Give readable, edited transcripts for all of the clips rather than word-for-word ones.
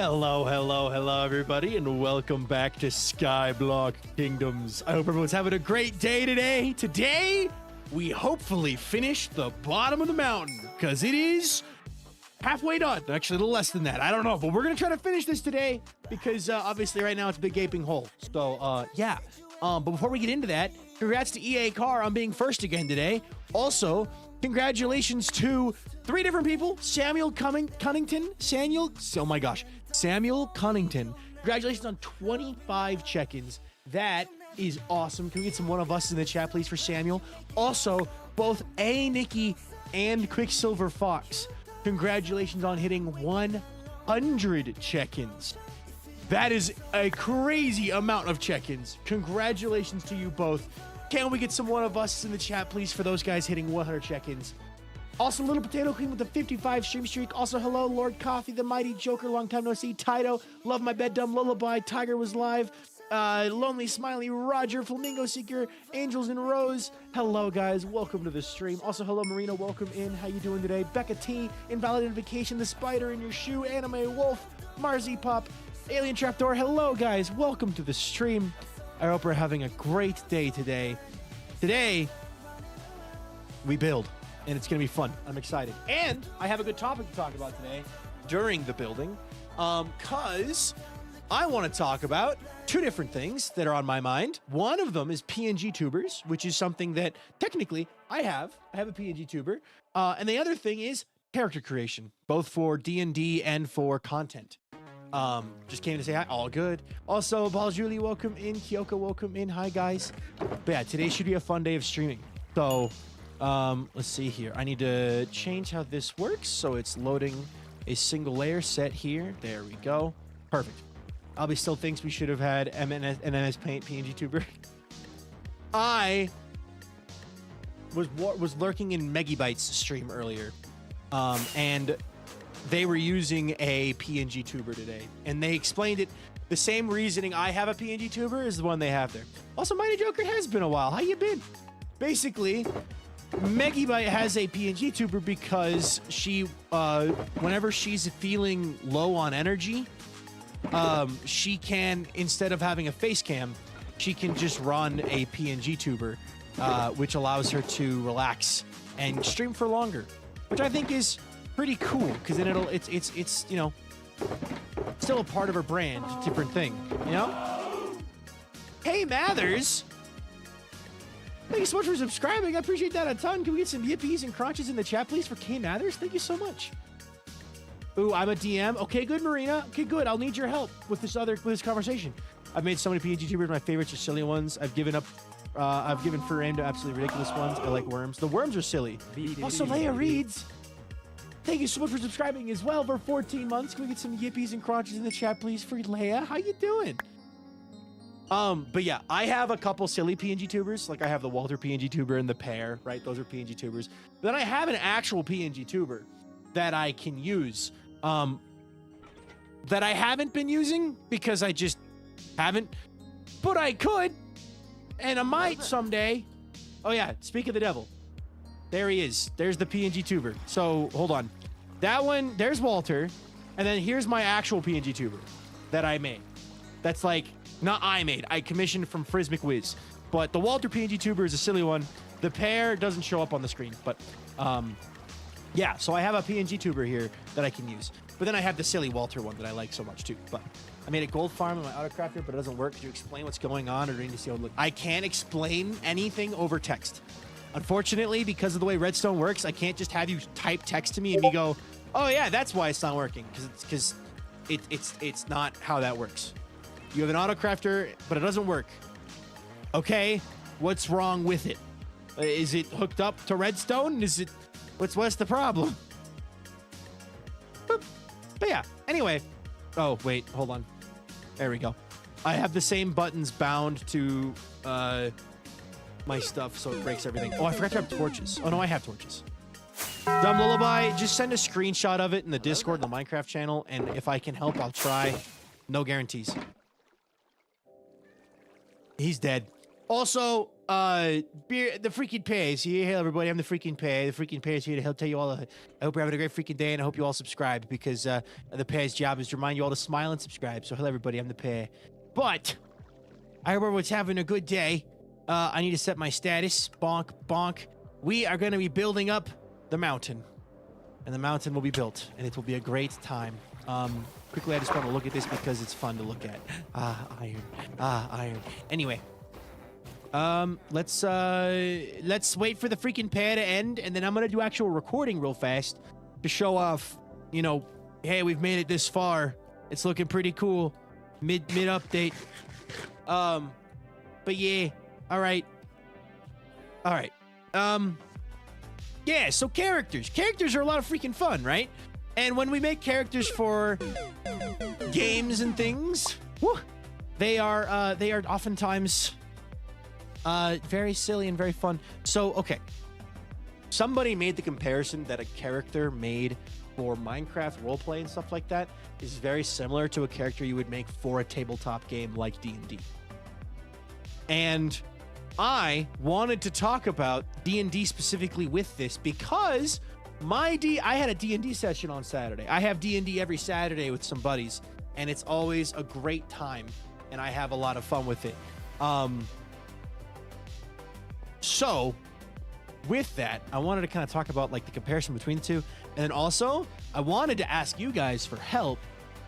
Hello, everybody, and welcome back to Skyblock Kingdoms. I hope everyone's having a great day today. Today, we hopefully finish the bottom of the mountain, because it is halfway done. Actually, a little less than that. I don't know, but we're going to try to finish this today, because obviously right now it's a big gaping hole. So, yeah. But before we get into that, congrats to EA Car on being first again today. Also, congratulations to 3 different people. Samuel Cunnington. Samuel Cunnington. Congratulations on 25 check-ins. That is awesome. Can we get some one of us in the chat, please, for Samuel? Also, both A. Nikki and Quicksilver Fox. Congratulations on hitting 100 check-ins. That is a crazy amount of check-ins. Congratulations to you both. Can we get some one of us in the chat, please, for those guys hitting 100 check-ins? Also, Little Potato Queen with the 55 stream streak. Also, hello, Lord Coffee, the Mighty Joker, long time no see. Tito, Love My Bed Dumb Lullaby, Tiger Was Live, Lonely Smiley, Roger, Flamingo Seeker, Angels and Rose. Hello, guys. Welcome to the stream. Also, hello, Marina. Welcome in. How you doing today? Becca T, Invalid Vacation, The Spider in Your Shoe, Anime Wolf, Marzi Pop, Alien Trapdoor. Hello, guys. Welcome to the stream. I hope we're having a great day today. Today, we build, and it's going to be fun. I'm excited. And I have a good topic to talk about today during the building, because I want to talk about 2 different things that are on my mind. One of them is PNG tubers, which is something that technically I have a PNG tuber. And the other thing is character creation, both for D&D and for content. Just came to say hi. All good. Also, Paul Julie, welcome in. Kyoko, welcome in. Hi, guys. But yeah, today should be a fun day of streaming. So, let's see here. I need to change how this works. So it's loading a single layer set here. There we go. Perfect. Albie still thinks we should have had MS Paint PNG tuber. I was lurking in Megabytes stream earlier. And they were using a PNG tuber today, and they explained it the same reasoning I have a PNG tuber is the one they have there. Also, Mighty Joker, has been a while. How you been? Basically, Megabyte has a PNG tuber because she, whenever she's feeling low on energy, she can, instead of having a face cam, she can just run a PNG tuber, which allows her to relax and stream for longer, which I think is pretty cool, because then it's you know, still a part of her brand, different thing, you know. Hey, Mathers, thank you so much for subscribing. I appreciate that a ton. Can we get some yippies and crunches in the chat, please, for K Mathers? Thank you so much. Ooh, I'm a DM. Okay, good, Marina. Okay, good. I'll need your help with this conversation. I've made so many PNG tubers. My favorites are silly ones. I've given for aim to absolutely ridiculous ones. I like worms. The worms are silly. Also, Leia Reads, thank you so much for subscribing as well for 14 months. Can we get some yippies and crunches in the chat, please, for Leia? How you doing? But yeah, I have a couple silly PNG tubers. Like I have the Walter PNG tuber and the pear, right? Those are PNG tubers. Then I have an actual PNG tuber that I can use, that I haven't been using because I just haven't, but I could, and I might someday. Oh yeah, speak of the devil. There he is. There's the PNG tuber. So hold on. That one, there's Walter. And then here's my actual PNG tuber that I made. That's like, not I made. I commissioned from Frizz McWiz. But the Walter PNG tuber is a silly one. The pear doesn't show up on the screen. But yeah, so I have a PNG tuber here that I can use. But then I have the silly Walter one that I like so much too. But I made a gold farm in my autocrafter, but it doesn't work. Could you explain what's going on, or do you need to see how it looks? I can't explain anything over text. Unfortunately, because of the way Redstone works, I can't just have you type text to me and me go, oh yeah, that's why it's not working. Because it's not how that works. You have an autocrafter, but it doesn't work. Okay, what's wrong with it? Is it hooked up to Redstone? Is it, what's the problem? Boop. But yeah, anyway. Oh, wait, hold on. There we go. I have the same buttons bound to my stuff, so it breaks everything. Oh, I forgot to have torches. Oh no, I have torches. Dumb Lullaby, just send a screenshot of it in the Discord, in the Minecraft channel, and if I can help, I'll try. No guarantees. He's dead. Also, The freaking Pays. Hey, everybody, I'm the freaking Pay. The freaking Pays here to help tell you all. I hope you're having a great freaking day, and I hope you all subscribe because the Pay's job is to remind you all to smile and subscribe. So, hello, everybody, I'm the Pay. But I hope everyone's having a good day. I need to set my status. Bonk, bonk. We are going to be building up the mountain, and the mountain will be built, and it will be a great time. Quickly, I just want to look at this because it's fun to look at. Iron. Iron. Anyway. Let's wait for the freaking pair to end, and then I'm gonna do actual recording real fast to show off, you know, hey, we've made it this far. It's looking pretty cool. Mid update. But yeah, all right. Yeah, so characters. Characters are a lot of freaking fun, right? And when we make characters for games and things, whew, they are oftentimes very silly and very fun. So, okay. Somebody made the comparison that a character made for Minecraft roleplay and stuff like that is very similar to a character you would make for a tabletop game like D&D. And I wanted to talk about D&D specifically with this because I had a D&D session on Saturday. I have D&D every Saturday with some buddies, and it's always a great time, and I have a lot of fun with it. So, with that, I wanted to kind of talk about like the comparison between the two, and then also I wanted to ask you guys for help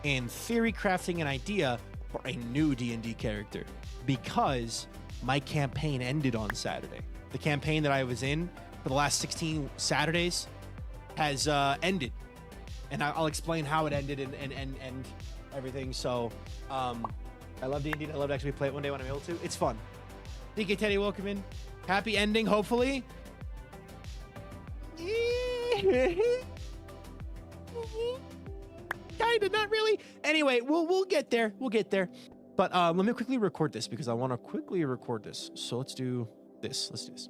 in theory crafting an idea for a new D&D character because my campaign ended on Saturday. The campaign that I was in for the last 16 Saturdays has ended, and I'll explain how it ended and everything. So, I love D&D. I love to actually play it one day when I'm able to. It's fun. DK Teddy, welcome in. Happy ending, hopefully. Kinda, not really. Anyway, we'll get there. We'll get there. But let me quickly record this because I want to quickly record this. So let's do this. Let's do this.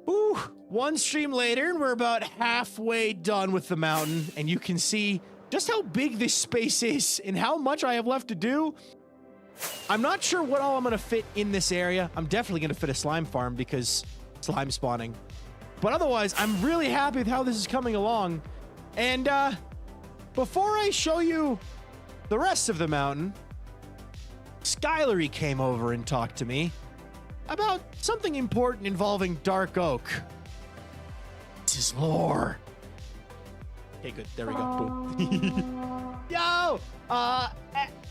Ooh, one stream later, and we're about halfway done with the mountain, and you can see just how big this space is and how much I have left to do. I'm not sure what all I'm going to fit in this area. I'm definitely going to fit a slime farm because slime spawning. But otherwise, I'm really happy with how this is coming along. And before I show you the rest of the mountain, Skylery came over and talked to me about something important involving Dark Oak. This is lore. Okay, good. There we go. Boom. Yo!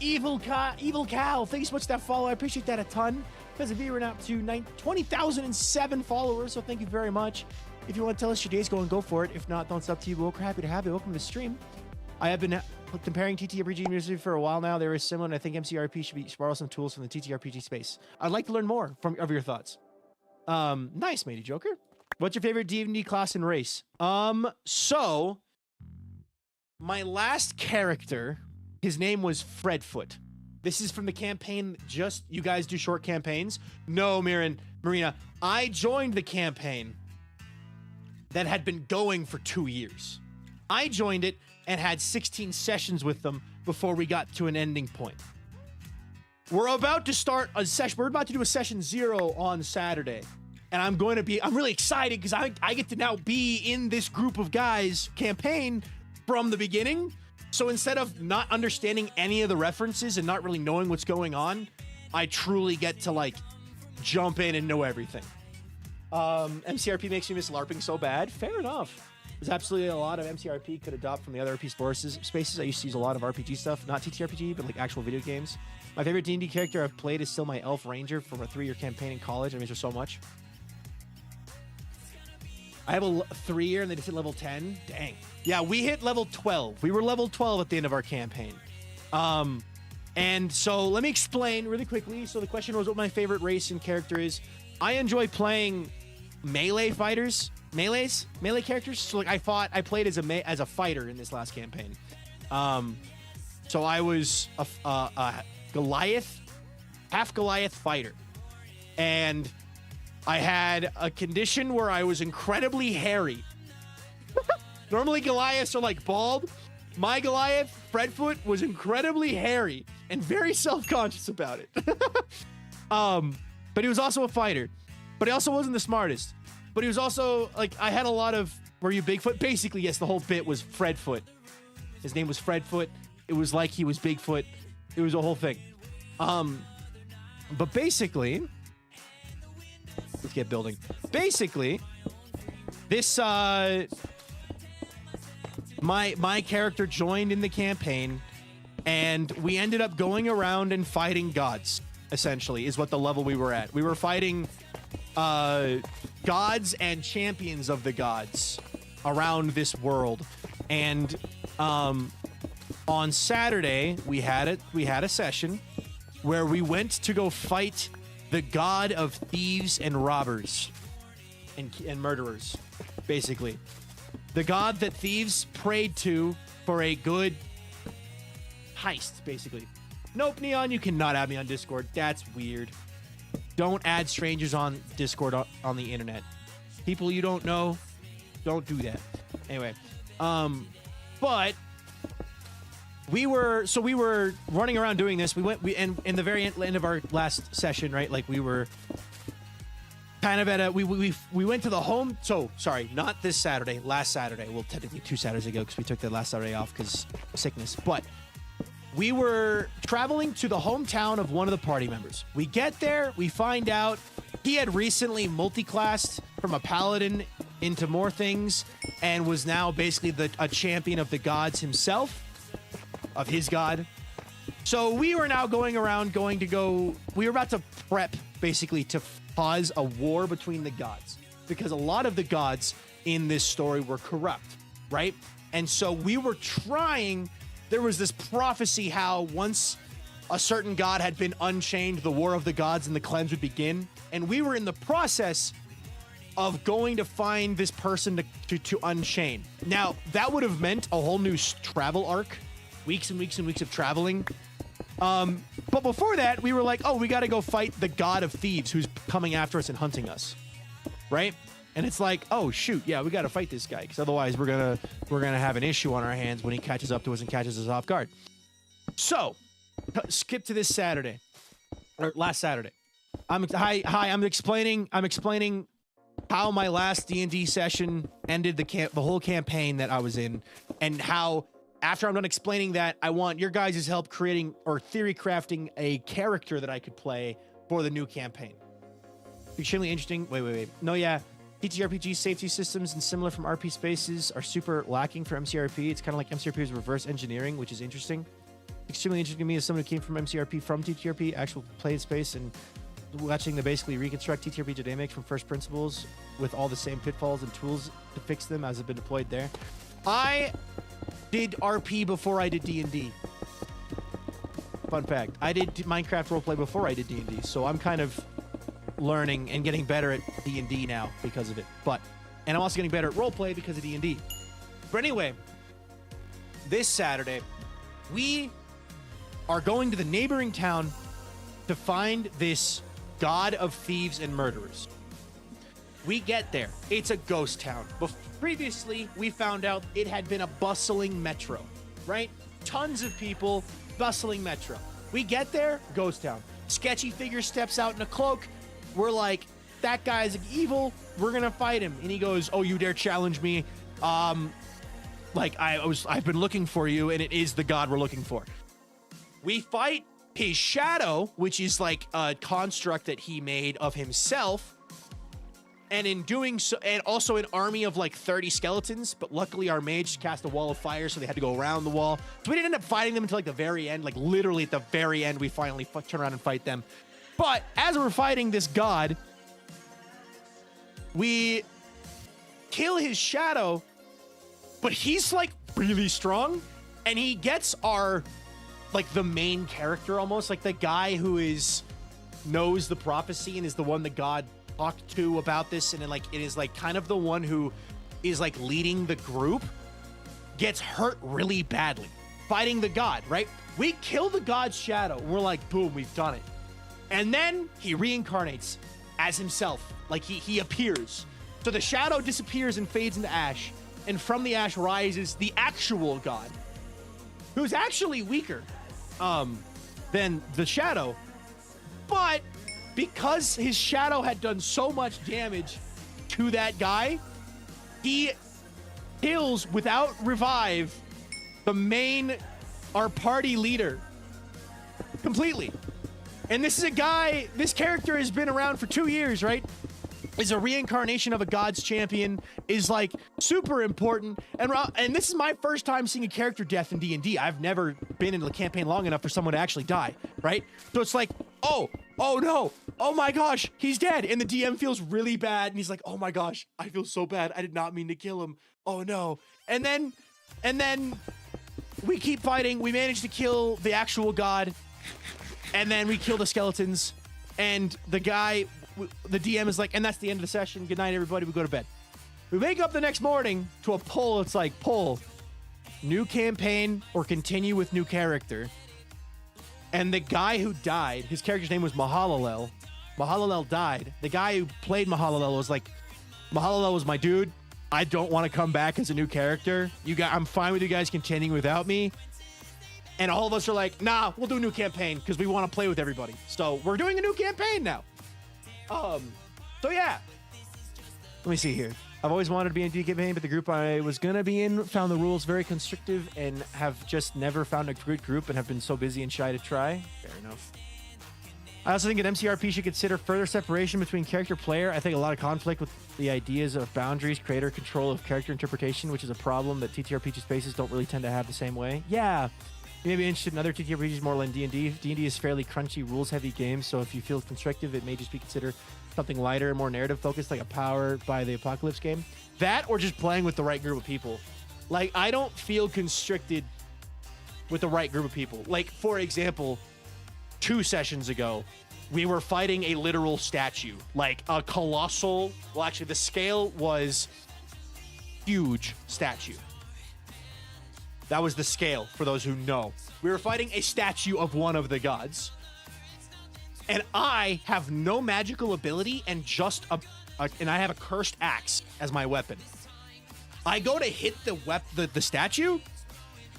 Evil Cow. Thanks so much for that follow. I appreciate that a ton. Because of you, we're now up to 20,007 followers, so thank you very much. If you want to tell us your day's going, go for it. If not, don't, it's up to you. We're happy to have you. Welcome to the stream. I have been comparing TTRPG music for a while now. They're very similar, and I think MCRP should borrow some tools from the TTRPG space. I'd like to learn more of your thoughts. Nice, matey Joker. What's your favorite D&D class and race? So my last character, his name was Fredfoot. This is from the campaign. Just you guys do short campaigns? No, Marina. I joined the campaign that had been going for 2 years. I joined it and had 16 sessions with them before we got to an ending point. We're about to start a session. We're about to do a session 0 on Saturday. And I'm really excited because I get to now be in this group of guys campaign from the beginning. So instead of not understanding any of the references and not really knowing what's going on, I truly get to like jump in and know everything. MCRP makes me miss LARPing so bad. Fair enough. There's absolutely a lot of MCRP could adopt from the other RP spaces. I used to use a lot of RPG stuff, not TTRPG, but like actual video games. My favorite D&D character I've played is still my Elf Ranger from a 3-year campaign in college. I miss her so much. I have a 3-year and they just hit level 10. Dang. Yeah, we hit level 12. We were level 12 at the end of our campaign. And so let me explain really quickly. So the question was what my favorite race and character is. I enjoy playing melee fighters. Melee characters. So like I played as a fighter in this last campaign. So I was a Goliath, half Goliath fighter. And I had a condition where I was incredibly hairy. Normally Goliaths are like bald. My Goliath, Fredfoot, was incredibly hairy and very self-conscious about it. but he was also a fighter. But he also wasn't the smartest. But he was also, like, I had a lot of, were you Bigfoot? Basically, yes, the whole bit was Fredfoot. His name was Fredfoot. It was like he was Bigfoot. It was a whole thing. But basically, let's get building. Basically, this, my character joined in the campaign, and we ended up going around and fighting gods, essentially, is what the level we were at. We were fighting gods and champions of the gods around this world. And on Saturday, we had a session where we went to go fight the god of thieves and robbers and murderers, basically. The god that thieves prayed to for a good heist, basically. Nope, Neon, you cannot add me on Discord. That's weird. Don't add strangers on Discord on the internet. People you don't know, don't do that. Anyway, but we were running around doing this. And in the very end of our last session, right? Like we were kind of at a, we went to the home. So sorry, not this Saturday, last Saturday. Well, technically 2 Saturdays ago, because we took the last Saturday off because sickness. But we were traveling to the hometown of one of the party members. We get there, we find out he had recently multi-classed from a paladin into more things and was now basically a champion of the gods himself, of his god. So we were now going around, we were about to prep basically to cause a war between the gods, because a lot of the gods in this story were corrupt, right? And so we were trying, there was this prophecy how once a certain god had been unchained, the war of the gods and the cleanse would begin. And we were in the process of going to find this person to unchain. Now, that would have meant a whole new travel arc, weeks and weeks and weeks of traveling. But before that, we were like, oh, we got to go fight the god of thieves who's coming after us and hunting us, right? And it's like, oh shoot, yeah, we got to fight this guy, because otherwise we're gonna have an issue on our hands when he catches up to us and catches us off guard. So, skip to this Saturday, or last Saturday. I'm explaining how my last D&D session ended the whole campaign that I was in, and how after I'm done explaining that, I want your guys' help creating or theory crafting a character that I could play for the new campaign. Extremely interesting. Wait. No, yeah. TTRPG safety systems and similar from RP spaces are super lacking for MCRP. It's kind of like MCRP's reverse engineering, which is interesting. Extremely interesting to me as someone who came from MCRP from TTRP, actual play space, and watching to basically reconstruct TTRP dynamics from first principles with all the same pitfalls and tools to fix them as have been deployed there. I did RP before I did D&D. Fun fact. I did Minecraft roleplay before I did D&D, so I'm kind of learning and getting better at D&D now because of it. And I'm also getting better at roleplay because of D&D. But anyway, this Saturday, we are going to the neighboring town to find this god of thieves and murderers. We get there. It's a ghost town. But previously, we found out it had been a bustling metro, right? Tons of people, bustling metro. We get there, ghost town. Sketchy figure steps out in a cloak. We're like, that guy's evil. We're gonna fight him. And he goes, oh, you dare challenge me? Like I've been looking for you, and it is the god we're looking for. We fight his shadow, which is like a construct that he made of himself. And in doing so, and also an army of like 30 skeletons, but luckily our mage cast a wall of fire, so they had to go around the wall. So we didn't end up fighting them until like the very end, like literally at the very end, we finally turn around and fight them. But as we're fighting this god, we kill his shadow, but he's like really strong, and he gets our, like the main character almost, like the guy who knows the prophecy and is the one that God talked to about this, and then like it is like kind of the one who is like leading the group, gets hurt really badly fighting the god, right? We kill the god's shadow, and we're like, boom, we've done it. And then he reincarnates as himself, like he appears. So the shadow disappears and fades into ash, and from the ash rises the actual god, who's actually weaker than the shadow, but because his shadow had done so much damage to that guy, he kills without revive our party leader completely. And this is a guy, this character has been around for 2 years, right? Is a reincarnation of a God's champion, is like super important. And this is my first time seeing a character death in D&D. I've never been in the campaign long enough for someone to actually die, right? So it's like, oh no, oh my gosh, he's dead. And the DM feels really bad. And he's like, oh my gosh, I feel so bad. I did not mean to kill him. Oh no. And then we keep fighting. We manage to kill the actual God. And then we kill the skeletons. And the DM is like, and that's the end of the session. Good night, everybody. We go to bed. We wake up the next morning to a poll. It's like, poll, new campaign or continue with new character. And the guy who died, his character's name was Mahalalel. Mahalalel died. The guy who played Mahalalel was like, Mahalalel was my dude. I don't want to come back as a new character. I'm fine with you guys continuing without me. And all of us are like, nah, we'll do a new campaign because we want to play with everybody. So we're doing a new campaign now. So yeah. Let me see here. I've always wanted to be in D campaign, but the group I was gonna be in found the rules very constrictive and have just never found a good group and have been so busy and shy to try. Fair enough. I also think an MCRP should consider further separation between character player. I think a lot of conflict with the ideas of boundaries, creator control of character interpretation, which is a problem that TTRPG spaces don't really tend to have the same way. Yeah. You may be interested in other TTRPGs more than D&D. D&D is fairly crunchy, rules-heavy game, so if you feel constrictive, it may just be considered something lighter and more narrative-focused, like a Power by the Apocalypse game. That, or just playing with the right group of people. Like, I don't feel constricted with the right group of people. Like, for example, 2 sessions ago, we were fighting a literal statue. Like, a colossal... Well, actually, the scale was huge statue. That was the scale, for those who know. We were fighting a statue of one of the gods. And I have no magical ability and just and I have a cursed axe as my weapon. I go to hit the statue,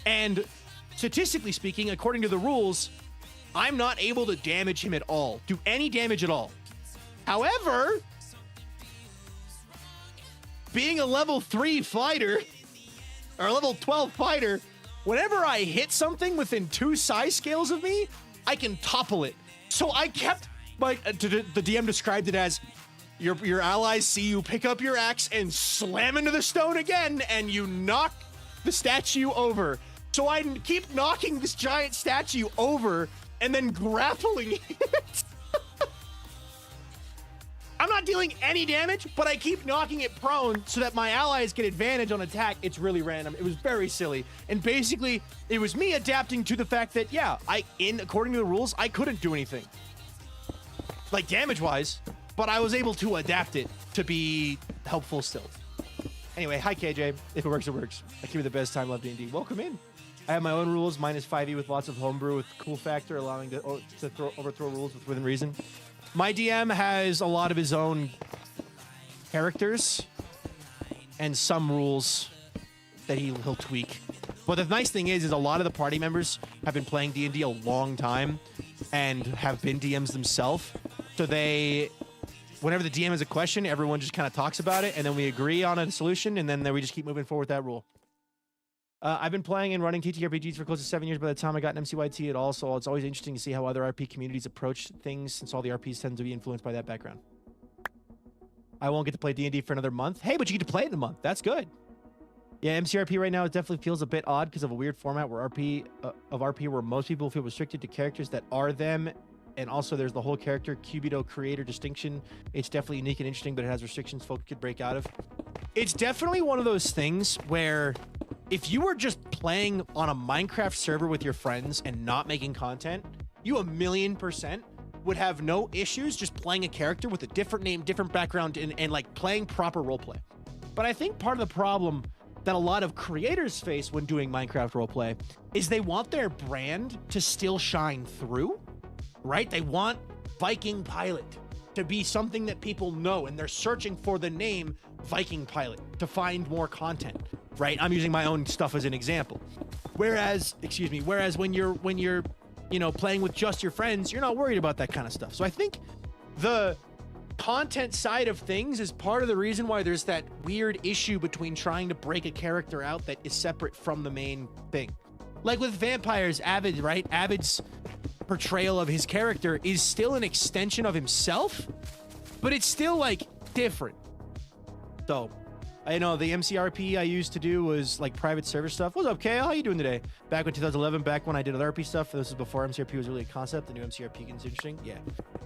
and statistically speaking, according to the rules, I'm not able to damage him at all. Do any damage at all. However, being a level 3 fighter... or a level 12 fighter, whenever I hit something within 2 size scales of me, I can topple it. So I kept the DM described it as your allies see you pick up your axe and slam into the stone again, and you knock the statue over. So I keep knocking this giant statue over and then grappling it. I'm not dealing any damage, but I keep knocking it prone so that my allies get advantage on attack. It's really random. It was very silly. And basically, it was me adapting to the fact that, yeah, according to the rules, I couldn't do anything. Like, damage-wise, but I was able to adapt it to be helpful still. Anyway, hi, KJ. If it works, it works. I keep it the best time, love D&D. Welcome in. I have my own rules, minus 5e with lots of homebrew with cool factor, allowing to overthrow rules within reason. My DM has a lot of his own characters and some rules that he'll tweak. But the nice thing is a lot of the party members have been playing D&D a long time and have been DMs themselves. So whenever the DM has a question, everyone just kind of talks about it, and then we agree on a solution, and then we just keep moving forward with that rule. I've been playing and running TTRPGs for close to 7 years by the time I got an MCYT at all, so it's always interesting to see how other RP communities approach things, since all the RPs tend to be influenced by that background. I won't get to play D&D for another month. Hey, but you get to play it in a month. That's good. Yeah, MCRP right now, it definitely feels a bit odd because of a weird format where RP where most people feel restricted to characters that are them, and also there's the whole character Cubido creator distinction. It's definitely unique and interesting, but it has restrictions folks could break out of. It's definitely one of those things where if you were just playing on a Minecraft server with your friends and not making content, you 1,000,000% would have no issues just playing a character with a different name, different background, and like playing proper roleplay. But I think part of the problem that a lot of creators face when doing Minecraft roleplay is they want their brand to still shine through, right? They want VikingPilot to be something that people know, and they're searching for the name VikingPilot to find more content, right? I'm using my own stuff as an example. Whereas when you're, you know, playing with just your friends, you're not worried about that kind of stuff. So I think the content side of things is part of the reason why there's that weird issue between trying to break a character out that is separate from the main thing. Like with vampires, Avid, right? Avid's portrayal of his character is still an extension of himself, but it's still like different. So I know the MCRP I used to do was like private server stuff. What's up, Kale? How you doing today? Back in 2011, back when I did other RP stuff. This is before MCRP was really a concept. The new MCRP gets interesting. Yeah.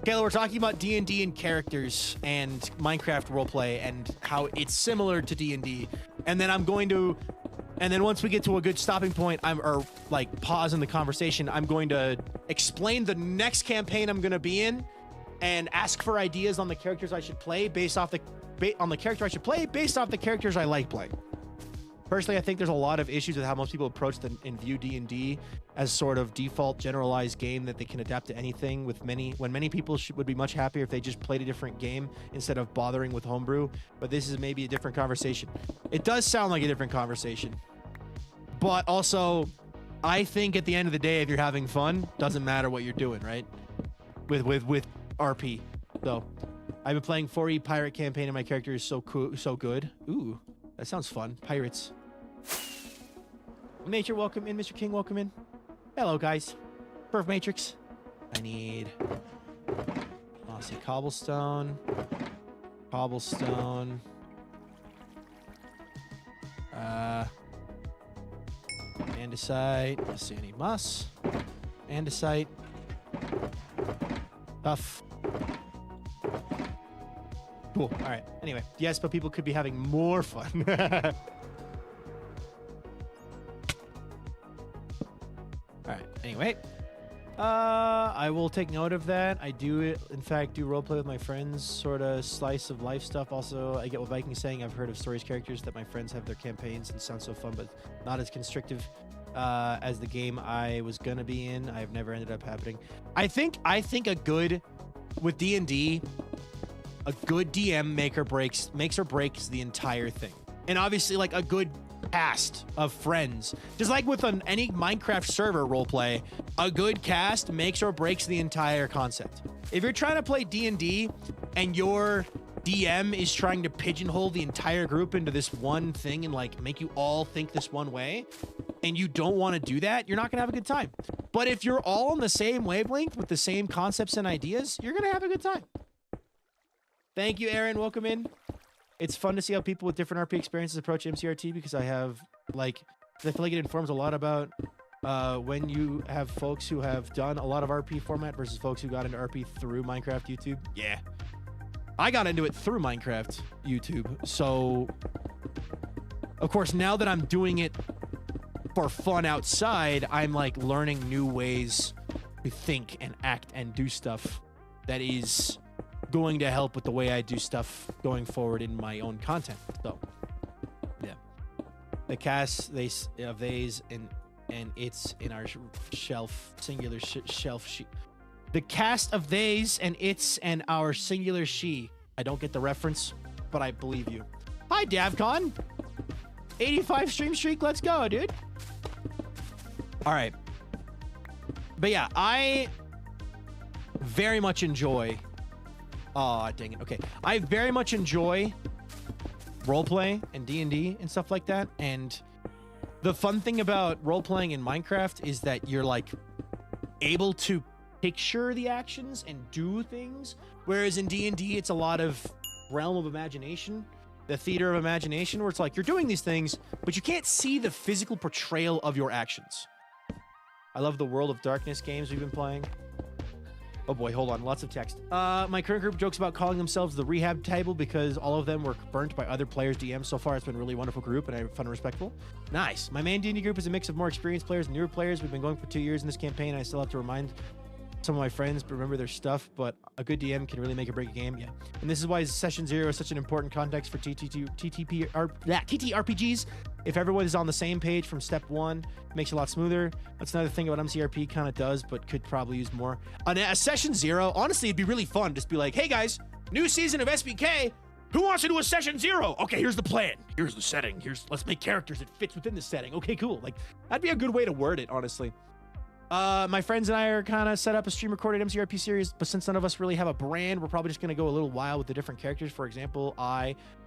Kayla, we're talking about D&D and characters and Minecraft roleplay and how it's similar to D&D. And then and then once we get to a good stopping point, or like pause in the conversation, I'm going to explain the next campaign I'm going to be in and ask for ideas on the characters I should play based off the characters I like playing. Personally, I think there's a lot of issues with how most people approach and view D&D as sort of default generalized game that they can adapt to anything. When many people would be much happier if they just played a different game instead of bothering with homebrew. But this is maybe a different conversation. It does sound like a different conversation, but also I think at the end of the day, if you're having fun, doesn't matter what you're doing, right? With RP. So I've been playing 4E pirate campaign and my character is so cool, so good. Ooh, that sounds fun. Pirates. Nature, welcome in. Mr. King, welcome in. Hello, guys. Perf Matrix. I need... I'll see cobblestone. Cobblestone. Andesite. Let's see, I need moss. Andesite. Tough. Cool. All right. Anyway, yes, but people could be having more fun. All right. Anyway, I will take note of that. I do, in fact, do roleplay with my friends, sort of slice of life stuff. Also, I get what Viking's saying. I've heard of stories characters that my friends have their campaigns and sound so fun, but not as constrictive as the game I was gonna be in. I've never ended up happening. I think a good with D&D. A good DM makes or breaks the entire thing. And obviously, like a good cast of friends, just like with any Minecraft server roleplay, a good cast makes or breaks the entire concept. If you're trying to play D&D and your DM is trying to pigeonhole the entire group into this one thing and like make you all think this one way, and you don't want to do that, you're not gonna have a good time. But if you're all on the same wavelength with the same concepts and ideas, you're gonna have a good time. Thank you, Aaron. Welcome in. It's fun to see how people with different RP experiences approach MCRT because I feel like it informs a lot about when you have folks who have done a lot of RP format versus folks who got into RP through Minecraft YouTube. Yeah. I got into it through Minecraft YouTube. So, of course, now that I'm doing it for fun outside, I'm like learning new ways to think and act and do stuff that is going to help with the way I do stuff going forward in my own content. So, yeah. The cast of these and it's in our shelf, singular shelf sheet. The cast of these and it's and our singular she. I don't get the reference, but I believe you. Hi, Davcon. 85 stream streak. Let's go, dude. All right. But yeah, I very much enjoy... Aw, dang it. Okay. I very much enjoy roleplay and D&D and stuff like that. And the fun thing about roleplaying in Minecraft is that you're like able to picture the actions and do things. Whereas in D&D, it's a lot of realm of imagination, the theater of imagination, where it's like you're doing these things, but you can't see the physical portrayal of your actions. I love the World of Darkness games we've been playing. Oh boy, hold on. Lots of text. My current group jokes about calling themselves the rehab table because all of them were burnt by other players' DMs. So far, it's been a really wonderful group and I have fun and respectful. Nice. My main D&D group is a mix of more experienced players and newer players. We've been going for 2 years in this campaign. I still have to remind some of my friends to remember their stuff, but a good DM can really make or break a game. Yeah. And this is why Session 0 is such an important context for TTRPGs. If everyone is on the same page from step 1, it makes it a lot smoother. That's another thing about MCRP kind of does, but could probably use more. A Session 0, honestly, it'd be really fun. Just be like, hey guys, new season of SBK. Who wants to do a Session 0? Okay, here's the plan. Here's the setting. Let's make characters that fits within the setting. Okay, cool. Like, that'd be a good way to word it, honestly. My friends and I are kind of set up a stream recorded MCRP series, but since none of us really have a brand, we're probably just going to go a little wild with the different characters. For example,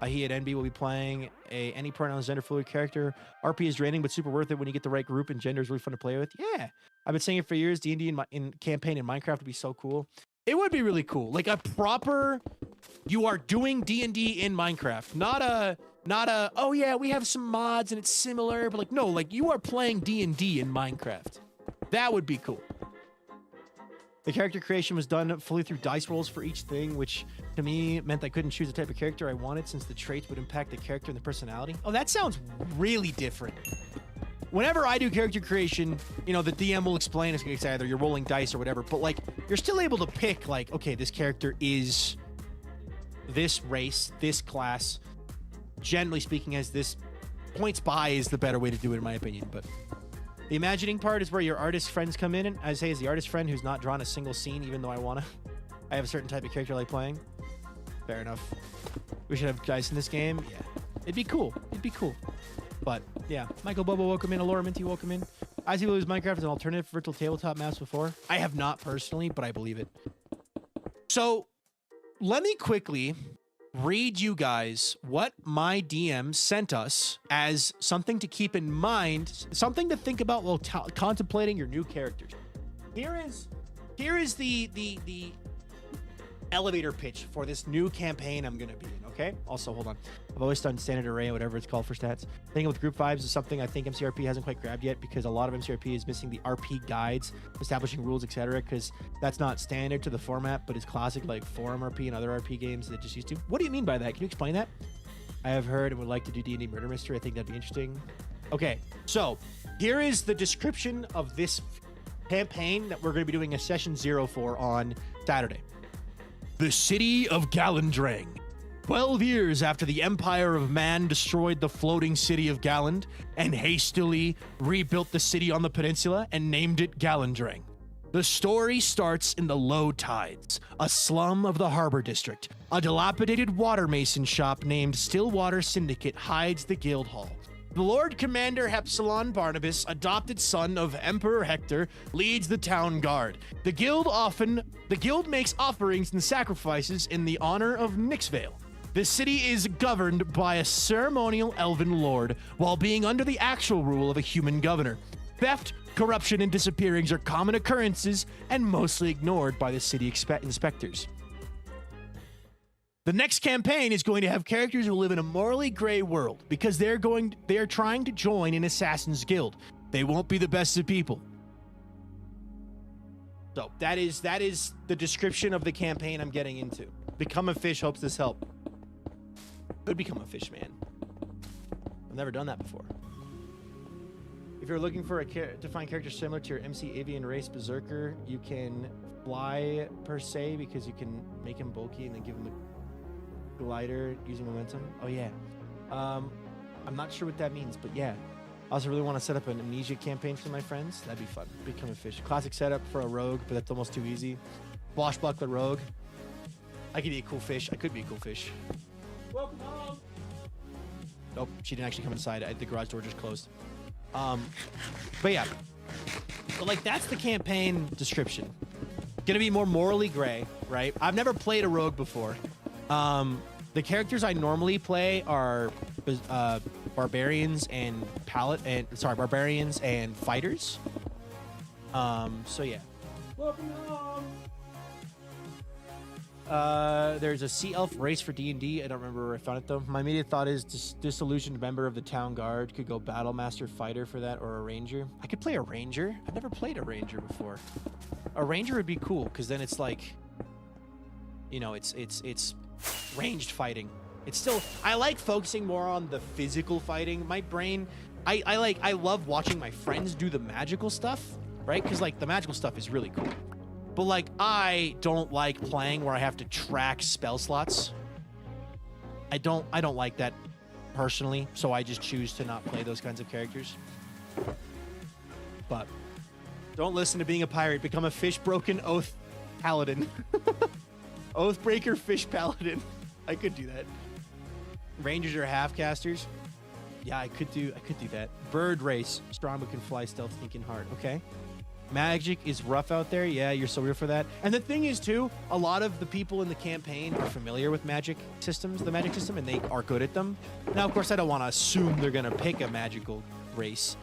he, and NB will be playing any pronoun gender fluid character. RP is draining, but super worth it when you get the right group, and gender is really fun to play with. Yeah, I've been saying it for years. D&D in campaign in Minecraft would be so cool. It would be really cool. Like a proper, you are doing D&D in Minecraft, not a, oh yeah, we have some mods and it's similar, but like, no, like you are playing D&D in Minecraft. That would be cool. The character creation was done fully through dice rolls for each thing, which to me meant I couldn't choose the type of character I wanted since the traits would impact the character and the personality. Oh, that sounds really different. Whenever I do character creation, you know, the DM will explain it's either you're rolling dice or whatever, but like you're still able to pick like, okay, this character is this race, this class. Generally speaking, as this points by is the better way to do it in my opinion, but the imagining part is where your artist friends come in, and I say as the artist friend who's not drawn a single scene, even though I want to. I have a certain type of character I like playing. Fair enough. We should have dice in this game. Yeah, it'd be cool. It'd be cool. But yeah, Michael Bobo, welcome in. Alora Minty, welcome in. I see Lou's Minecraft as an alternative for virtual tabletop maps before. I have not personally, but I believe it. So let me quickly read you guys what my DM sent us as something to keep in mind, something to think about while contemplating your new characters. Here is the elevator pitch for this new campaign I'm gonna be in, okay? Also, hold on. I've always done standard array, whatever it's called for stats. Thinking with group vibes is something I think MCRP hasn't quite grabbed yet because a lot of MCRP is missing the RP guides, establishing rules, etc. because that's not standard to the format, but it's classic like Forum RP and other RP games that just used to. What do you mean by that? Can you explain that? I have heard and would like to do D&D Murder Mystery. I think that'd be interesting. Okay, so here is the description of this campaign that we're going to be doing a session 0 for on Saturday. The city of Galandrang. 12 years after the Empire of Man destroyed the floating city of Galand and hastily rebuilt the city on the peninsula and named it Galandrang. The story starts in the low tides, a slum of the harbor district. A dilapidated water mason shop named Stillwater Syndicate hides the guild hall. The Lord Commander Hepsilon Barnabas, adopted son of Emperor Hector, leads the town guard. The guild makes offerings and sacrifices in the honor of Nixvale. The city is governed by a ceremonial elven lord, while being under the actual rule of a human governor. Theft, corruption, and disappearings are common occurrences and mostly ignored by the city inspectors. The next campaign is going to have characters who live in a morally gray world because they are trying to join an assassin's guild. They won't be the best of people. So that is the description of the campaign I'm getting into. Become a Fish hopes this helped. Could become a fish man. I've never done that before. If you're looking for to find characters similar to your MC Avian Race Berserker, you can fly per se because you can make him bulky and then give him a glider using momentum. Oh yeah. I'm not sure what that means, but yeah. I also really want to set up an amnesia campaign for my friends. That'd be fun. Become a fish. Classic setup for a rogue, but that's almost too easy. Swashbuckler the rogue. I could be a cool fish. I could be a cool fish. Welcome home. Nope, she didn't actually come inside. The garage door just closed. But yeah. But like that's the campaign description. Gonna be more morally gray, right? I've never played a rogue before. The characters I normally play are barbarians and barbarians and fighters. So yeah. Welcome home. There's a sea elf race for D&D. I don't remember where I found it though. My immediate thought is disillusioned member of the town guard could go battle master fighter for that, or a ranger. I could play a ranger. I've never played a ranger before. A ranger would be cool because then it's like, you know, it's ranged fighting. It's still, I like focusing more on the physical fighting. My brain, I love watching my friends do the magical stuff, right? Because like the magical stuff is really cool. But like, I don't like playing where I have to track spell slots. I don't like that personally, so I just choose to not play those kinds of characters. But don't listen to being a pirate. Become a fish broken oath paladin. Oathbreaker fish paladin. I could do that. Rangers are half casters. Yeah, I could do that. Bird race. Strong but can fly, stealth, sneaking hard. Okay. Magic is rough out there. Yeah, you're so real for that. And the thing is, too, a lot of the people in the campaign are familiar with magic systems, the magic system, and they are good at them. Now, of course, I don't want to assume they're going to pick a magical race,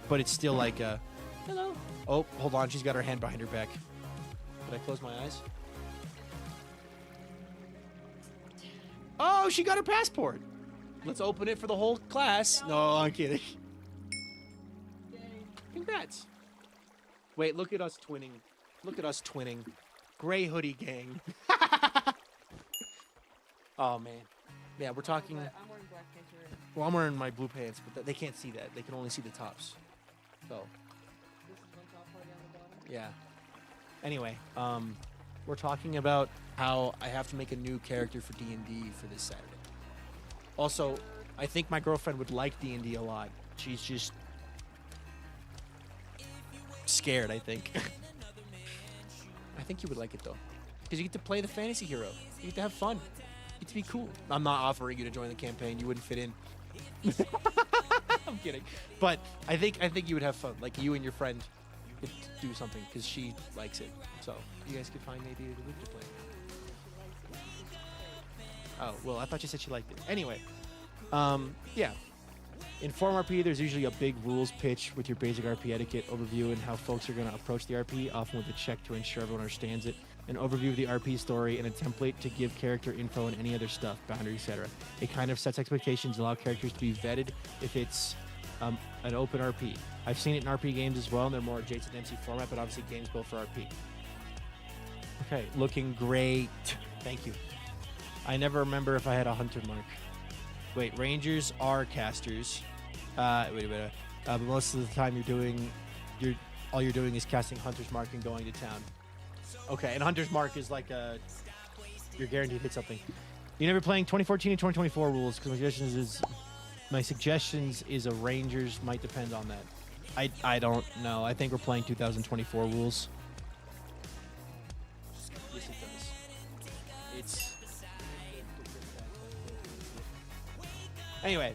but it's still like a... Hello. Oh, hold on. She's got her hand behind her back. Did I close my eyes? Oh, she got her passport. Let's open it for the whole class. No, I'm kidding. Congrats. Wait, look at us twinning. Look at us twinning. Gray hoodie gang. Oh, man. Yeah, we're talking... I'm wearing black pants right now. Well, I'm wearing my blue pants, but they can't see that. They can only see the tops. So... This is one top party on the bottom. Yeah. Anyway, we're talking about how I have to make a new character for D&D for this Saturday. Also, I think my girlfriend would like D&D a lot. She's just scared, I think. I think you would like it, though. Because you get to play the fantasy hero. You get to have fun. You get to be cool. I'm not offering you to join the campaign. You wouldn't fit in. I'm kidding. But I think you would have fun. Like, you and your friend could do something because she likes it. So you guys could find maybe a week to play. Oh, well, I thought you said she liked it. Anyway, yeah. In Form RP, there's usually a big rules pitch with your basic RP etiquette overview and how folks are going to approach the RP, often with a check to ensure everyone understands it, an overview of the RP story, and a template to give character info and any other stuff, boundaries, etc. It kind of sets expectations and allows characters to be vetted if it's an open RP. I've seen it in RP games as well, and they're more adjacent to MC format, but obviously games built for RP. Okay, looking great. Thank you. I never remember if I had a hunter mark. Wait, rangers are casters. But most of the time all you're doing is casting hunter's mark and going to town. Okay, and hunter's mark is like you're guaranteed to hit something. You're never playing 2014 and 2024 rules because my suggestions is a rangers might depend on that. I don't know. I think we're playing 2024 rules. Yes, it does. It's anyway.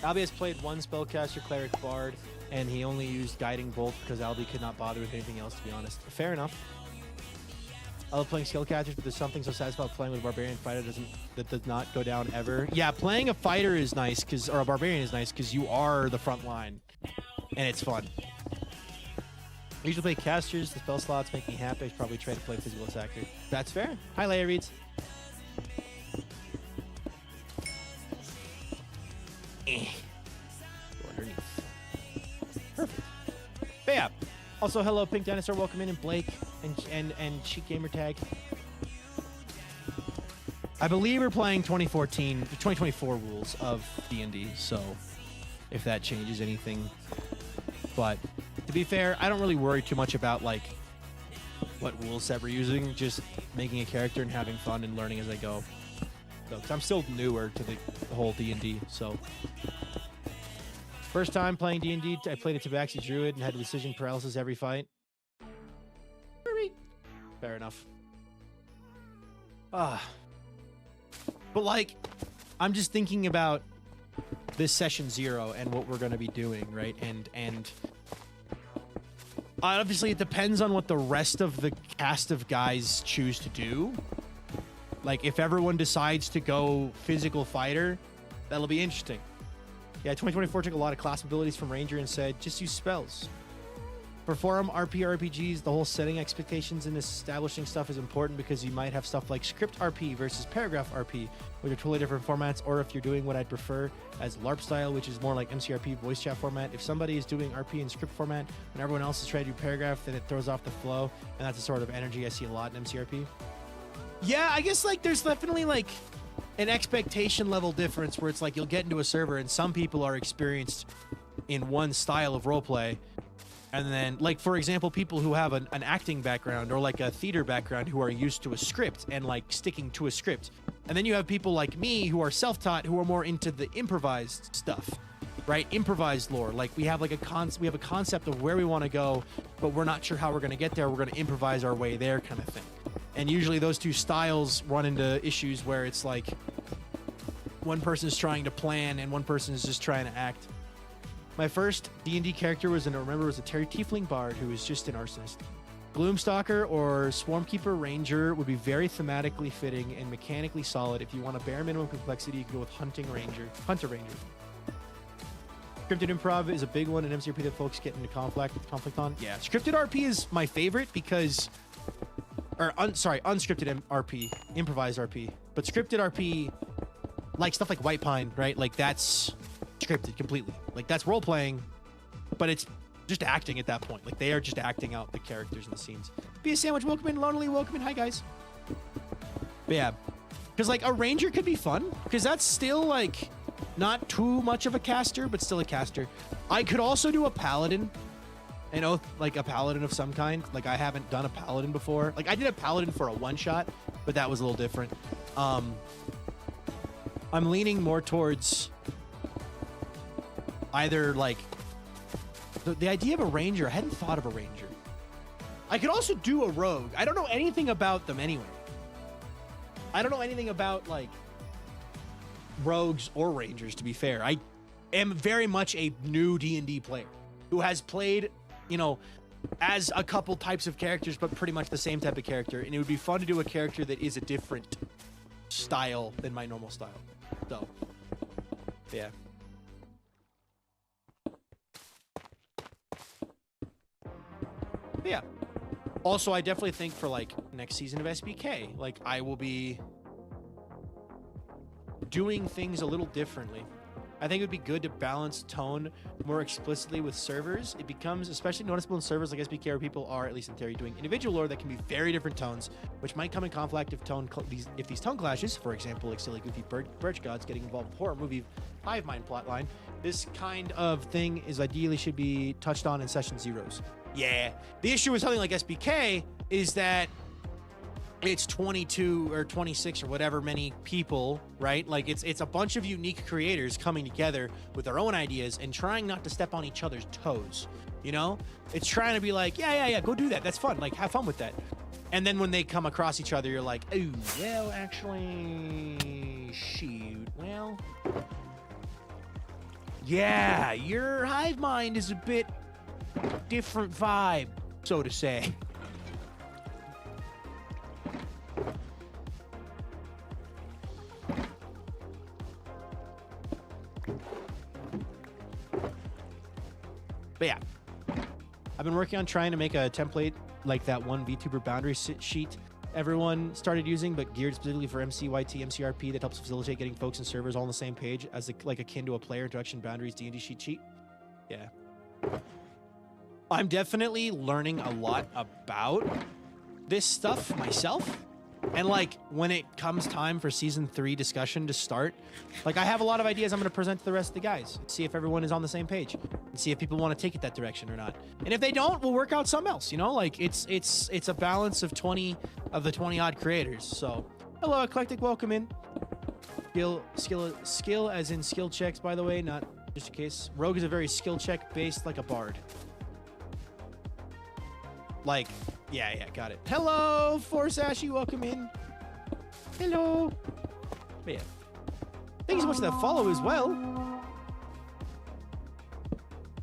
Albie has played one spellcaster, cleric, bard, and he only used guiding bolt because Albie could not bother with anything else, to be honest. Fair enough. I love playing skillcatchers, but there's something so satisfying about playing with a barbarian fighter that does not go down ever. Yeah, playing a fighter is nice or a barbarian is nice because you are the front line, and it's fun. I usually play casters. The spell slots make me happy. I should probably try to play physical attacker. That's fair. Hi, Leia Reeds. Go underneath. Perfect. But yeah. Also, hello, Pink Dinosaur. Welcome in, and Blake and Cheat Gamer Tag. I believe we're playing 2024 rules of D&D. So, if that changes anything, but to be fair, I don't really worry too much about like what rule set we're using. Just making a character and having fun and learning as I go. So, because I'm still newer to the whole D&D, so. First time playing D&D, I played a Tabaxi Druid and had decision paralysis every fight. Fair enough. But like, I'm just thinking about this session 0 and what we're going to be doing, right? And obviously it depends on what the rest of the cast of guys choose to do. Like, if everyone decides to go physical fighter, that'll be interesting. Yeah, 2024 took a lot of class abilities from Ranger and said, just use spells. For Forum RPGs, the whole setting expectations and establishing stuff is important because you might have stuff like script RP versus paragraph RP, which are totally different formats, or if you're doing what I'd prefer as LARP style, which is more like MCRP voice chat format. If somebody is doing RP in script format and everyone else is trying to do paragraph, then it throws off the flow, and that's the sort of energy I see a lot in MCRP. Yeah, I guess like there's definitely like an expectation level difference where it's like you'll get into a server and some people are experienced in one style of roleplay, and then like for example people who have an acting background or like a theater background who are used to a script and like sticking to a script, and then you have people like me who are self-taught who are more into the improvised stuff, right? Improvised lore. Like we have like a concept of where we want to go, but we're not sure how we're going to get there. We're going to improvise our way there, kind of thing. And usually those two styles run into issues where it's like one person is trying to plan and one person is just trying to act. My first D&D character was a Tiefling Bard who was just an arsonist. Gloomstalker or Swarmkeeper Ranger would be very thematically fitting and mechanically solid. If you want a bare minimum complexity, you can go with Hunter Ranger. Scripted improv is a big one in MCRP that folks get into conflict on. Yeah, scripted RP is my favorite because, unscripted RP, improvised RP, but scripted RP, like stuff like White Pine, right? Like that's scripted completely. Like that's role playing, but it's just acting at that point. Like they are just acting out the characters and the scenes. Be a sandwich, welcome in. Lonely, welcome in. Hi guys. But yeah, because like a ranger could be fun because that's still like not too much of a caster, but still a caster. I could also do a paladin, like a paladin of some kind. Like I haven't done a paladin before. Like I did a paladin for a one shot, but that was a little different. I'm leaning more towards either like the idea of a ranger. I hadn't thought of a ranger. I could also do a rogue. I don't know anything about them anyway. I don't know anything about like rogues or rangers, to be fair. I am very much a new D&D player who has played, as a couple types of characters, but pretty much the same type of character. And it would be fun to do a character that is a different style than my normal style. So, yeah. Yeah. Also, I definitely think for like next season of SBK, like I will be doing things a little differently. I think it would be good to balance tone more explicitly with servers. It becomes especially noticeable in servers like SBK where people are, at least in theory, doing individual lore that can be very different tones, which might come in conflict if these tone clashes. For example, like silly goofy Birch gods getting involved with horror movie hive mind plotline. This kind of thing is ideally should be touched on in session zeros. Yeah, the issue with something like SBK is that it's 22 or 26 or whatever many people, right? Like it's a bunch of unique creators coming together with their own ideas and trying not to step on each other's toes. It's trying to be like, yeah, go do that. That's fun. Like have fun with that. And then when they come across each other, you're like, oh, well, actually, shoot, well, yeah, your hive mind is a bit different vibe, so to say. But yeah, I've been working on trying to make a template like that one VTuber boundary sheet everyone started using, but geared specifically for MCYT, MCRP that helps facilitate getting folks and servers all on the same page as like akin to a player introduction boundaries D&D sheet. Yeah. I'm definitely learning a lot about this stuff myself. And like when it comes time for season 3 discussion to start, like I have a lot of ideas I'm going to present to the rest of the guys, see if everyone is on the same page and see if people want to take it that direction or not. And if they don't, we'll work out something else, like it's a balance of 20 of the 20 odd creators. So hello, Eclectic, welcome in. Skill as in skill checks, by the way, not just in case. Rogue is a very skill check based like a bard. Like, yeah, got it. Hello, Force Ashy, welcome in. Hello. But yeah, thank you so much for that follow as well.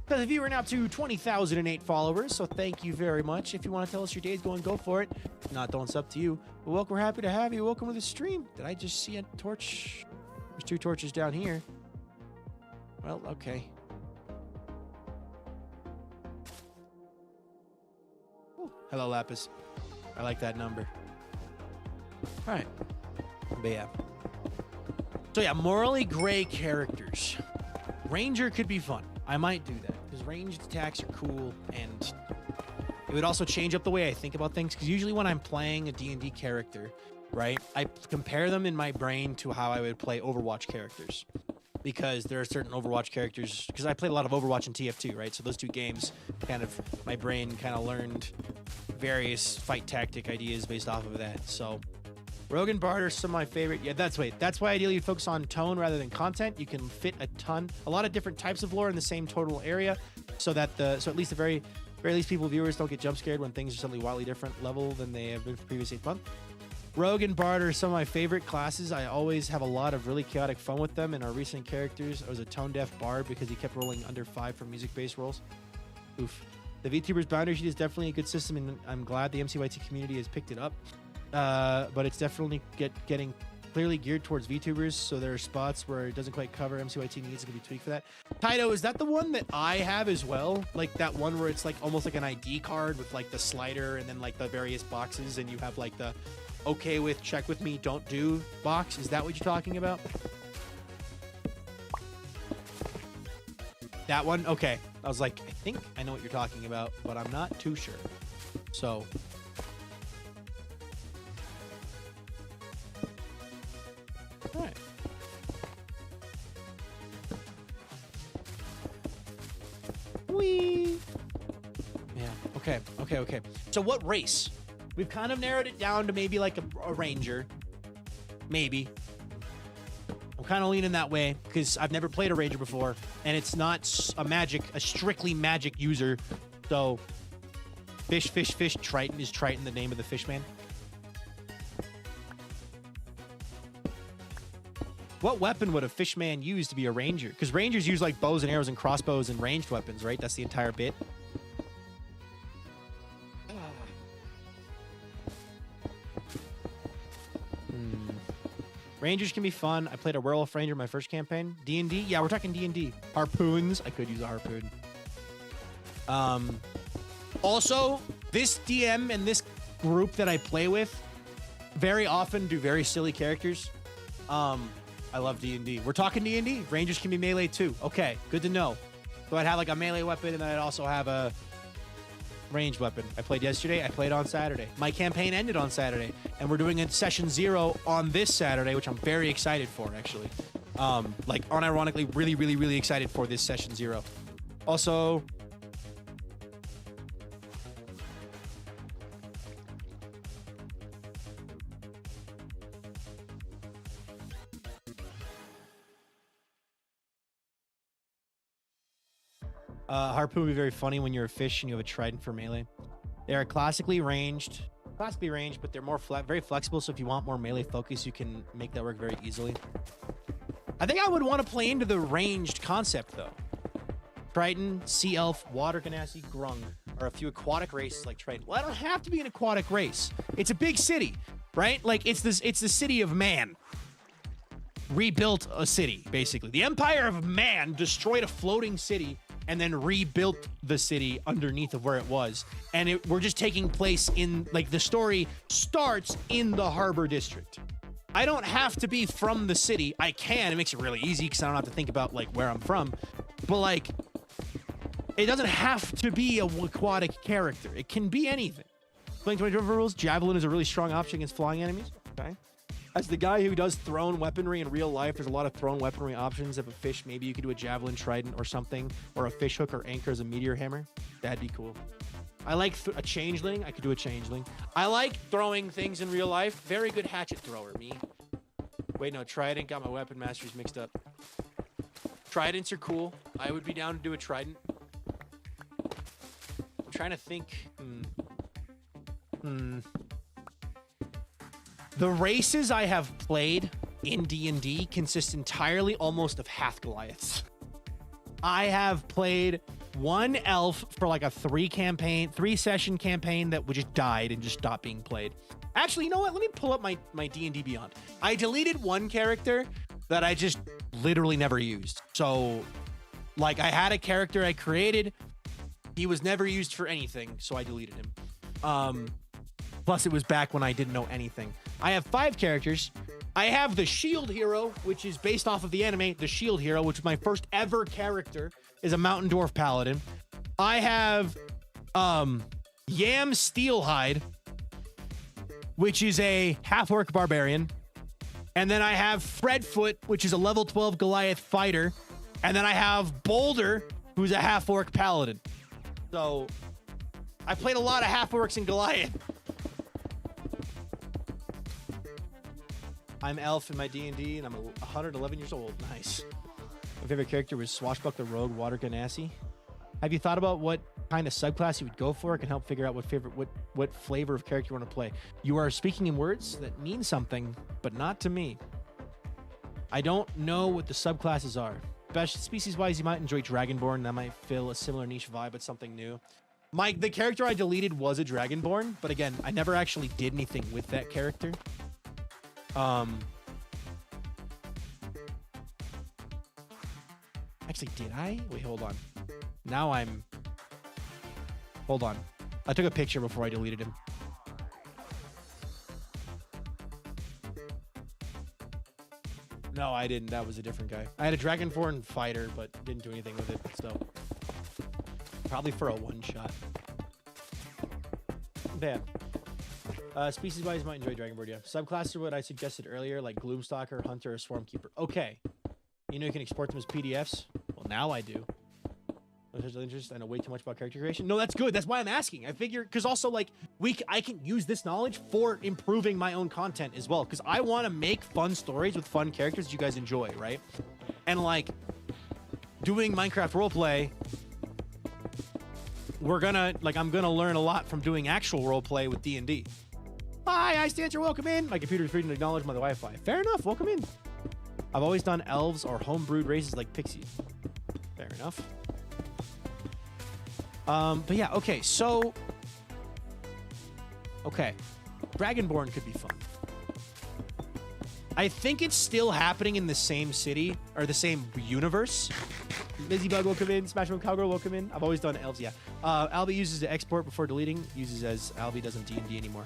Because if you are now to 20,008 followers, so thank you very much. If you want to tell us your day's going, go for it. If not, don't, it's up to you. But welcome, we're happy to have you. Welcome to the stream. Did I just see a torch? There's 2 torches down here. Well, okay. Hello, Lapis. I like that number. All right. But yeah. So yeah, morally gray characters. Ranger could be fun. I might do that because ranged attacks are cool, and it would also change up the way I think about things. Because usually when I'm playing a D&D character, right, I compare them in my brain to how I would play Overwatch characters. Because there are certain Overwatch characters, because I played a lot of Overwatch and TF2, right? So those 2 games, kind of, my brain kind of learned various fight tactic ideas based off of that. So Rogue and Bard are some of my favorite. Yeah, that's why ideally you focus on tone rather than content. You can fit a lot of different types of lore in the same total area, so that at least the very least viewers don't get jump scared when things are suddenly wildly different level than they have been for the previous 8 months. Rogue and Bard are some of my favorite classes. I always have a lot of really chaotic fun with them. In our recent characters, I was a tone-deaf Bard because he kept rolling under 5 for music-based rolls. Oof. The VTubers boundary sheet is definitely a good system, and I'm glad the MCYT community has picked it up. But it's definitely getting clearly geared towards VTubers, so there are spots where it doesn't quite cover MCYT needs to be tweaked for that. Taito, is that the one that I have as well? Like that one where it's like almost like an ID card with like the slider and then like the various boxes, and you have like the okay with, check with me, don't do box? Is that what you're talking about? That one? Okay. I was like, I think I know what you're talking about, but I'm not too sure. So. All right. Whee! Yeah. Okay. Okay. So what race? We've kind of narrowed it down to maybe like a ranger. Maybe. I'm kind of leaning that way because I've never played a ranger before, and it's not a strictly magic user. So, fish, Triton. Is Triton the name of the fish man? What weapon would a fish man use to be a ranger? Because rangers use like bows and arrows and crossbows and ranged weapons, right? That's the entire bit. Rangers can be fun. I played a werewolf ranger in my first campaign. D&D? Yeah, we're talking D&D. Harpoons. I could use a harpoon. Also, this DM and this group that I play with very often do very silly characters. I love D&D. We're talking D&D. Rangers can be melee too. Okay, good to know. So I'd have like a melee weapon, and then I'd also have a ranged weapon. I played yesterday. I played on Saturday. My campaign ended on Saturday, and we're doing a session 0 on this Saturday, which I'm very excited for, actually. Like, unironically, really excited for this session 0. Also, harpoon would be very funny when you're a fish and you have a trident for melee. They are classically ranged, but they're more very flexible. So if you want more melee focus, you can make that work very easily. I think I would want to play into the ranged concept though. Triton, Sea Elf, Water Genasi, Grung are a few aquatic races like Triton. Well, I don't have to be an aquatic race. It's a big city, right? Like it's the city of man. Rebuilt a city, basically. The Empire of Man destroyed a floating city and then rebuilt the city underneath of where it was. And we're just taking place in, like, the story starts in the harbor district. I don't have to be from the city. I can. It makes it really easy because I don't have to think about, like, where I'm from. But, like, it doesn't have to be a aquatic character. It can be anything. Playing 20 river rules, Javelin is a really strong option against flying enemies. Okay. As the guy who does thrown weaponry in real life, there's a lot of thrown weaponry options. If a fish, maybe you could do a javelin trident or something, or a fish hook or anchor as a meteor hammer. That'd be cool. I like a changeling. I could do a changeling. I like throwing things in real life. Very good hatchet thrower, me. Wait, no, trident. Got my weapon masters mixed up. Tridents are cool. I would be down to do a trident. I'm trying to think. The races I have played in D&D consist entirely almost of half Goliaths. I have played one elf for like a 3-session campaign that just died and just stopped being played. Actually, you know what? Let me pull up my D&D Beyond. I deleted one character that I just literally never used. So, like, I had a character I created. He was never used for anything, so I deleted him. Plus, it was back when I didn't know anything. I have 5 characters. I have the Shield Hero, which is based off of the anime, the Shield Hero, which is my first ever character, is a Mountain Dwarf Paladin. I have Yam Steelhide, which is a half-orc barbarian. And then I have Fredfoot, which is a level 12 Goliath fighter. And then I have Boulder, who's a half-orc paladin. So, I played a lot of half-orcs in Goliath. I'm Elf in my D&D, and I'm 111 years old. Nice. My favorite character was Swashbuckler Rogue Water Genasi. Have you thought about what kind of subclass you would go for. It can help figure out what flavor of character you want to play. You are speaking in words that mean something, but not to me. I don't know what the subclasses are. Best species-wise, you might enjoy Dragonborn. That might fill a similar niche vibe, but something new. The character I deleted was a Dragonborn, but again, I never actually did anything with that character. Actually, did I? Wait, hold on. Now I'm... Hold on. I took a picture before I deleted him. No, I didn't. That was a different guy. I had a Dragonborn fighter, but didn't do anything with it, so... Probably for a one-shot. Bam. Species-wise, might enjoy Dragonborn, yeah. Subclasses are what I suggested earlier, like Gloomstalker, Hunter, or Swarmkeeper. Okay. You know you can export them as PDFs? Well, now I do. There's interest. I know way too much about character creation. No, that's good. That's why I'm asking. I figure, because also, like, I can use this knowledge for improving my own content as well, because I want to make fun stories with fun characters that you guys enjoy, right? And, like, doing Minecraft roleplay... I'm gonna learn a lot from doing actual roleplay with D&D. Hi, I stand here, welcome in. My computer is reading and acknowledge my Wi-Fi. Fair enough, welcome in. I've always done elves or homebrewed races like pixies. Fair enough. But yeah, okay, so... Okay. Dragonborn could be fun. I think it's still happening in the same city, or the same universe. Busybug, welcome in. Smashbone Cowgirl, welcome in. I've always done elves, yeah. Albie uses to export before deleting. Uses as Albie doesn't D&D anymore.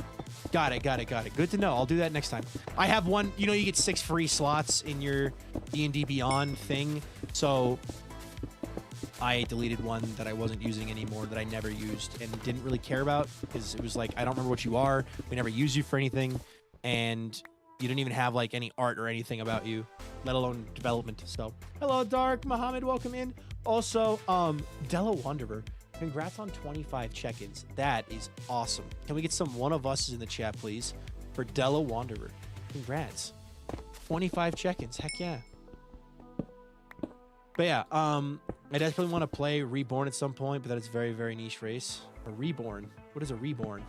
Got it. Good to know. I'll do that next time. I have one, you know, you get 6 free slots in your D&D Beyond thing. So I deleted one that I wasn't using anymore, that I never used and didn't really care about, because it was like, I don't remember what you are. We never use you for anything. And you don't even have like any art or anything about you, let alone development. So hello, Dark Muhammad, welcome in. Also, Della Wanderer, congrats on 25 check-ins. That is awesome. Can we get some one of us in the chat, please, for Della Wanderer? Congrats. 25 check-ins. Heck yeah. But yeah, I definitely want to play Reborn at some point, but that is very, very niche race. A Reborn. What is a Reborn?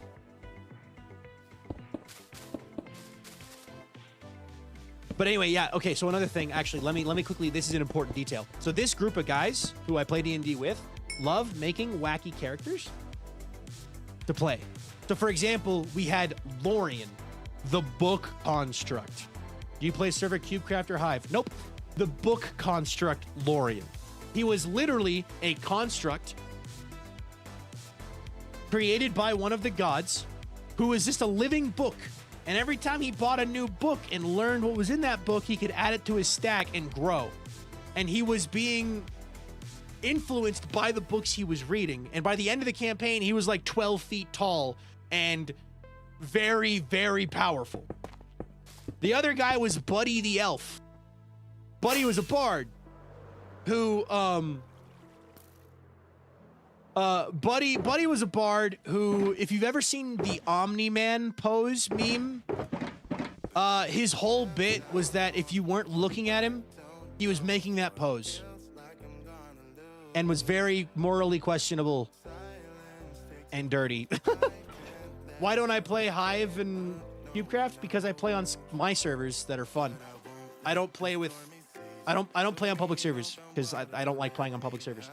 But anyway, yeah, okay, so another thing, actually, let me quickly, this is an important detail. So this group of guys who I play D&D with love making wacky characters to play. So for example, we had Lorian, the book construct. Do you play server Cubecraft or Hive? Nope. The book construct Lorian. He was literally a construct created by one of the gods who was just a living book. And every time he bought a new book and learned what was in that book, he could add it to his stack and grow. And he was being influenced by the books he was reading. And by the end of the campaign, he was like 12 feet tall and very, very powerful. The other guy was Buddy the Elf. Buddy was a bard who, Buddy was a bard who, if you've ever seen the Omni-Man pose meme, his whole bit was that if you weren't looking at him, he was making that pose. And was very morally questionable and dirty. Why don't I play Hive and Cubecraft? Because I play on my servers that are fun. I don't play with... I don't play on public servers because I don't like playing on public servers.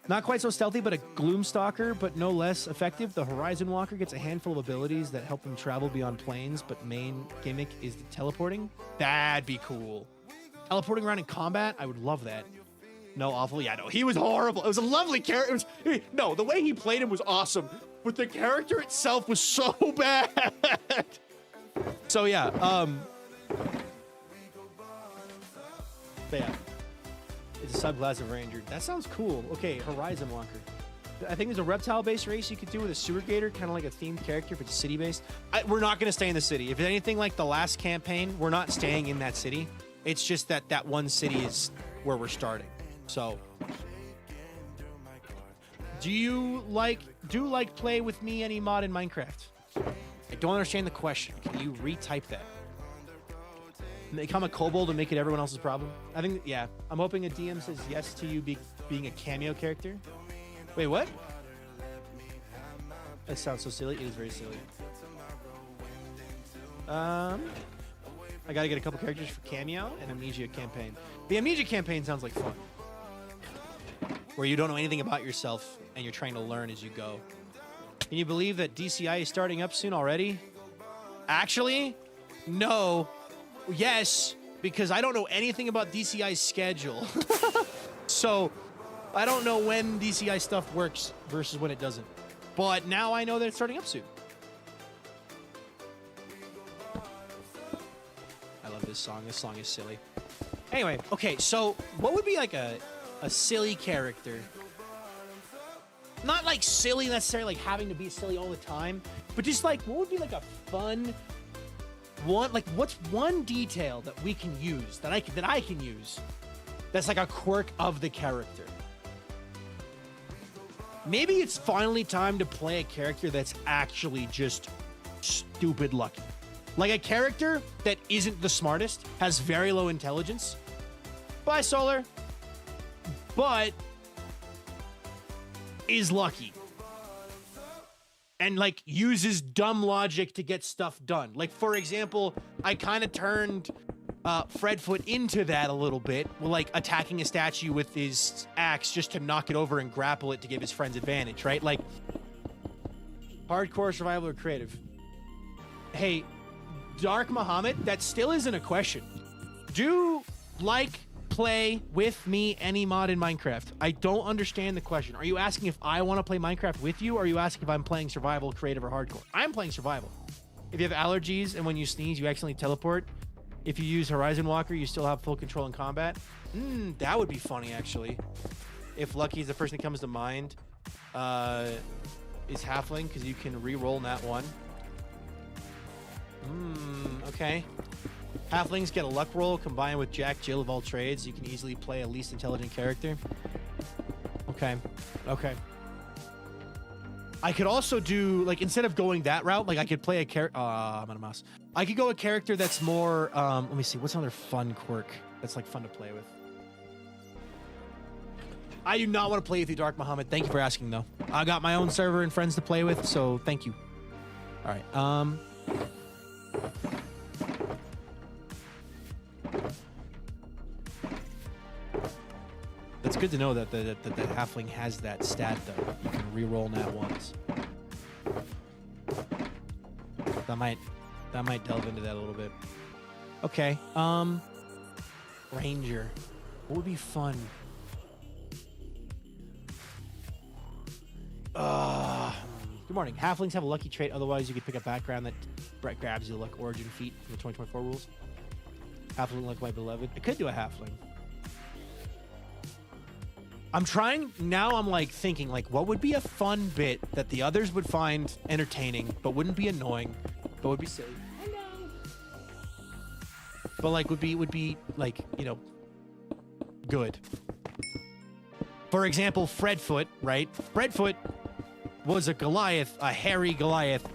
Not quite so stealthy, but a Gloomstalker, but no less effective. The Horizon Walker gets a handful of abilities that help him travel beyond planes, but main gimmick is the teleporting. That'd be cool. Teleporting around in combat? I would love that. No, awful? Yeah, no, he was horrible. It was a lovely character. No, the way he played him was awesome, but the character itself was so bad. So yeah, but yeah. It's a subclass of Ranger. That sounds cool. Okay, Horizon Walker. I think there's a reptile-based race you could do with a sewer gator, kind of like a themed character, but it's city-based. We're not going to stay in the city. If it's anything like the last campaign, we're not staying in that city. It's just that that one city is where we're starting. So, do you like play with me any mod in Minecraft? I don't understand the question. Can you retype that? Become a kobold and make it everyone else's problem? I think, yeah. I'm hoping a DM says yes to you being a cameo character. Wait, what? That sounds so silly. It is very silly. I gotta get a couple characters for Cameo and Amnesia campaign. The Amnesia campaign sounds like fun. Where you don't know anything about yourself and you're trying to learn as you go. Can you believe that DCI is starting up soon already? Actually, no. Yes, because I don't know anything about DCI's schedule. So, I don't know when DCI stuff works versus when it doesn't. But now I know that it's starting up soon. I love this song. This song is silly. Anyway, okay, so what would be like a silly character? Not like silly necessarily, like having to be silly all the time, but just like what would be like a fun one? Like what's one detail that we can use that I can use that's like a quirk of the character? Maybe it's finally time to play a character that's actually just stupid lucky. Like a character that isn't the smartest, has very low intelligence. Bye, Solar. But is lucky. And like uses dumb logic to get stuff done. Like for example, I kind of turned Fredfoot into that a little bit, like attacking a statue with his axe just to knock it over and grapple it to give his friends advantage, right? Like hardcore survival or creative. Hey, Dark Muhammad, that still isn't a question. Do like play with me any mod in Minecraft? I don't understand the question. Are you asking if I want to play Minecraft with you, or are you asking if I'm playing survival, creative, or hardcore? I'm playing survival. If you have allergies and when you sneeze, you accidentally teleport. If you use Horizon Walker, you still have full control in combat. That would be funny, actually. If Lucky is the first thing that comes to mind, is Halfling, because you can re-roll Nat 1. Okay. Halflings get a luck roll combined with Jack Jill of all trades. You can easily play a least intelligent character. Okay. Okay. I could also do, like, instead of going that route, like, I could play a character... I'm on a mouse. I could go a character that's more... let me see. What's another fun quirk that's, like, fun to play with? I do not want to play with you, Dark Muhammad. Thank you for asking, though. I got my own server and friends to play with, so thank you. All right. It's good to know that the halfling has that stat, though. You can re-roll Nat 1s. That might delve into that a little bit. Okay. Ranger. What would be fun? Good morning. Halflings have a lucky trait. Otherwise, you could pick a background that grabs you, like Origin Feat from the 2024 rules. Halfling like my beloved. I could do a halfling. I'm trying now. I'm like thinking like, what would be a fun bit that the others would find entertaining, but wouldn't be annoying, but would be silly. Hello. But like would be like, you know, good. For example, Fredfoot, right? Fredfoot was a Goliath, a hairy Goliath,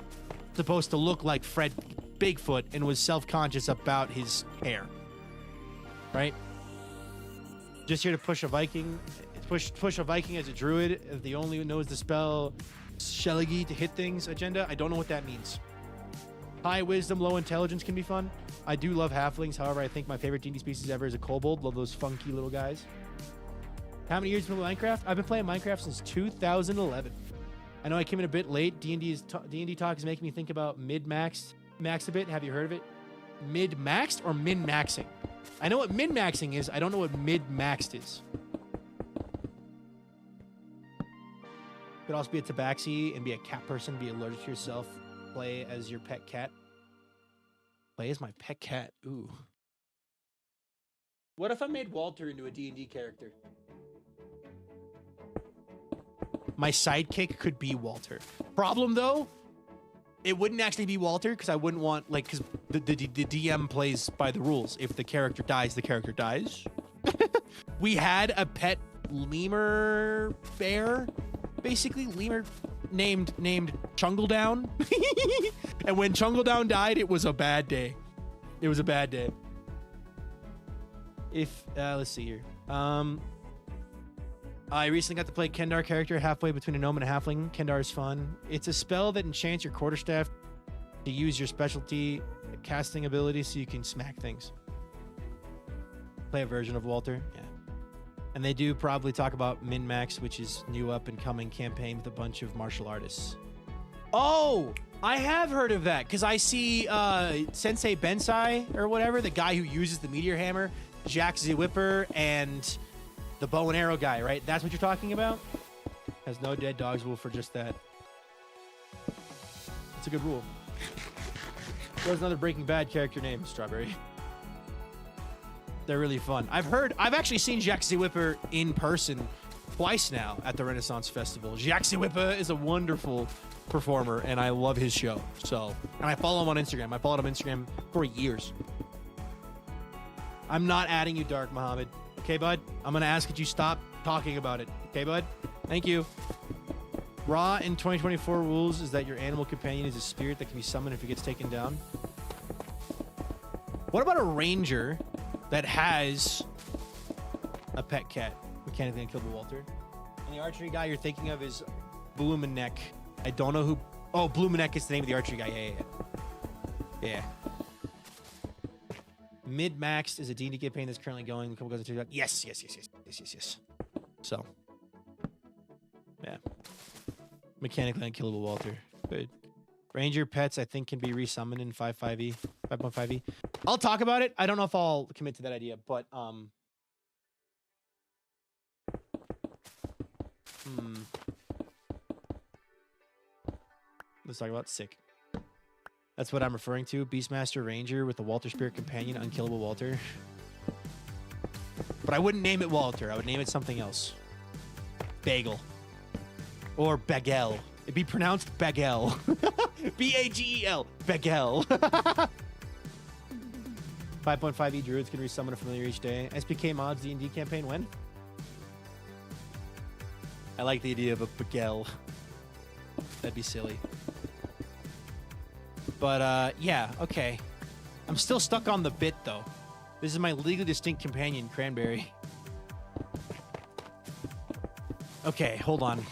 supposed to look like Fred Bigfoot, and was self-conscious about his hair. Right? Just here to push a Viking. Push a Viking as a druid if the only knows the spell Sheligi to hit things agenda. I don't know what that means. High wisdom, low intelligence can be fun. I do love halflings. However, I think my favorite D&D species ever is a kobold. Love those funky little guys. How many years have you been playing Minecraft? I've been playing Minecraft since 2011. I know I came in a bit late. D&D talk is making me think about mid-maxed a bit. Have you heard of it? Mid-maxed or min-maxing? I know what min-maxing is. I don't know what mid-maxed is. Could also be a tabaxi and be a cat person, be allergic to yourself, play as your pet cat. Play as my pet cat. Ooh. What if I made Walter into a D&D character? My sidekick could be Walter. Problem though, it wouldn't actually be Walter because I wouldn't want, like, because the DM plays by the rules. If the character dies, the character dies. We had a pet lemur bear. Basically, lemur named Chungledown. And when Chungledown died, it was a bad day. It was a bad day. If let's see here. I recently got to play Kendar character halfway between a gnome and a halfling. Kendar is fun. It's a spell that enchants your quarterstaff to use your specialty casting ability so you can smack things. Play a version of Walter. Yeah. And they do probably talk about Min-Max, which is new up and coming campaign with a bunch of martial artists. Oh, I have heard of that because I see Sensei Bensai or whatever, the guy who uses the meteor hammer, Jack Z Whipper, and the bow and arrow guy, right? That's what you're talking about? Has no dead dogs rule for just that. It's a good rule. There's another Breaking Bad character named Strawberry. They're really fun. I've actually seen Jack Z Whipper in person twice now at the Renaissance Festival. Jack Z Whipper is a wonderful performer, and I love his show. So, and I follow him on Instagram. I followed him on Instagram for years. I'm not adding you, Dark Muhammad. Okay, bud? I'm going to ask that you stop talking about it. Okay, bud? Thank you. Raw in 2024 rules is that your animal companion is a spirit that can be summoned if it gets taken down. What about a ranger that has a pet cat? Mechanically unkillable Walter. And the archery guy you're thinking of is Blumenek. I don't know who... Oh, Blumenek is the name of the archery guy. Yeah. Mid-Maxed is a D&D campaign that's currently going. A couple goes into yes. So, yeah. Mechanically unkillable Walter. Good. Ranger pets, I think, can be resummoned in 5.5e. I'll talk about it. I don't know if I'll commit to that idea, but let's talk about sick. That's what I'm referring to. Beastmaster Ranger with the Walter Spirit Companion, unkillable Walter. But I wouldn't name it Walter. I would name it something else. Bagel. Or Bagel. It'd be pronounced Bagel. B-A-G-E-L. Bagel. 5.5e druids can resummon a familiar each day. SPK mods D&D campaign when? I like the idea of a Bagel. That'd be silly. But, yeah, okay. I'm still stuck on the bit, though. This is my legally distinct companion, Cranberry. Okay, hold on.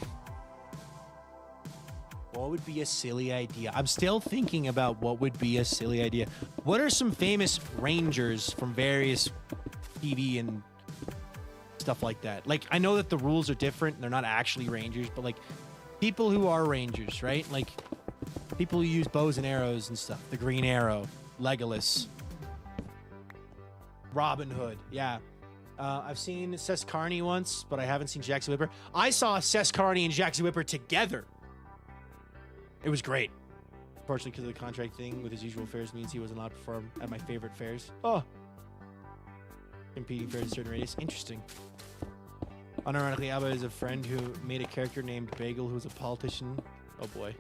What would be a silly idea? I'm still thinking about what would be a silly idea. What are some famous rangers from various TV and stuff like that? Like, I know that the rules are different. They're not actually rangers, but, like, people who are rangers, right? Like... people who use bows and arrows and stuff. The Green Arrow, Legolas, Robin Hood. Yeah. I've seen Sescarni once, but I haven't seen Jack Z Whipper. I saw Sescarni and Jack Z Whipper together. It was great. Unfortunately, because of the contract thing with his usual fairs means he wasn't allowed to perform at my favorite fairs. Oh. Competing fairs in a certain radius. Interesting. Unironically, Abba is a friend who made a character named Bagel who's a politician. Oh boy.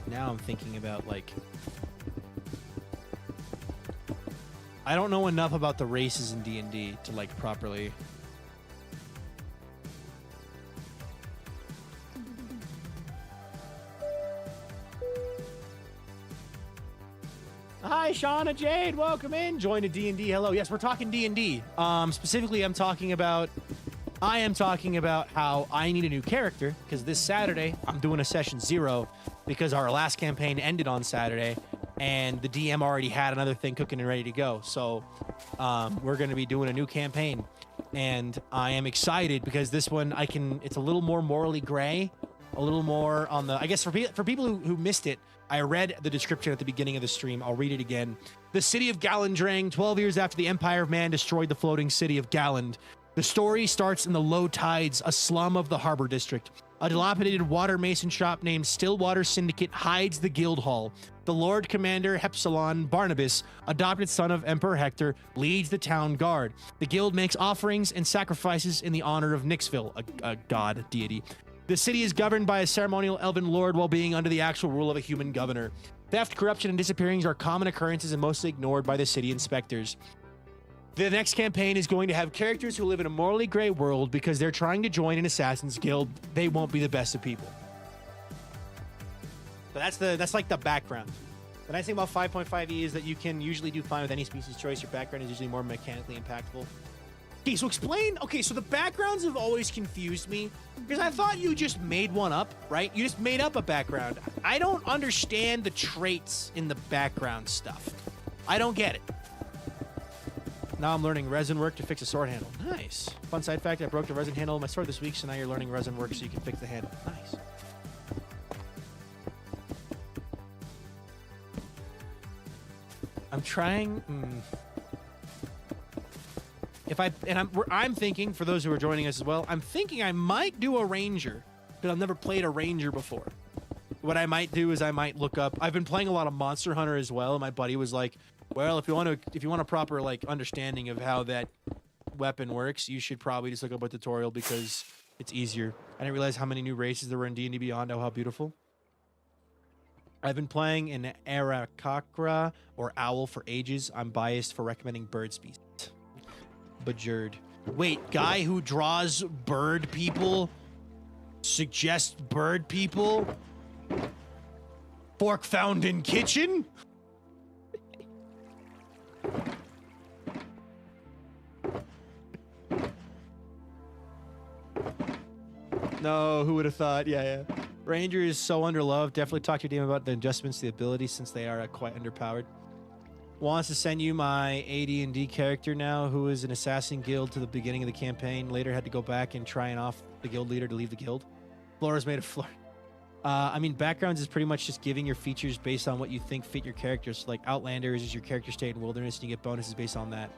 Now I'm thinking about, like... I don't know enough about the races in D&D to, like, properly... Hi, Shauna Jade. Welcome in. Join a D&D. Hello. Yes, we're talking D&D. Specifically, I am talking about how I need a new character, because this Saturday, I'm doing a session 0, because our last campaign ended on Saturday, and the DM already had another thing cooking and ready to go. So we're going to be doing a new campaign, and I am excited because this one, it's a little more morally gray, a little more on the, I guess for people who missed it, I read the description at the beginning of the stream. I'll read it again. The city of Galandrang, 12 years after the Empire of Man destroyed the floating city of Galand. The story starts in the low tides, a slum of the harbor district. A dilapidated water mason shop named Stillwater Syndicate hides the guild hall. The Lord Commander Hepsilon Barnabas, adopted son of Emperor Hector, leads the town guard. The guild makes offerings and sacrifices in the honor of Nixville, a god deity. The city is governed by a ceremonial elven lord while being under the actual rule of a human governor. Theft, corruption, and disappearings are common occurrences and mostly ignored by the city inspectors. The next campaign is going to have characters who live in a morally gray world because they're trying to join an assassin's guild. They won't be the best of people. So that's like the background. The nice thing about 5.5e is that you can usually do fine with any species choice. Your background is usually more mechanically impactful. Okay, so explain. Okay, so the backgrounds have always confused me because I thought you just made one up, right? You just made up a background. I don't understand the traits in the background stuff. I don't get it. Now I'm learning resin work to fix a sword handle. Nice. Fun side fact, I broke the resin handle of my sword this week, so now you're learning resin work so you can fix the handle. Nice. I'm trying... I'm thinking, for those who are joining us as well, I'm thinking I might do a ranger, because I've never played a ranger before. What I might do is I might look up... I've been playing a lot of Monster Hunter as well, and my buddy was like, well, if you want a proper like understanding of how that weapon works, you should probably just look up a tutorial because it's easier. I didn't realize how many new races there were in D&D Beyond. Oh, how beautiful. I've been playing an Arakakra or owl for ages. I'm biased for recommending bird species. Bajerd. Wait, guy who draws bird people suggests bird people? Fork found in kitchen? No, who would have thought? Yeah. Ranger is so underloved. Definitely talk to your team about the adjustments to the abilities since they are quite underpowered. Wants to send you my AD&D character now, who is an assassin guild to the beginning of the campaign. Later had to go back and try and off the guild leader to leave the guild. Floor is made of floor. I mean, backgrounds is pretty much just giving your features based on what you think fit your characters. So like Outlanders is your character state in Wilderness, and you get bonuses based on that.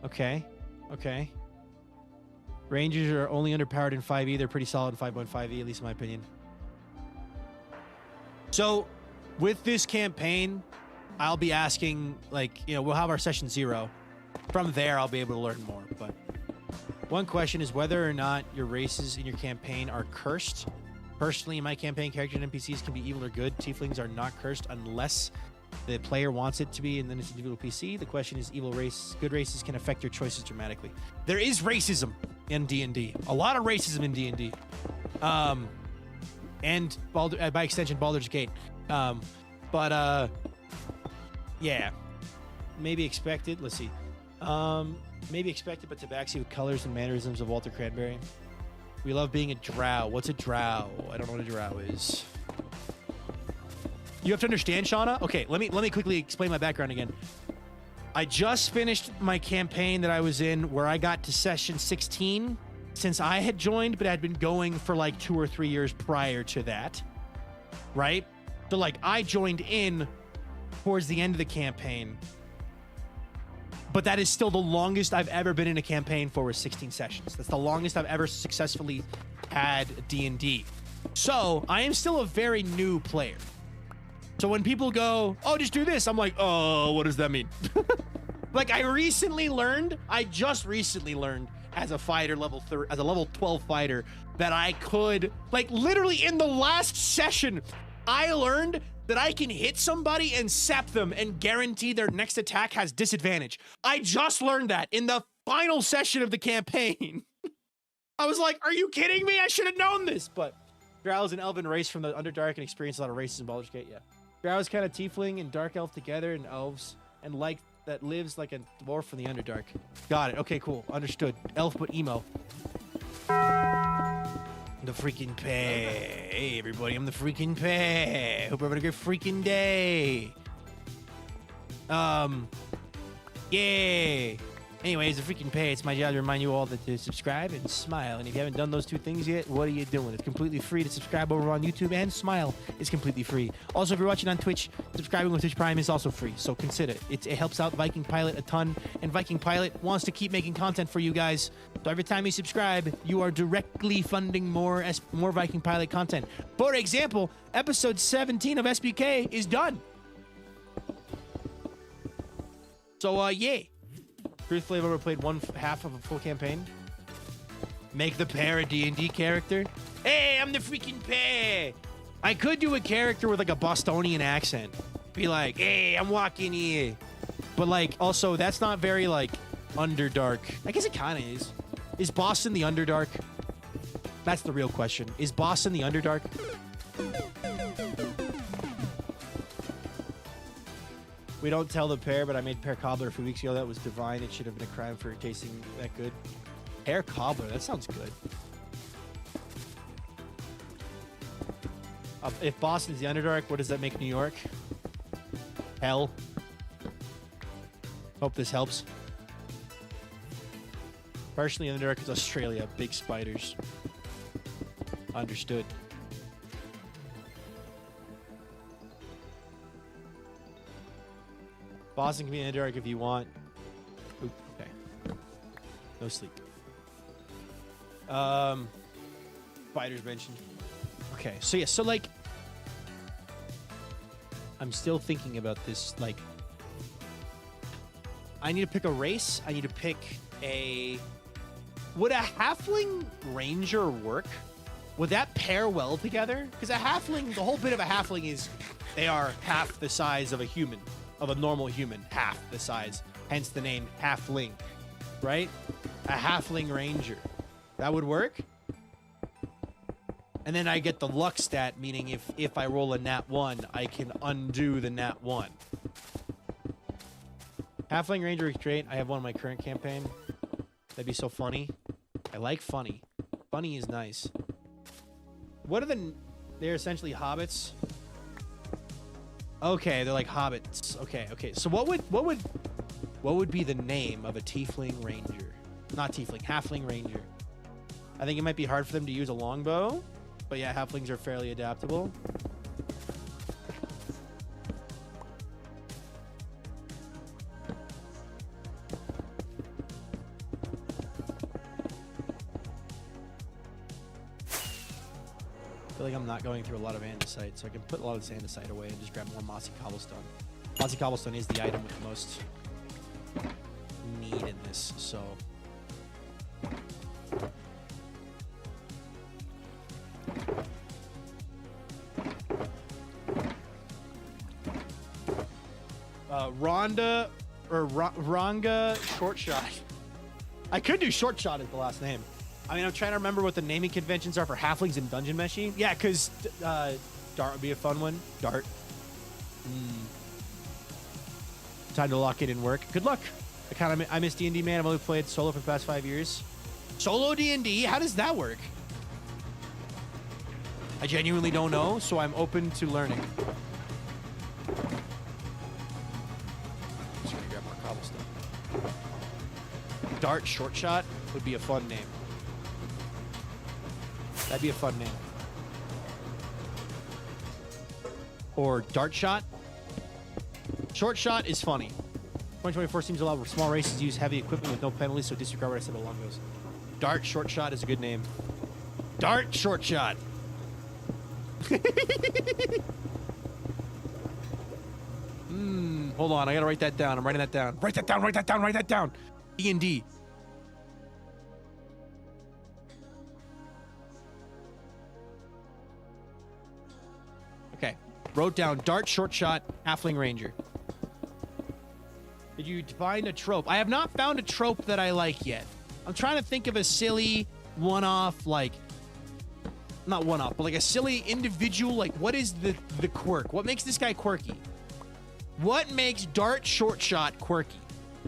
Okay. Rangers are only underpowered in 5e. They're pretty solid in 5.5e, at least in my opinion. So, with this campaign, I'll be asking, like, we'll have our session 0. From there, I'll be able to learn more. But one question is whether or not your races in your campaign are cursed. Personally, in my campaign, characters and NPCs can be evil or good. Tieflings are not cursed unless the player wants it to be, and then it's individual PC. The question is, evil race, good races can affect your choices dramatically. There is racism in D&D. A lot of racism in D&D. And by extension, Baldur's Gate. Yeah. Maybe expected. Let's see. Maybe expected, but tabaxi with colors and mannerisms of Walter Cranberry. We love being a drow. What's a drow? I don't know what a drow is. You have to understand, Shauna? Okay, let me quickly explain my background again. I just finished my campaign that I was in where I got to session 16 since I had joined, but I had been going for like 2 or 3 years prior to that. Right? So like I joined in towards the end of the campaign, but that is still the longest I've ever been in a campaign for was 16 sessions. That's the longest I've ever successfully had D&D. So I am still a very new player. So when people go, oh, just do this, I'm like, oh, what does that mean? Like I just recently learned as a fighter as a level 12 fighter that I could, like literally in the last session, I learned that I can hit somebody and sap them and guarantee their next attack has disadvantage. I just learned that in the final session of the campaign. I was like, are you kidding me? I should have known this. But Drow is an elven race from the Underdark and experienced a lot of races in Baldur's Gate, yeah. Drow is kind of tiefling and dark elf together and elves and like that lives like a dwarf from the Underdark. Got it. Okay, cool. Understood. Elf but emo. The freaking pay. Hey, everybody, I'm the freaking pay. Hope you're having a great freaking day. Yay. Anyways, the freaking pay. It's my job to remind you all to subscribe and smile. And if you haven't done those 2 things yet, what are you doing? It's completely free to subscribe over on YouTube, and smile is completely free. Also, if you're watching on Twitch, subscribing with Twitch Prime is also free. So consider it. It helps out VikingPilot a ton, and VikingPilot wants to keep making content for you guys. So every time you subscribe, you are directly funding more VikingPilot content. For example, episode 17 of SBK is done. So, yay. Truthfully, I've ever played one half of a full campaign. Make the pair a D&D character. Hey, I'm the freaking pair. I could do a character with like a Bostonian accent. Be like, hey, I'm walking here. But like, also, that's not very like Underdark. I guess it kind of is. Is Boston the Underdark? That's the real question. Is Boston the Underdark? We don't tell the pear, but I made pear cobbler a few weeks ago. That was divine. It should have been a crime for tasting that good. Pear cobbler, that sounds good. If Boston's the Underdark, what does that make New York? Hell. Hope this helps. Partially Underdark is Australia. Big spiders. Understood. Boston can be Underdark if you want. Oop, okay. No sleep. Spiders mentioned. Okay, so yeah, so like I'm still thinking about this, like I need to pick a race. I need to pick a... Would a halfling ranger work? Would that pair well together? Because a halfling, the whole bit of a halfling is they are half the size of a human, of a normal human, half the size. Hence the name halfling, right? A halfling ranger. That would work? And then I get the luck stat, meaning if I roll a nat 1, I can undo the nat 1. Halfling ranger is great. I have one in my current campaign. That'd be so funny. I like funny. Funny is nice. What are the... They're essentially hobbits. Okay, they're like hobbits. Okay, okay. So what would be the name of a tiefling ranger? Not tiefling, halfling ranger. I think it might be hard for them to use a longbow. But yeah, halflings are fairly adaptable. I feel like I'm not going through a lot of andesite, so I can put a lot of this andesite away and just grab more mossy cobblestone. Mossy cobblestone is the item with the most need in this, so... Ranga Short Shot. I could do Short Shot as the last name. I mean, I'm trying to remember what the naming conventions are for halflings in Dungeon Meshi. Yeah, because Dart would be a fun one. Dart. Time to lock in and work. Good luck. I miss D&D, man. I've only played solo for the past 5 years. Solo D&D? How does that work? I genuinely don't know, so I'm open to learning. Just gonna grab more cobblestone. Dart Short Shot would be a fun name. That'd be a fun name. Or Dart Shot. Short Shot is funny. 2024 seems to allow small races to use heavy equipment with no penalties, so disregard what I said about longbows. Dart Short Shot is a good name. Dart Short Shot. Hold on, I gotta write that down. I'm writing that down. Write that down, write that down, write that down. D&D. Okay. Wrote down Dart Short Shot, Halfling Ranger. Did you find a trope? I have not found a trope that I like yet. I'm trying to think of a silly one-off, like... Not one-off, but like a silly individual, like what is the quirk? What makes this guy quirky? What makes Dart Short Shot quirky,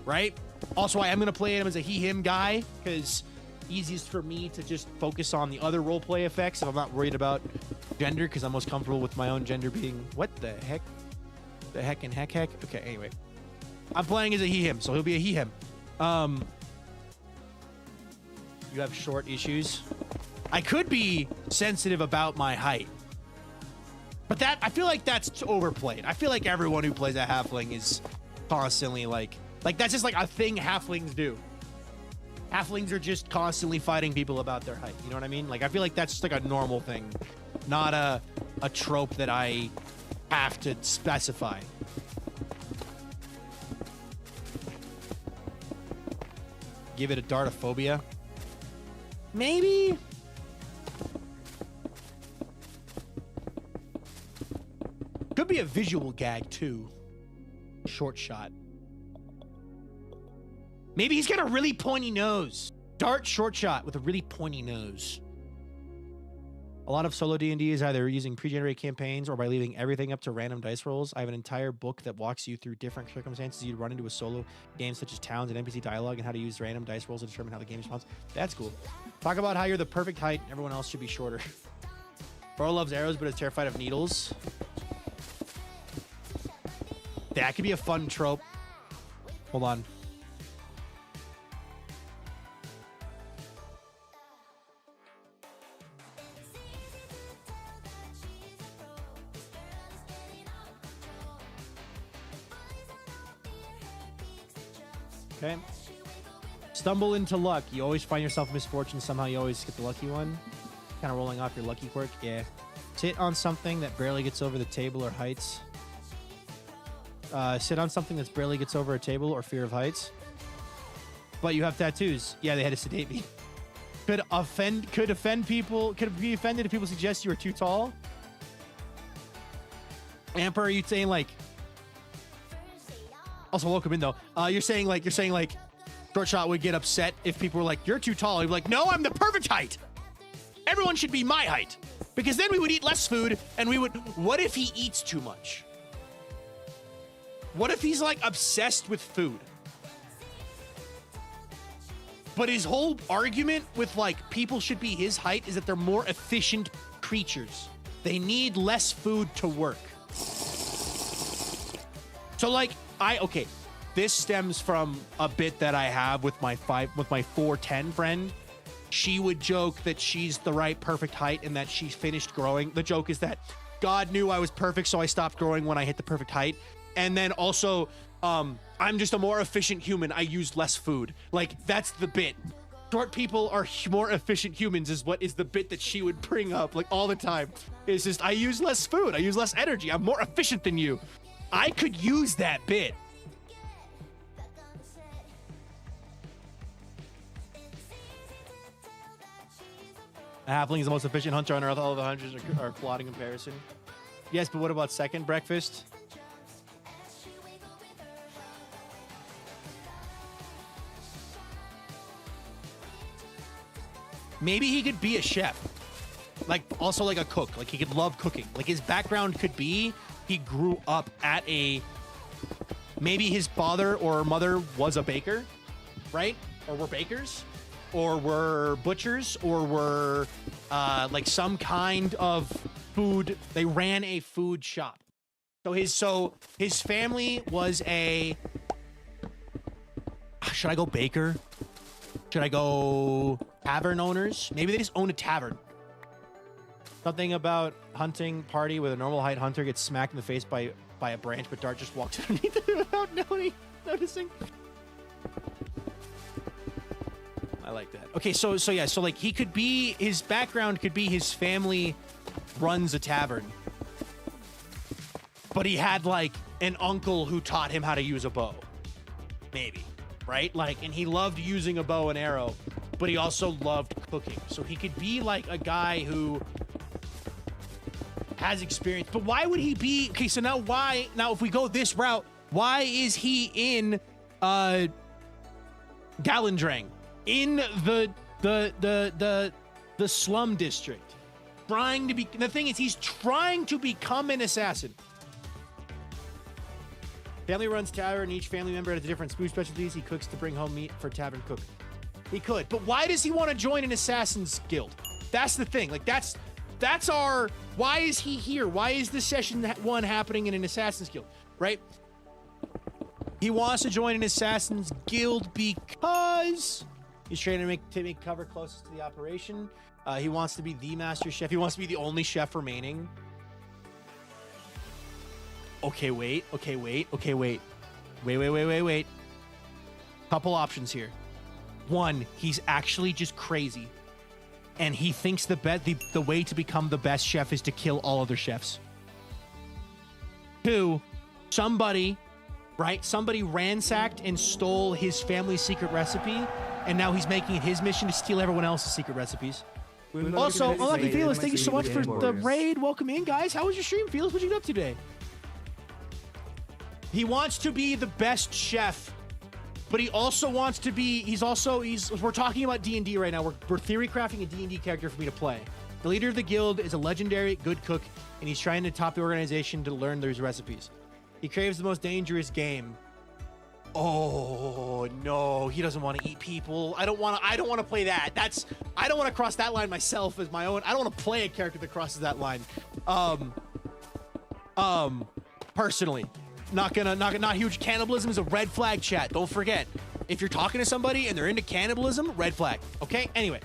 right? Also, I am going to play him as a he-him guy because easiest for me to just focus on the other roleplay effects if I'm not worried about gender because I'm most comfortable with my own gender being... What the heck? The heck and heck? Okay, anyway. I'm playing as a he-him, so he'll be a he-him. You have short issues. I could be sensitive about my height. But that, I feel like that's overplayed. I feel like everyone who plays a halfling is constantly like that's just like a thing halflings do. Halflings are just constantly fighting people about their height. You know what I mean? Like, I feel like that's just like a normal thing, not a trope that I have to specify. Give it a dartophobia. Maybe. Could be a visual gag, too. Short Shot. Maybe he's got a really pointy nose. Dart Short Shot with a really pointy nose. A lot of solo D&D is either using pre-generated campaigns or by leaving everything up to random dice rolls. I have an entire book that walks you through different circumstances you'd run into a solo game, such as towns and NPC dialogue, and how to use random dice rolls to determine how the game responds. That's cool. Talk about how you're the perfect height and everyone else should be shorter. Bro loves arrows but is terrified of needles. That could be a fun trope. Hold on. Okay. Stumble into luck. You always find yourself in misfortune. Somehow you always get the lucky one. Kind of rolling off your lucky quirk. Yeah. Sit on something that barely gets over the table or heights. Sit on something that barely gets over a table or fear of heights. But you have tattoos. Yeah, they had to sedate me. Could be offended if people suggest you are too tall. Amper, are you saying like... Also, welcome in though. You're saying like Short Shot would get upset if people were like, "You're too tall." He'd be like, "No, I'm the perfect height. Everyone should be my height." Because then we would eat less food, and we would. What if he eats too much? What if he's like obsessed with food? But his whole argument with like people should be his height is that they're more efficient creatures. They need less food to work. So like. Okay, this stems from a bit that I have with my 4'10" friend. She would joke that she's the right perfect height and that she's finished growing. The joke is that God knew I was perfect, so I stopped growing when I hit the perfect height. And then also, I'm just a more efficient human. I use less food. Like, that's the bit. Short people are more efficient humans is what is the bit that she would bring up like all the time. It's just, I use less food. I use less energy. I'm more efficient than you. I could use that bit. A halfling is the most efficient hunter on earth. All of the hunters are plotting comparison. Yes, but what about second breakfast? Maybe he could be a chef. Like, also like a cook. Like, he could love cooking. Like, his background could be... He grew up at a... Maybe his father or mother was a baker, right? Or were bakers? Or were butchers? Or were like some kind of food... They ran a food shop. So his family was a... Should I go baker? Should I go tavern owners? Maybe they just own a tavern. Something about hunting party with a normal height hunter gets smacked in the face by a branch, but Dart just walks underneath it without noticing. I like that. Okay, so yeah, so like he could be, his background could be his family runs a tavern, but he had like an uncle who taught him how to use a bow, maybe, right? Like, and he loved using a bow and arrow, but he also loved cooking. So he could be like a guy who has experience. But why would he be... Okay, so now why... Now, if we go this route, why is he in Galandrang? In the slum district? Trying to be... The thing is, he's trying to become an assassin. Family runs tavern. Each family member has different food specialties. He cooks to bring home meat for tavern cook. He could. But why does he want to join an assassin's guild? That's the thing. Like, that's our... Why is he here? Why is this session 1 happening in an assassin's guild? Right? He wants to join an assassin's guild because he's trying to make cover closest to the operation. He wants to be the master chef. He wants to be the only chef remaining. Okay, wait. Wait. Couple options here. 1, he's actually just crazy. And he thinks the way to become the best chef is to kill all other chefs. 2, somebody ransacked and stole his family's secret recipe, and now he's making it his mission to steal everyone else's secret recipes. Also, Unlucky Felix, thank you so much for the raid. Welcome in, guys. How was your stream, Felix? What you get up today? He wants to be the best chef, but he also wants to be, we're talking about D&D right now. We're theory crafting a D&D character for me to play. The leader of the guild is a legendary good cook, and he's trying to top the organization to learn those recipes. He craves the most dangerous game. Oh no, he doesn't want to eat people. I don't want to play that. I don't want to cross that line myself as my own. I don't want to play a character that crosses that line. Personally, not huge. Cannibalism is a red flag, chat. Don't forget. If you're talking to somebody and they're into cannibalism, red flag. Okay? Anyway.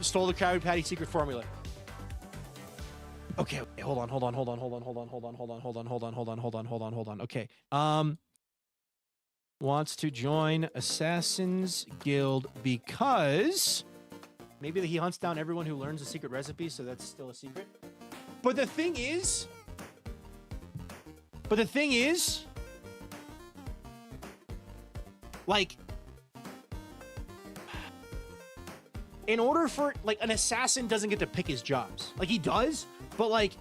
Stole the Krabby Patty secret formula. Okay, hold on. Okay. Wants to join Assassin's Guild because maybe he hunts down everyone who learns a secret recipe, so that's still a secret. But the thing is, like, in order for, like, an assassin doesn't get to pick his jobs. Like, he does, but, like,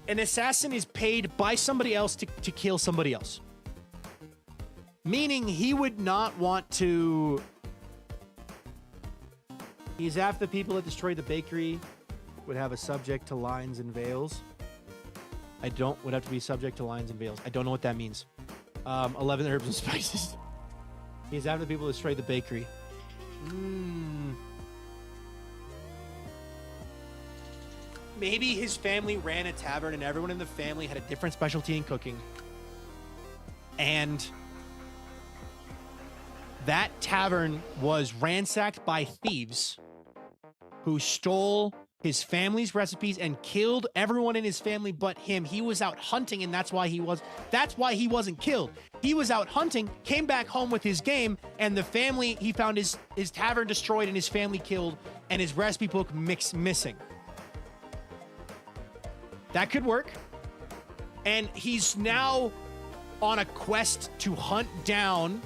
an assassin is paid by somebody else to kill somebody else. Meaning he would not want to... He's after the people that destroyed the bakery would have a subject to lines and veils. Would have to be subject to lines and veils. I don't know what that means. 11 herbs and spices. He's after the people that destroyed the bakery. Maybe his family ran a tavern and everyone in the family had a different specialty in cooking. And that tavern was ransacked by thieves who stole his family's recipes and killed everyone in his family but him. He was out hunting, and that's why he wasn't killed. He was out hunting, came back home with his game, and the family, he found his tavern destroyed and his family killed and his recipe book missing. That could work. And he's now on a quest to hunt down...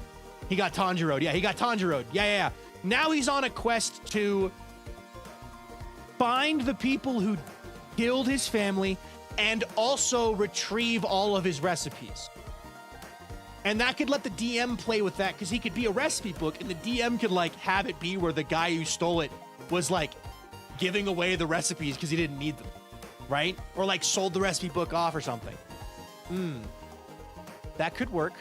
He got Tanjiro'd. Yeah, he got Tanjiro'd. Yeah. Now he's on a quest to find the people who killed his family and also retrieve all of his recipes. And that could let the DM play with that, because he could be a recipe book and the DM could, like, have it be where the guy who stole it was, like, giving away the recipes because he didn't need them. Right? Or, like, sold the recipe book off or something. That could work.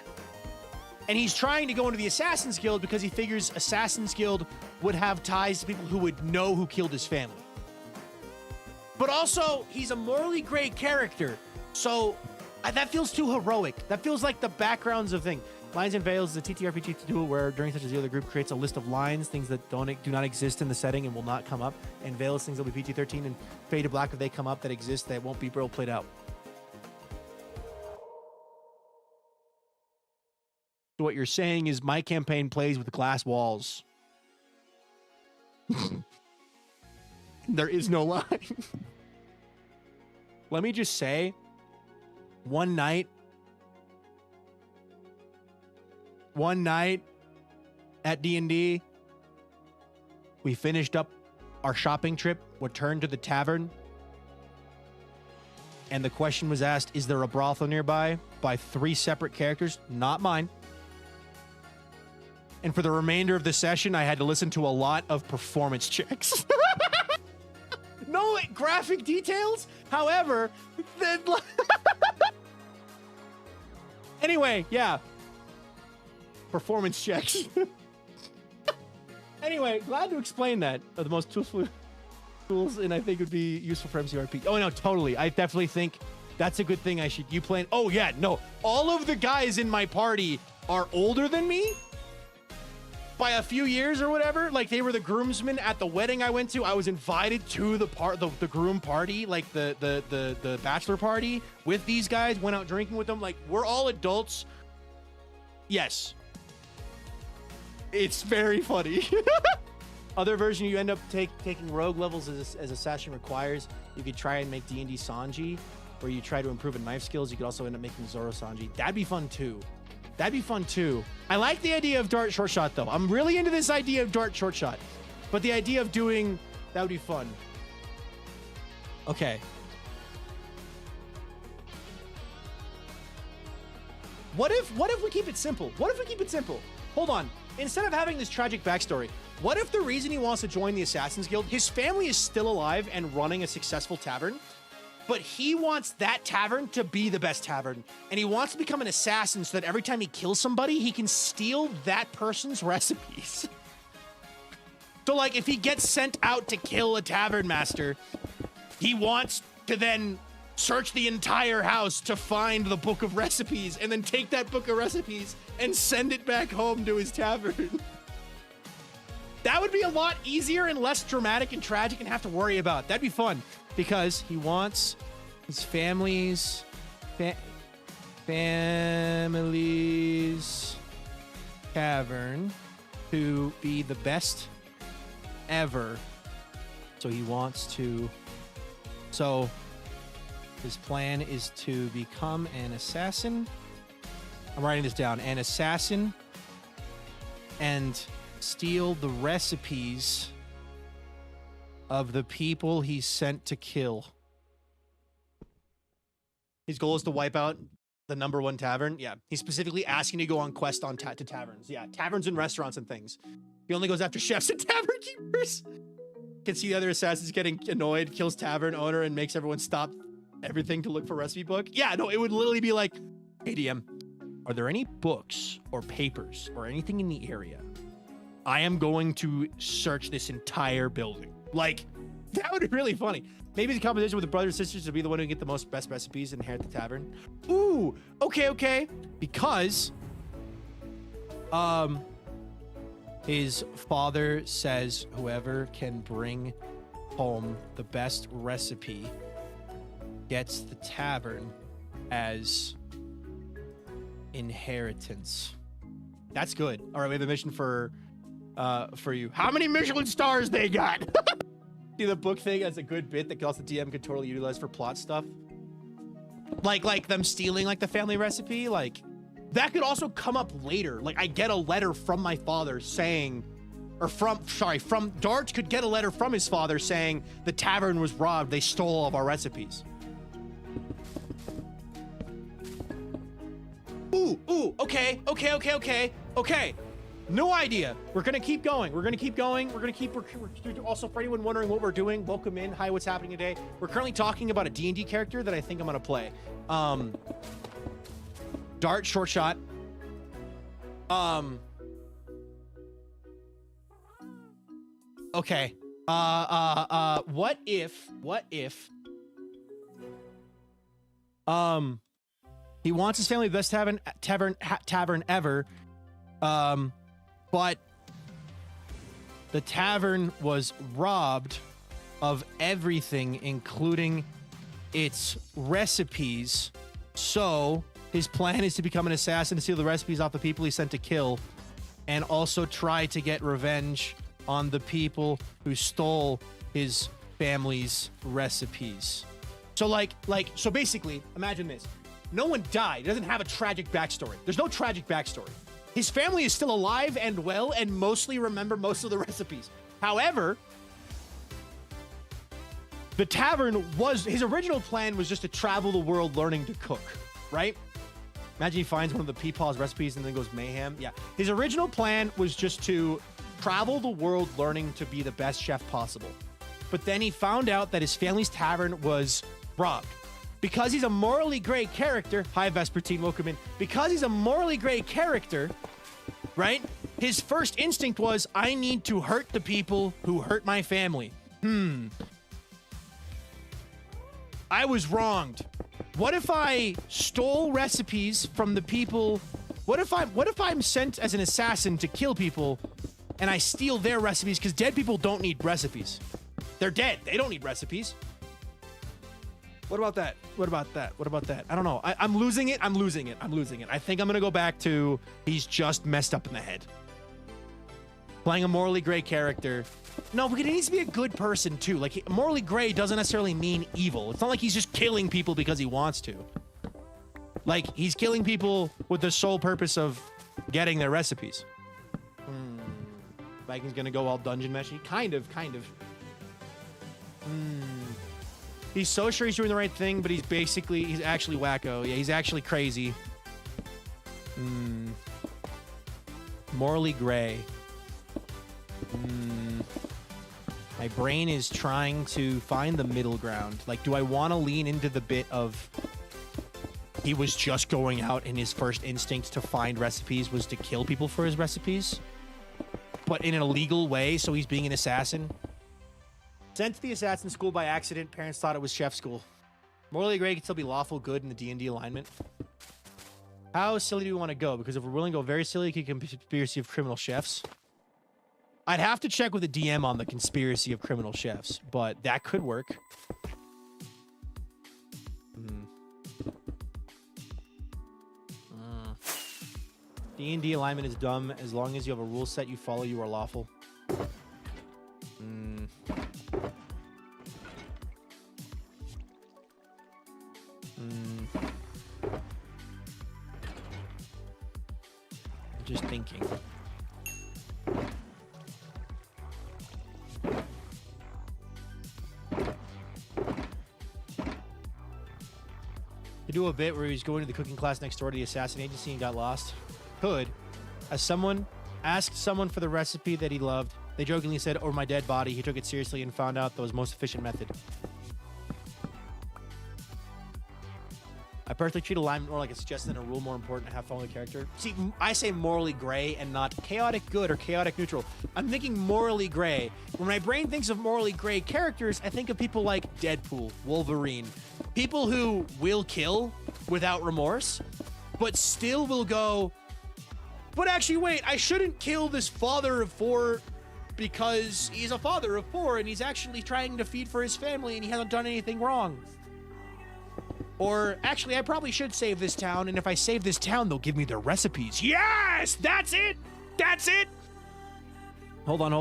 And he's trying to go into the Assassin's Guild because he figures Assassin's Guild would have ties to people who would know who killed his family. But also, he's a morally great character. So, that feels too heroic. That feels like the backgrounds of things. Lines and Veils is a TTRPG to do where during such as the other group creates a list of lines, things that do not exist in the setting and will not come up. And Veils, things that will be PG-13, and Fade to Black if they come up that exist that won't be role played out. So what you're saying is my campaign plays with glass walls. There is no line. Let me just say, one night at D&D, we finished up our shopping trip, returned to the tavern, and the question was asked, is there a brothel nearby? By 3 separate characters, not mine. And for the remainder of the session, I had to listen to a lot of performance checks. No graphic details. However, anyway, yeah. Performance checks. Anyway, glad to explain that. The most tools, and I think would be useful for MCRP. Oh, no, totally. I definitely think that's a good thing. You playing. Oh, yeah, no. All of the guys in my party are older than me. By a few years or whatever. Like, they were the groomsmen at the wedding I went to. I was invited to the groom party, like the bachelor party with these guys, went out drinking with them. Like, we're all adults. Yes. It's very funny. Other version, you end up taking rogue levels as Assassin requires. You could try and make D&D Sanji, where you try to improve in knife skills. You could also end up making Zoro Sanji. That'd be fun too. I like the idea of Dart Short Shot, though. I'm really into this idea of Dart Short Shot. But the idea of doing... That would be fun. Okay. What if we keep it simple? Hold on. Instead of having this tragic backstory, What if the reason he wants to join the Assassin's Guild, his family is still alive and running a successful tavern, but he wants that tavern to be the best tavern. And he wants to become an assassin so that every time he kills somebody, he can steal that person's recipes. So like if he gets sent out to kill a tavern master, he wants to then search the entire house to find the book of recipes and then take that book of recipes and send it back home to his tavern. That would be a lot easier and less dramatic and tragic and have to worry about. That'd be fun because he wants his family's tavern to be the best ever. So he wants to, so his plan is to become an assassin. I'm writing this down. An assassin and steal the recipes of the people he's sent to kill. His goal is to wipe out the #1 tavern. Yeah, he's specifically asking to go on quest on to taverns. Yeah, taverns and restaurants and things. He only goes after chefs and tavern keepers. Can see the other assassins getting annoyed, kills tavern owner, and makes everyone stop everything to look for recipe book. Yeah, no, it would literally be like, hey DM, are there any books or papers or anything in the area? I am going to search this entire building. Like, that would be really funny. Maybe the competition with the brothers and sisters to be the one who get the most best recipes and inherit the tavern. Ooh, okay. Because, his father says whoever can bring home the best recipe gets the tavern as inheritance. That's good. All right, we have a mission for you. How many Michelin stars they got? See, the book thing as a good bit that also DM could totally utilize for plot stuff. Like them stealing like the family recipe, like that could also come up later. Like I get a letter from my father saying, or from Dart could get a letter from his father saying the tavern was robbed, they stole all of our recipes. Ooh, okay. No idea. We're gonna keep going. We're also, for anyone wondering what we're doing, welcome in. Hi, what's happening today? We're currently talking about a D&D character that I think I'm gonna play. Dart, short shot. Okay. What if he wants his family the best tavern ever, but the tavern was robbed of everything, including its recipes. So his plan is to become an assassin to steal the recipes off the people he sent to kill, and also try to get revenge on the people who stole his family's recipes. So so basically, imagine this. No one died. He doesn't have a tragic backstory. There's no tragic backstory. His family is still alive and well and mostly remember most of the recipes. However, the tavern was, his original plan was just to travel the world learning to cook, right? Imagine he finds one of the Peepaw's recipes and then goes mayhem. Yeah. His original plan was just to travel the world learning to be the best chef possible. But then he found out that his family's tavern was robbed. Because he's a morally gray character, hi Vespertine, welcome in. Because he's a morally gray character, right? His first instinct was, I need to hurt the people who hurt my family. I was wronged. What if I stole recipes from the people? What if I'm sent as an assassin to kill people and I steal their recipes? Because dead people don't need recipes. They're dead. They don't need recipes. What about that? I don't know. I'm losing it. I think I'm going to go back to he's just messed up in the head. Playing a morally gray character. No, because he needs to be a good person too. Like, morally gray doesn't necessarily mean evil. It's not like he's just killing people because he wants to. Like, he's killing people with the sole purpose of getting their recipes. Viking's going to go all dungeon meshy. Kind of. He's so sure he's doing the right thing, but he's actually wacko. Yeah, he's actually crazy. Morally gray. My brain is trying to find the middle ground. Like, do I want to lean into the bit of he was just going out and his first instinct to find recipes was to kill people for his recipes, but in an illegal way, so he's being an assassin? Sent to the assassin school by accident. Parents thought it was chef school. Morally gray can still be lawful good in the D&D alignment. How silly do we want to go? Because if we're willing to go very silly, it could conspiracy of criminal chefs. I'd have to check with the DM on the conspiracy of criminal chefs, but that could work. D&D alignment is dumb. As long as you have a rule set you follow, you are lawful. Just thinking. To do a bit where he's going to the cooking class next door to the assassin agency and got lost. Could. As someone asked someone for the recipe that he loved, they jokingly said, "Over my dead body." He took it seriously and found out that was the most efficient method. I personally treat alignment more like a suggestion than a rule, more important to have fun with the character. See, I say morally gray and not chaotic good or chaotic neutral. I'm thinking morally gray. When my brain thinks of morally gray characters, I think of people like Deadpool, Wolverine. People who will kill without remorse, but still will go, but actually, wait, I shouldn't kill this father of four because he's a father of four and he's actually trying to feed for his family and he hasn't done anything wrong. Or, actually, I probably should save this town, and if I save this town, they'll give me their recipes. Yes! That's it! That's it! Hold on.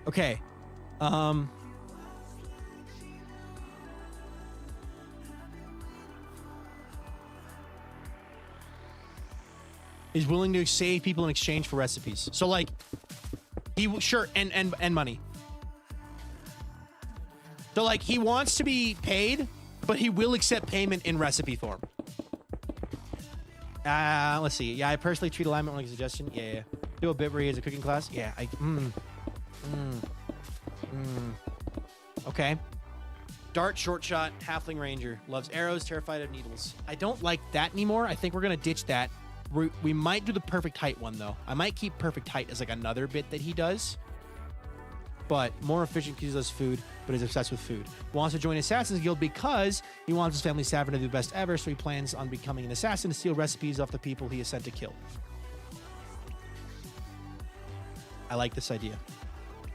Okay. Is willing to save people in exchange for recipes. So, like, sure, and money. So, like, he wants to be paid, but he will accept payment in recipe form. Let's see. Yeah, I personally treat alignment like a suggestion. Yeah. Do a bit where he has a cooking class. Yeah, Okay. Dart, short shot, halfling ranger. Loves arrows, terrified of needles. I don't like that anymore. I think we're going to ditch that. We might do the perfect height one, though. I might keep perfect height as, like, another bit that he does. But more efficient because he does food, but is obsessed with food. Wants to join Assassin's Guild because he wants his family's tavern to do the best ever, so he plans on becoming an assassin to steal recipes off the people he is sent to kill. I like this idea.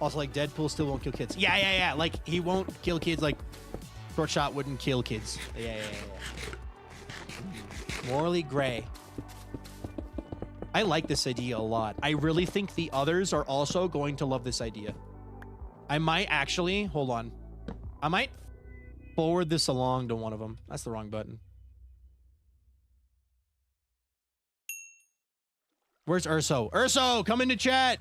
Also, like, Deadpool still won't kill kids. Yeah. Like, he won't kill kids like Short Shot wouldn't kill kids. Yeah. Morally gray. I like this idea a lot. I really think the others are also going to love this idea. I might actually, hold on. I might forward this along to one of them. That's the wrong button. Where's Urso? Urso, come into chat.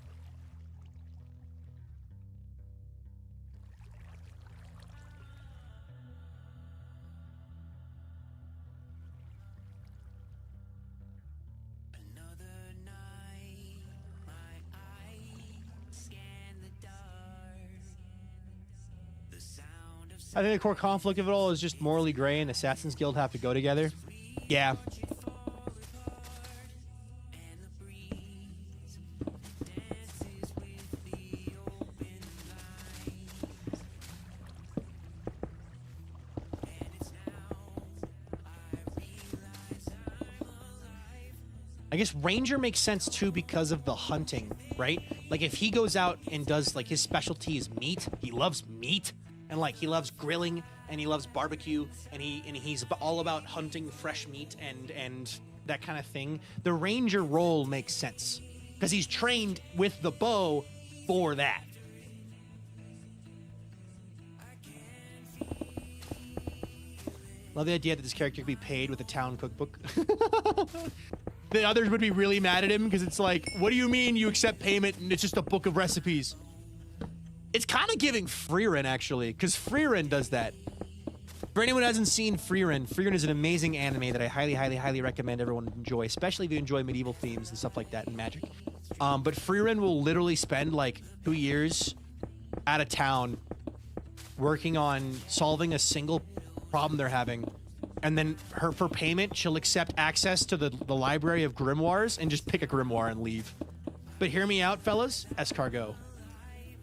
I think the core conflict of it all is just morally gray and Assassin's Guild have to go together. Yeah. I guess Ranger makes sense too because of the hunting, right? Like if he goes out and does like his specialty is meat, he loves meat. And like he loves grilling and he loves barbecue and he's all about hunting fresh meat and that kind of thing. The ranger role makes sense because he's trained with the bow for that. Love the idea that this character could be paid with a town cookbook. The others would be really mad at him because it's like, what do you mean you accept payment and it's just a book of recipes? It's kind of giving Freerin, actually, because Freerin does that. For anyone who hasn't seen Freerin, Freerin is an amazing anime that I highly, highly, highly recommend everyone enjoy, especially if you enjoy medieval themes and stuff like that and magic. But Freerin will literally spend like 2 years out of town working on solving a single problem they're having. And then for payment, she'll accept access to the library of grimoires and just pick a grimoire and leave. But hear me out, fellas. Escargot.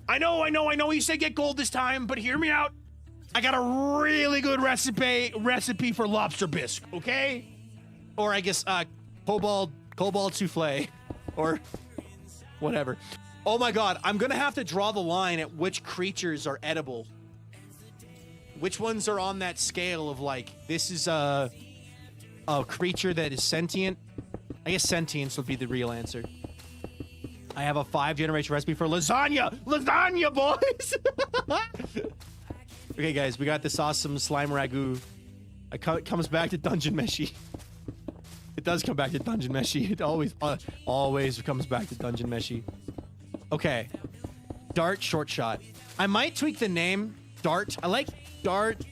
I know you said get gold this time, but hear me out. I got a really good recipe for lobster bisque, okay? Or I guess cobalt souffle or whatever. Oh my god, I'm gonna have to draw the line at which creatures are edible. Which ones are on that scale of like, this is a creature that is sentient. I guess sentience would be the real answer. I have a 5-generation recipe for lasagna. Lasagna, boys! Okay, guys, we got this awesome slime ragu. It comes back to Dungeon Meshi. It does come back to Dungeon Meshi. It always comes back to Dungeon Meshi. Okay. Dart Short Shot. I might tweak the name. Dart. I like Dart.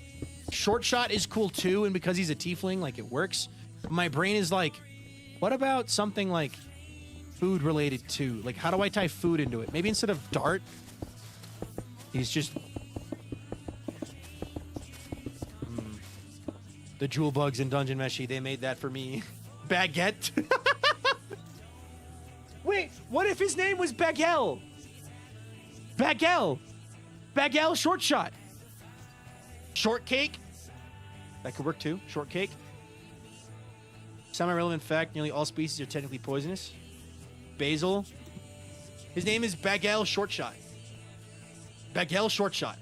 Short Shot is cool too, and because he's a tiefling, like, it works. My brain is like, what about something like food related too? Like, how do I tie food into it? Maybe instead of Dart, he's just... The jewel bugs in Dungeon Meshi, they made that for me. Baguette. Wait, what if his name was Bagel? Bagel. Bagel Short Shot. Shortcake. That could work too. Shortcake. Semi-relevant fact, nearly all species are technically poisonous. Basil. His name is Bagel Short Shot. Bagel Short Shot.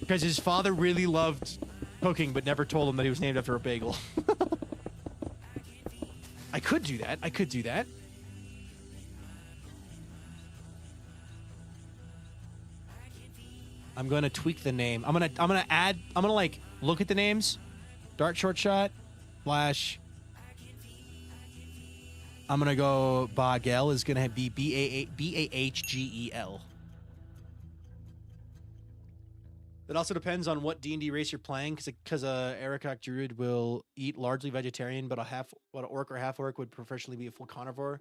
Because his father really loved cooking, but never told him that he was named after a bagel. I could do that. I could do that. I'm gonna tweak the name. I'm gonna like look at the names. Dart Short Shot, Flash. I'm gonna go Bagel is gonna be Bahgel. It also depends on what D&D race you're playing, because Ericok Druid will eat largely vegetarian, but an orc or half orc would professionally be a full carnivore.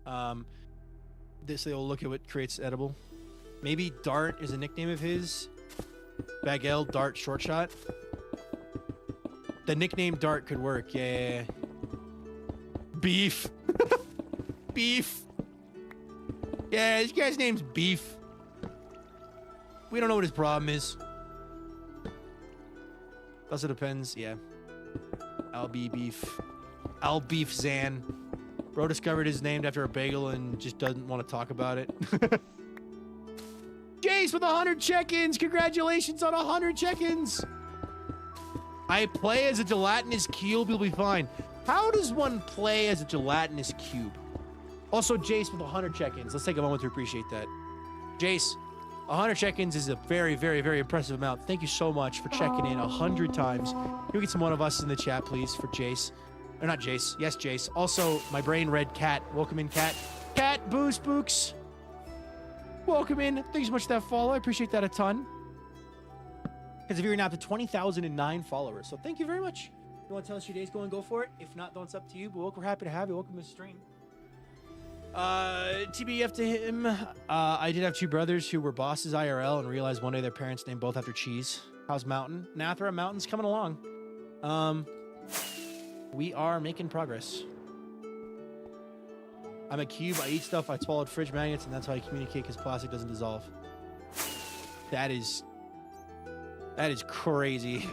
They'll look at what creates edible. Maybe Dart is a nickname of his. Bagel Dart Short Shot. The nickname Dart could work. Yeah. Beef. Beef. Yeah, this guy's name's Beef. We don't know what his problem is. Also depends, yeah. I'll beef Zan. Bro discovered is named after a bagel and just doesn't want to talk about it. Jace with 100 check-ins. Congratulations on 100 check-ins. I play as a gelatinous cube. You'll be fine. How does one play as a gelatinous cube? Also, Jace with 100 check-ins. Let's take a moment to appreciate that. Jace, 100 check-ins is a very, very, very impressive amount. Thank you so much for checking in 100 times. Can we get some one of us in the chat, please, for Jace? Or not Jace. Yes, Jace. Also, my brain read Cat. Welcome in, Cat. Cat, Boo Spooks. Welcome in. Thanks so much for that follow. I appreciate that a ton. Because if you're now up to 20,009 followers. So thank you very much. If you want to tell us your day's going, go for it. If not, then it's up to you. But we're happy to have you. Welcome to the stream. TBF to him. I did have two brothers who were bosses IRL and realized one day their parents named both after cheese. How's Mountain? Nathra, Mountain's coming along. We are making progress. I'm a cube. I eat stuff. I swallowed fridge magnets, and that's how I communicate because plastic doesn't dissolve. That is crazy.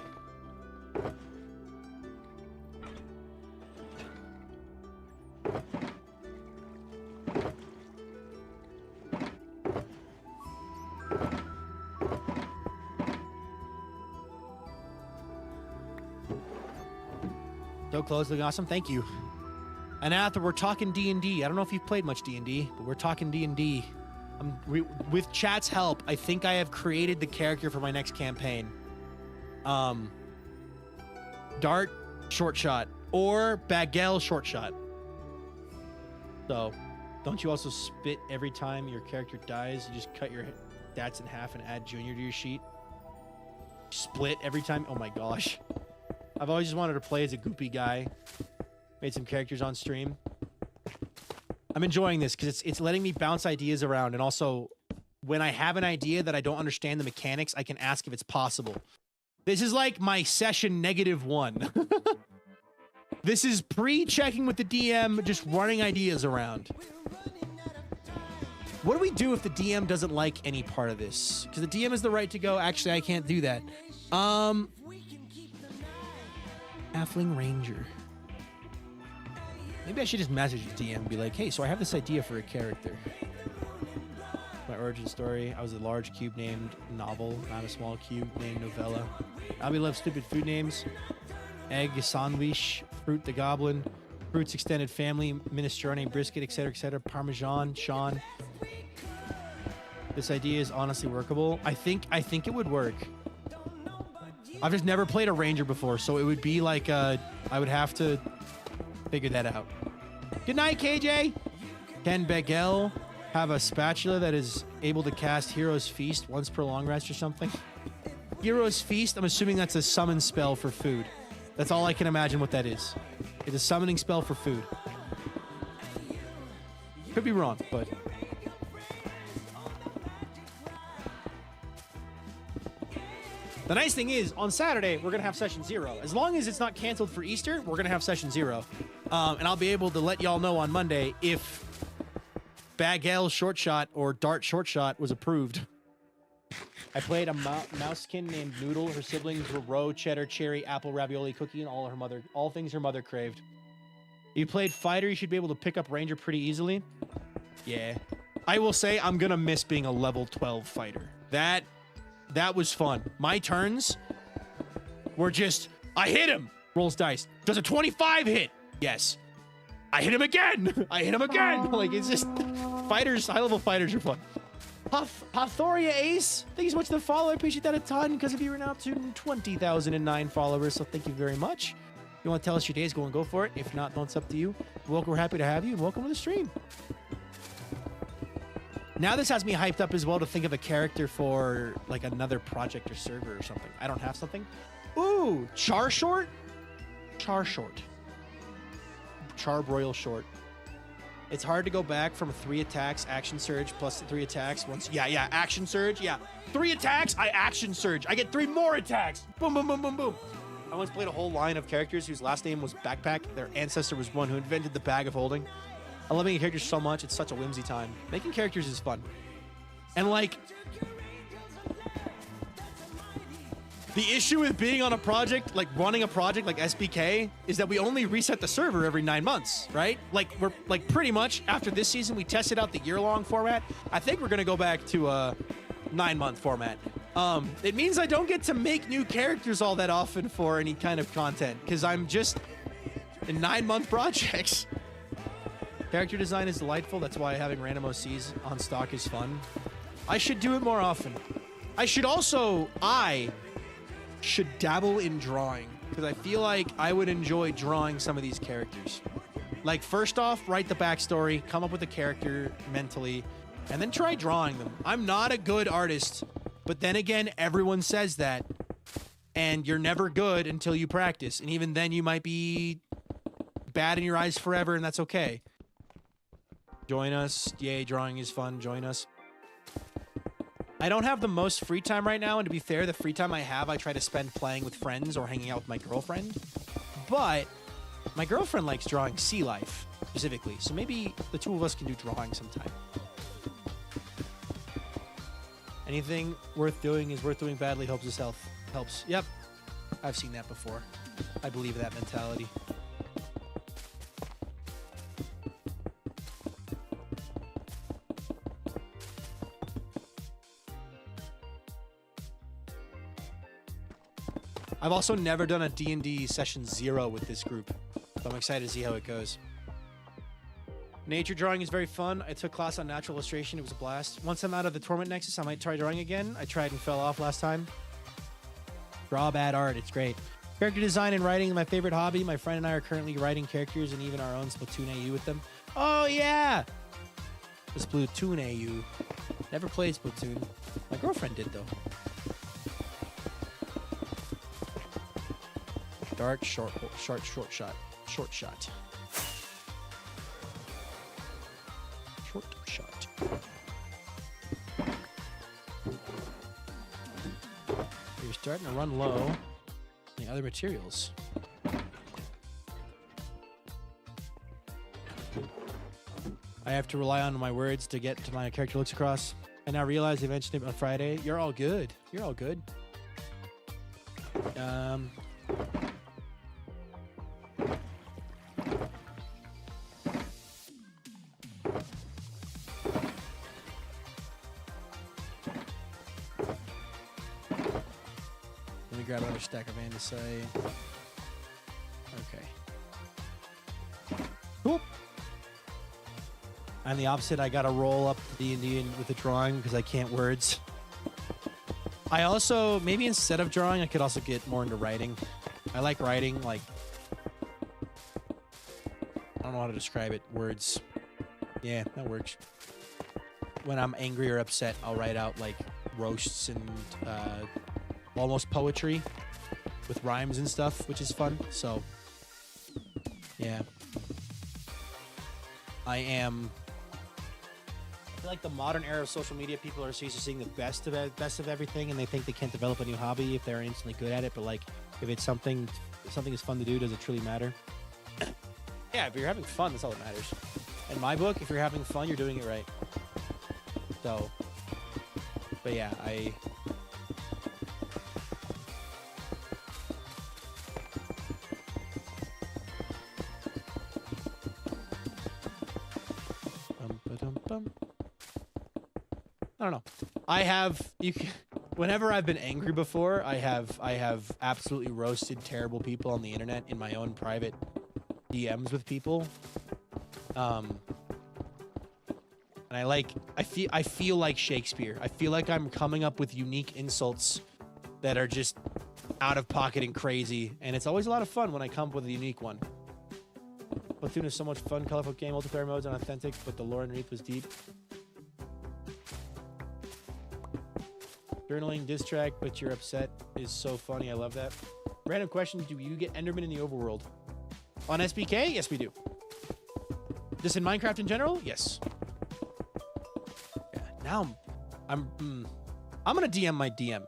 So close, looking awesome. Thank you. And after we're talking D&D. I don't know if you've played much D&D, but we're talking D&D. With chat's help, I think I have created the character for my next campaign. Dart Short Shot or Bagel Short Shot. So Don't you also spit every time your character dies? You just cut your stats in half and add Junior to your sheet. Split every time. Oh my gosh. I've always just wanted to play as a goopy guy. Made some characters on stream. I'm enjoying this because it's letting me bounce ideas around, and also when I have an idea that I don't understand the mechanics, I can ask if it's possible. This is like my session -1. This is pre-checking with the DM, just running ideas around. What do we do if the DM doesn't like any part of this? Because the DM has the right to go, actually, I can't do that. Halfling Ranger. Maybe I should just message the DM and be like, hey, so I have this idea for a character. My origin story, I was a large cube named novel, not a small cube named novella. Albie loves stupid food names. Egg sandwich, fruit the goblin, fruits extended family, minestrone, brisket, etc., parmesan, Sean. This idea is honestly workable. I think it would work. I've just never played a ranger before, so it would be like I would have to figure that out. Good night, KJ. Can Begel have a spatula that is able to cast Hero's Feast once per long rest or something? Hero's Feast, I'm assuming that's a summon spell for food. That's all I can imagine what that is. It's a summoning spell for food. Could be wrong, but... The nice thing is, on Saturday, we're going to have Session 0. As long as it's not canceled for Easter, we're going to have Session 0. And I'll be able to let y'all know on Monday if Bagel Short Shot or Dart Short Shot was approved. I played a mousekin named Noodle. Her siblings were roe, cheddar, cherry, apple, ravioli, cookie, and all things her mother craved. If you played fighter, you should be able to pick up ranger pretty easily. Yeah. I will say I'm going to miss being a level 12 fighter. That was fun. My turns were just, I hit him. Rolls dice. Does a 25 hit? Yes. I hit him again. I hit him again. Like, it's just, fighters, high-level fighters are fun. Hathoria Ace, thank you so much for the follow. I appreciate that a ton because of you are now to 20,009 followers, so thank you very much. If you want to tell us your days, go for it. If not, it's up to you. We're happy to have you, and welcome to the stream. Now this has me hyped up as well to think of a character for like another project or server or something. I don't have something. Ooh, Charbroil Short. It's hard to go back from 3 attacks, action surge, plus 3 attacks. Once, yeah, action surge, yeah. 3 attacks, I action surge. I get 3 more attacks. Boom, boom, boom, boom, boom. I once played a whole line of characters whose last name was Backpack. Their ancestor was one who invented the bag of holding. I love making characters so much. It's such a whimsy time. Making characters is fun. And like, the issue with being on a project, like running a project like SBK, is that we only reset the server every 9 months, right? Like, we're like pretty much after this season, we tested out the year-long format. I think we're going to go back to a 9-month format. It means I don't get to make new characters all that often for any kind of content because I'm just in 9-month projects. Character design is delightful. That's why having random OCs on stock is fun. I should do it more often. I should dabble in drawing because I feel like I would enjoy drawing some of these characters. Like, first off, write the backstory, come up with a character mentally, and then try drawing them. I'm not a good artist, but then again, everyone says that, and you're never good until you practice, and even then you might be bad in your eyes forever, and that's okay. Join us. Yay, drawing is fun. Join us. I don't have the most free time right now, and to be fair, the free time I have, I try to spend playing with friends or hanging out with my girlfriend. But my girlfriend likes drawing sea life, specifically, so maybe the 2 of us can do drawing sometime. Anything worth doing is worth doing badly. Hopes his health helps. Yep. I've seen that before. I believe that mentality. I've also never done a D&D session 0 with this group, so I'm excited to see how it goes. Nature drawing is very fun. I took class on natural illustration. It was a blast. Once I'm out of the Torment Nexus, I might try drawing again. I tried and fell off last time. Draw bad art. It's great. Character design and writing is my favorite hobby. My friend and I are currently writing characters and even our own Splatoon AU with them. Oh, yeah! Splatoon AU. Never played Splatoon. My girlfriend did though. Dart, short shot. Short shot. Short shot. You're starting to run low. The other materials. I have to rely on my words to get to my character looks across. I now realize I mentioned it on Friday. You're all good. You're all good. Let me grab another stack of andesite. Okay. Cool. I'm the opposite. I gotta roll up the D&D with the drawing because I can't words. I also, maybe instead of drawing, I could also get more into writing. I like writing, like, I don't know how to describe it. Words. Yeah, that works. When I'm angry or upset, I'll write out, like, roasts and almost poetry with rhymes and stuff, which is fun. So, yeah. I feel like the modern era of social media, people are so used to seeing the best of everything, and they think they can't develop a new hobby if they're instantly good at it. But like, if it's something is fun to do, does it truly matter? Yeah, if you're having fun, that's all that matters. In my book, if you're having fun, you're doing it right. So, but yeah, I don't know. Whenever I've been angry before, I have absolutely roasted terrible people on the internet in my own private DMs with people. And I feel like Shakespeare. I feel like I'm coming up with unique insults that are just out of pocket and crazy, and it's always a lot of fun when I come up with a unique one. Splatoon is so much fun, colorful game, multiplayer modes, and authentic, but the lore underneath was deep. Journaling, diss track, but you're upset is so funny. I love that. Random question: do you get Enderman in the overworld? On SBK? Yes, we do. Just in Minecraft in general? Yes. Yeah. Now I'm gonna DM my DM.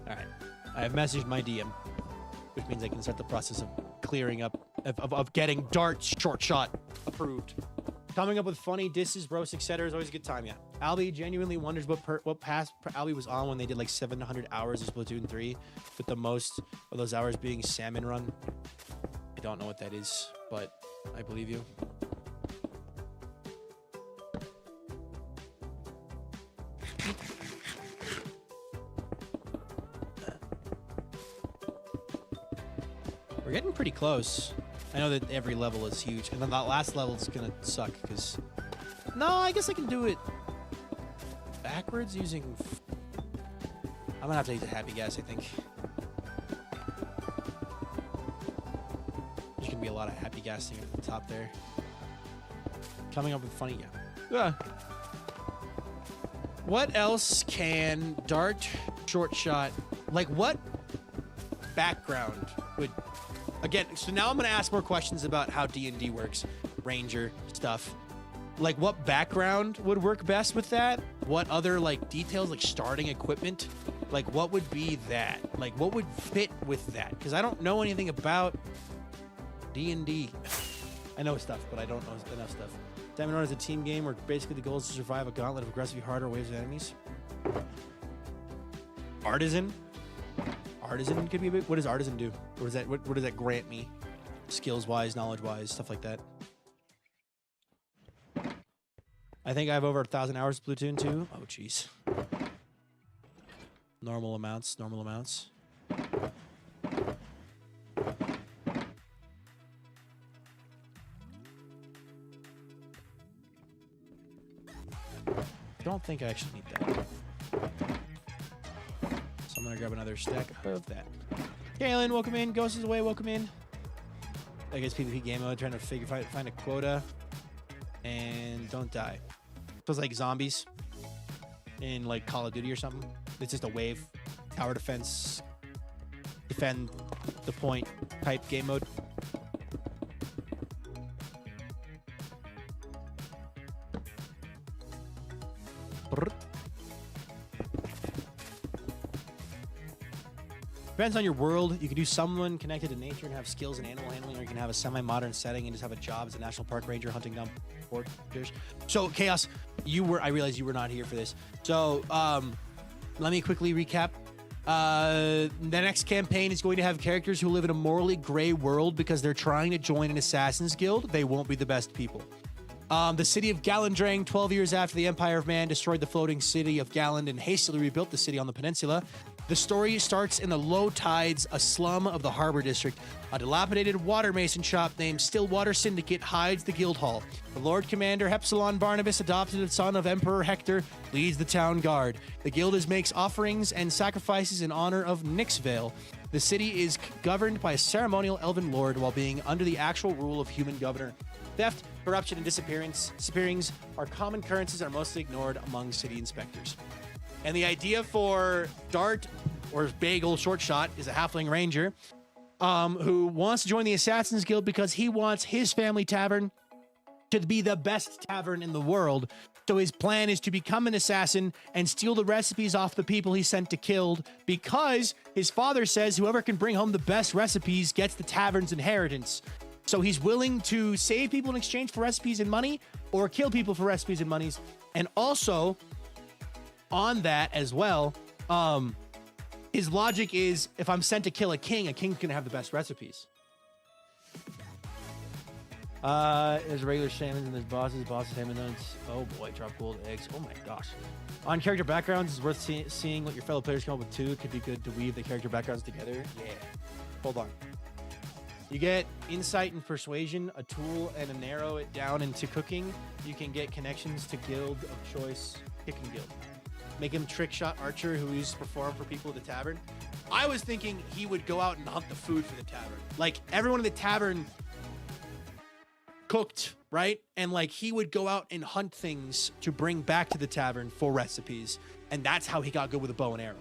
All right, I have messaged my DM, which means I can start the process of clearing up, of getting Dart short shot approved. Coming up with funny disses, roasts, etc. is always a good time, yeah. Albie genuinely wonders what pass Albie was on when they did like 700 hours of Splatoon 3, with the most of those hours being Salmon Run. I don't know what that is, but I believe you. We're getting pretty close. I know that every level is huge, and then that last level is gonna suck because... No, I guess I can do it backwards using... I'm gonna have to use a happy guess, I think. There's gonna be a lot of happy guessing at the top there. Coming up with funny... Yeah. What else can Dart short shot... Like, what background would... Again, so now I'm going to ask more questions about how D&D works. Ranger stuff. Like, what background would work best with that? What other, like, details, like starting equipment? Like, what would be that? Like, what would fit with that? Because I don't know anything about D&D. I know stuff, but I don't know enough stuff. Diamond Run is a team game where basically the goal is to survive a gauntlet of aggressively harder waves of enemies. Artisan. Artisan could be a bit. What does artisan do? What does that? What does that grant me? Skills wise, knowledge wise, stuff like that. I think I have over 1,000 hours of Platoon too. Oh, jeez. Normal amounts. Normal amounts. I don't think I actually need that. So I'm gonna grab another stack of that. Kaylin, welcome in. Ghost is away, welcome in. I guess PvP game mode, trying to find a quota. And don't die. Feels like zombies in like Call of Duty or something. It's just a wave, tower defense, defend the point type game mode. Depends on your world. You can do someone connected to nature and have skills in animal handling, or you can have a semi-modern setting and just have a job as a national park ranger hunting down foragers. So, Chaos, I realized you were not here for this. So, let me quickly recap. The next campaign is going to have characters who live in a morally gray world because they're trying to join an assassin's guild. They won't be the best people. The city of Galandrang, 12 years after the Empire of Man destroyed the floating city of Galand and hastily rebuilt the city on the peninsula. The story starts in the low tides, a slum of the harbor district. A dilapidated water mason shop named Stillwater Syndicate hides the guild hall. The Lord Commander Hepsilon Barnabas, adopted son of Emperor Hector, leads the town guard. The guild makes offerings and sacrifices in honor of Nixvale. The city is governed by a ceremonial elven lord while being under the actual rule of human governor. Theft, corruption, and disappearings are common occurrences and are mostly ignored among city inspectors. And the idea for Dart, or Bagel Short Shot, is a halfling ranger who wants to join the Assassin's Guild because he wants his family tavern to be the best tavern in the world. So his plan is to become an assassin and steal the recipes off the people he sent to kill, because his father says whoever can bring home the best recipes gets the tavern's inheritance. So he's willing to save people in exchange for recipes and money, or kill people for recipes and monies. And also, on that as well, his logic is, if I'm sent to kill a king's gonna have the best recipes. There's regular shamans and there's bosses, hammer nuts. Oh boy, drop gold eggs. Oh my gosh. On character backgrounds, it's worth seeing what your fellow players come up with too. It could be good to weave the character backgrounds together. Yeah. Hold on. You get insight and persuasion, a tool, and a narrow it down into cooking. You can get connections to guild of choice, kicking guild. Make him trick shot archer who used to perform for people at the tavern. I was thinking he would go out and hunt the food for the tavern. Like, everyone in the tavern cooked, right? And like, he would go out and hunt things to bring back to the tavern for recipes. And that's how he got good with a bow and arrow.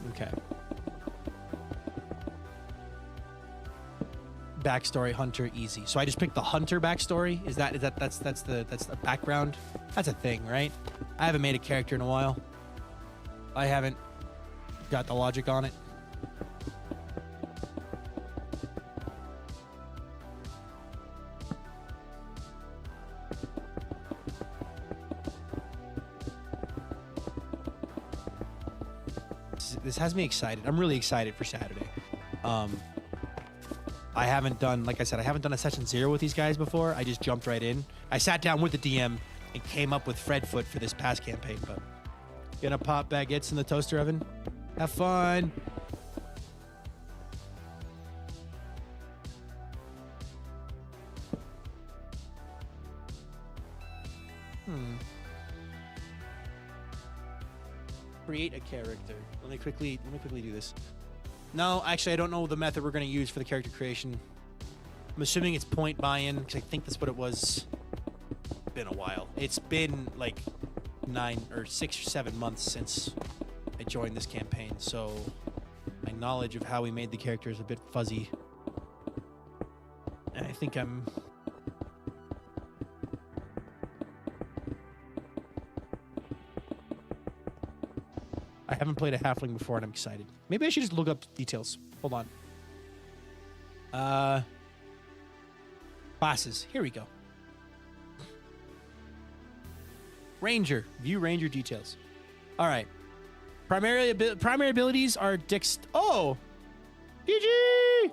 Okay. Backstory hunter easy. So I just picked the hunter backstory. That's the background. That's a thing, right? I haven't made a character in a while. I haven't got the logic on it. This has me excited. I'm really excited for Saturday. I haven't done, like I said, I haven't done a session 0 with these guys before. I just jumped right in. I sat down with the DM and came up with Fredfoot for this past campaign, but gonna pop baguettes in the toaster oven. Have fun. Create a character. Let me quickly do this. No, actually, I don't know the method we're going to use for the character creation. I'm assuming it's point buy-in, because I think that's what it was. It's been a while. It's been like 6 or 7 months since I joined this campaign, so my knowledge of how we made the character is a bit fuzzy. And I think I'm... I haven't played a halfling before and I'm excited. Maybe I should just look up details. Hold on. Classes. Here we go. Ranger. View ranger details. All right. Primary abilities are Oh! GG!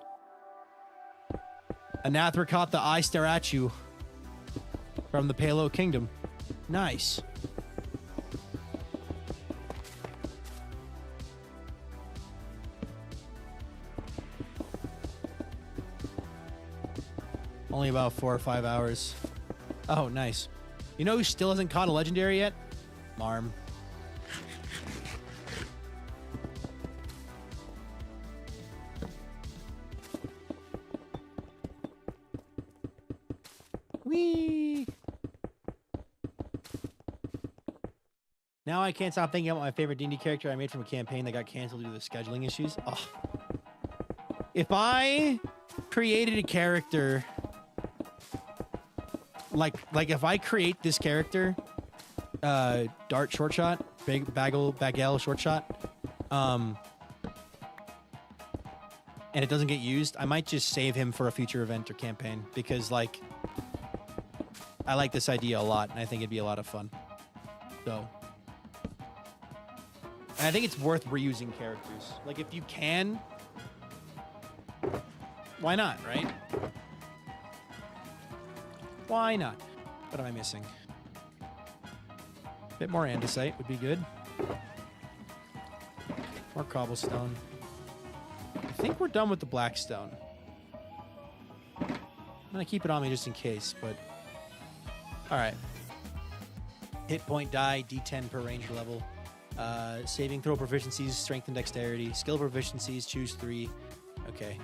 Anathra caught the eye stare at you from the Palo Kingdom. Nice. Only about 4 or 5 hours. Oh, nice. You know who still hasn't caught a legendary yet? Marm. Whee! Now I can't stop thinking about my favorite D&D character I made from a campaign that got canceled due to the scheduling issues. Oh. If I created a character... Like if I create this character, Dart short shot, Bagel short shot, and it doesn't get used, I might just save him for a future event or campaign because like I like this idea a lot and I think it'd be a lot of fun. So, and I think it's worth reusing characters. Like if you can, why not, right? Why not? What am I missing? A bit more andesite would be good. More cobblestone. I think we're done with the blackstone. I'm gonna keep it on me just in case, but... Alright. Hit point die, D10 per ranger level. Saving throw proficiencies, strength and dexterity. Skill proficiencies, choose 3. Okay.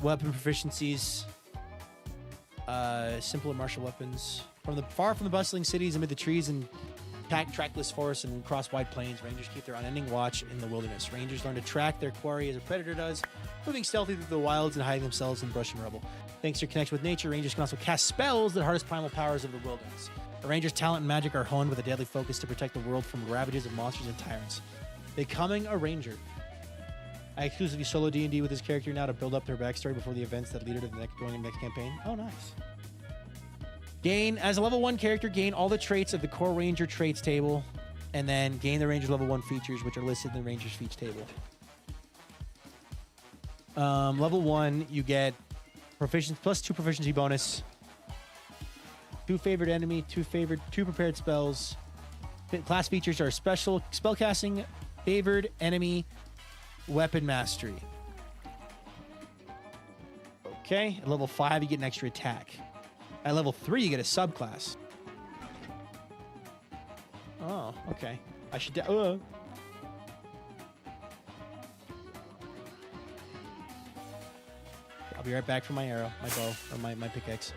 Weapon proficiencies... simple and martial weapons. Far from the bustling cities amid the trees and trackless forests and across wide plains, rangers keep their unending watch in the wilderness. Rangers learn to track their quarry as a predator does, moving stealthily through the wilds and hiding themselves in brush and rubble. Thanks to your connection with nature, rangers can also cast spells that harness primal powers of the wilderness. A ranger's talent and magic are honed with a deadly focus to protect the world from ravages of monsters and tyrants. Becoming a ranger. I exclusively solo D&D with this character now to build up their backstory before the events that lead her to the next campaign. Oh, nice. Gain, as a level 1 character, gain all the traits of the core ranger traits table, and then gain the ranger's level 1 features, which are listed in the ranger's feats table. Level 1, you get plus 2 proficiency bonus, 2 favored enemy, 2 prepared spells. Class features are special spellcasting, favored enemy, weapon mastery. Okay, at level 5, you get an extra attack. At level 3, you get a subclass. Oh, okay. I should... I'll be right back for my arrow, my bow, or my pickaxe.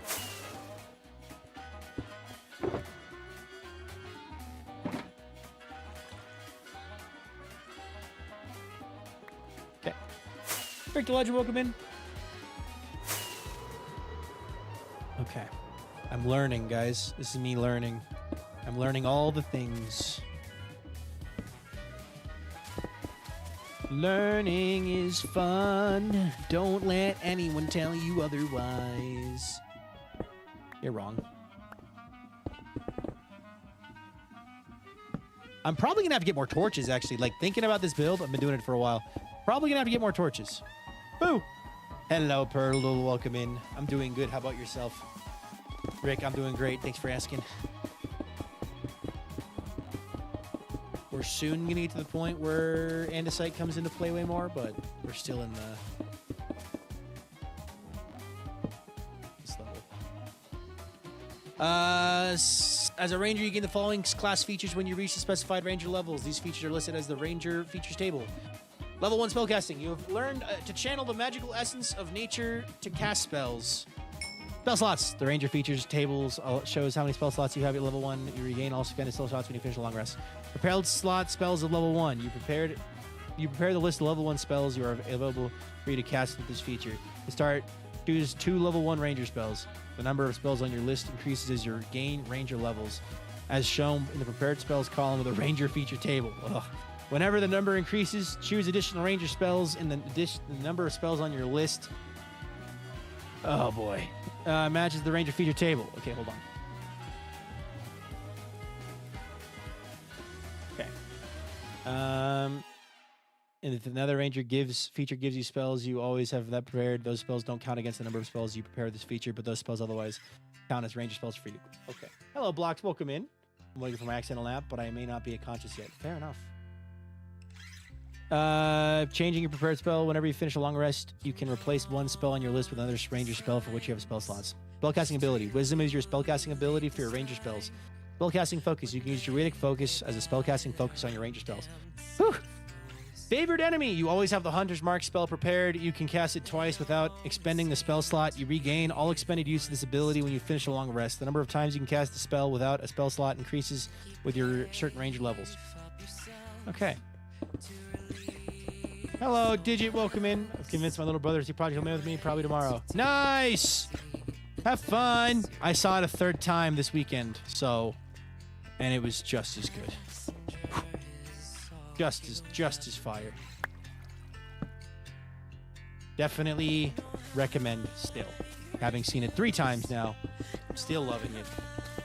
Okay. Victor Ledger, welcome in. Okay. I'm learning, guys. This is me learning. I'm learning all the things. Learning is fun. Don't let anyone tell you otherwise. You're wrong. I'm probably gonna have to get more torches, actually. Like, thinking about this build, I've been doing it for a while. Probably gonna have to get more torches. Boo! Hello, Pearl. Welcome in. I'm doing good. How about yourself? Rick, I'm doing great. Thanks for asking. We're soon going to get to the point where andesite comes into play way more, but we're still in this level. As a ranger, you gain the following class features when you reach the specified ranger levels. These features are listed as the ranger features table. Level 1 spellcasting. You have learned to channel the magical essence of nature to cast spells. Spell slots. The ranger features tables shows how many spell slots you have at level 1. You regain all spended spell slots when you finish a long rest. Prepared slot spells of level 1. You prepare the list of level 1 spells you are available for you to cast with this feature. To start Choose 2 level 1 ranger spells. The number of spells on your list increases as you gain ranger levels, as shown in the prepared spells column of the ranger feature table. Ugh. Whenever the number increases, choose additional ranger spells in the number of spells on your list. Oh boy. Matches the ranger feature table. Okay, hold on. Okay. And if another ranger feature gives you spells, you always have that prepared. Those spells don't count against the number of spells you prepare this feature, but those spells otherwise count as ranger spells for you. Okay. Hello, Blocks. Welcome in. I'm waiting for my accidental nap, but I may not be conscious yet. Fair enough. Changing your prepared spell. Whenever you finish a long rest, you can replace one spell on your list with another ranger spell for which you have spell slots. Spellcasting ability. Wisdom is your spellcasting ability for your ranger spells. Spellcasting focus. You can use Druidic focus as a spellcasting focus on your ranger spells. Whew. Favorite enemy. You always have the Hunter's Mark spell prepared. You can cast it twice without expending the spell slot. You regain all expended use of this ability when you finish a long rest. The number of times you can cast the spell without a spell slot increases with your certain ranger levels. Okay. Hello, Digit. Welcome in. I've convinced my little brother to see Project Home with me probably tomorrow. Nice! Have fun! I saw it a 3rd time this weekend, so... And it was just as good. Just as fire. Definitely recommend still. Having seen it 3 times now, I'm still loving it.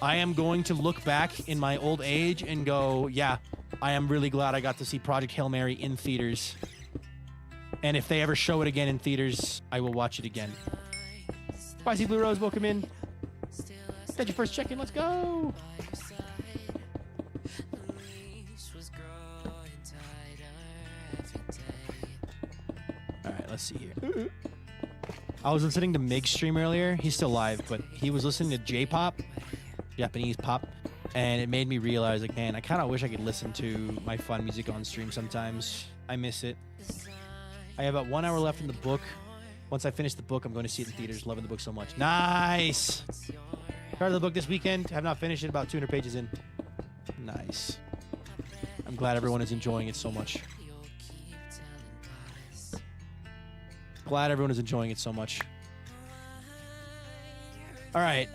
I am going to look back in my old age and go, yeah, I am really glad I got to see Project Hail Mary in theaters. And if they ever show it again in theaters, I will watch it again. Spicy Blue Rose, welcome in. That's your first check-in, let's go! Alright, let's see here. I was listening to Mig's stream earlier. He's still live, but he was listening to J-pop, Japanese pop, and it made me realize, like, man, I kind of wish I could listen to my fun music on stream sometimes. I miss it. I have about 1 hour left in the book. Once I finish the book, I'm going to see it in theaters. Loving the book so much. Nice! Started the book this weekend. Have not finished it. About 200 pages in. Nice. I'm glad everyone is enjoying it so much. Glad everyone is enjoying it so much. All right.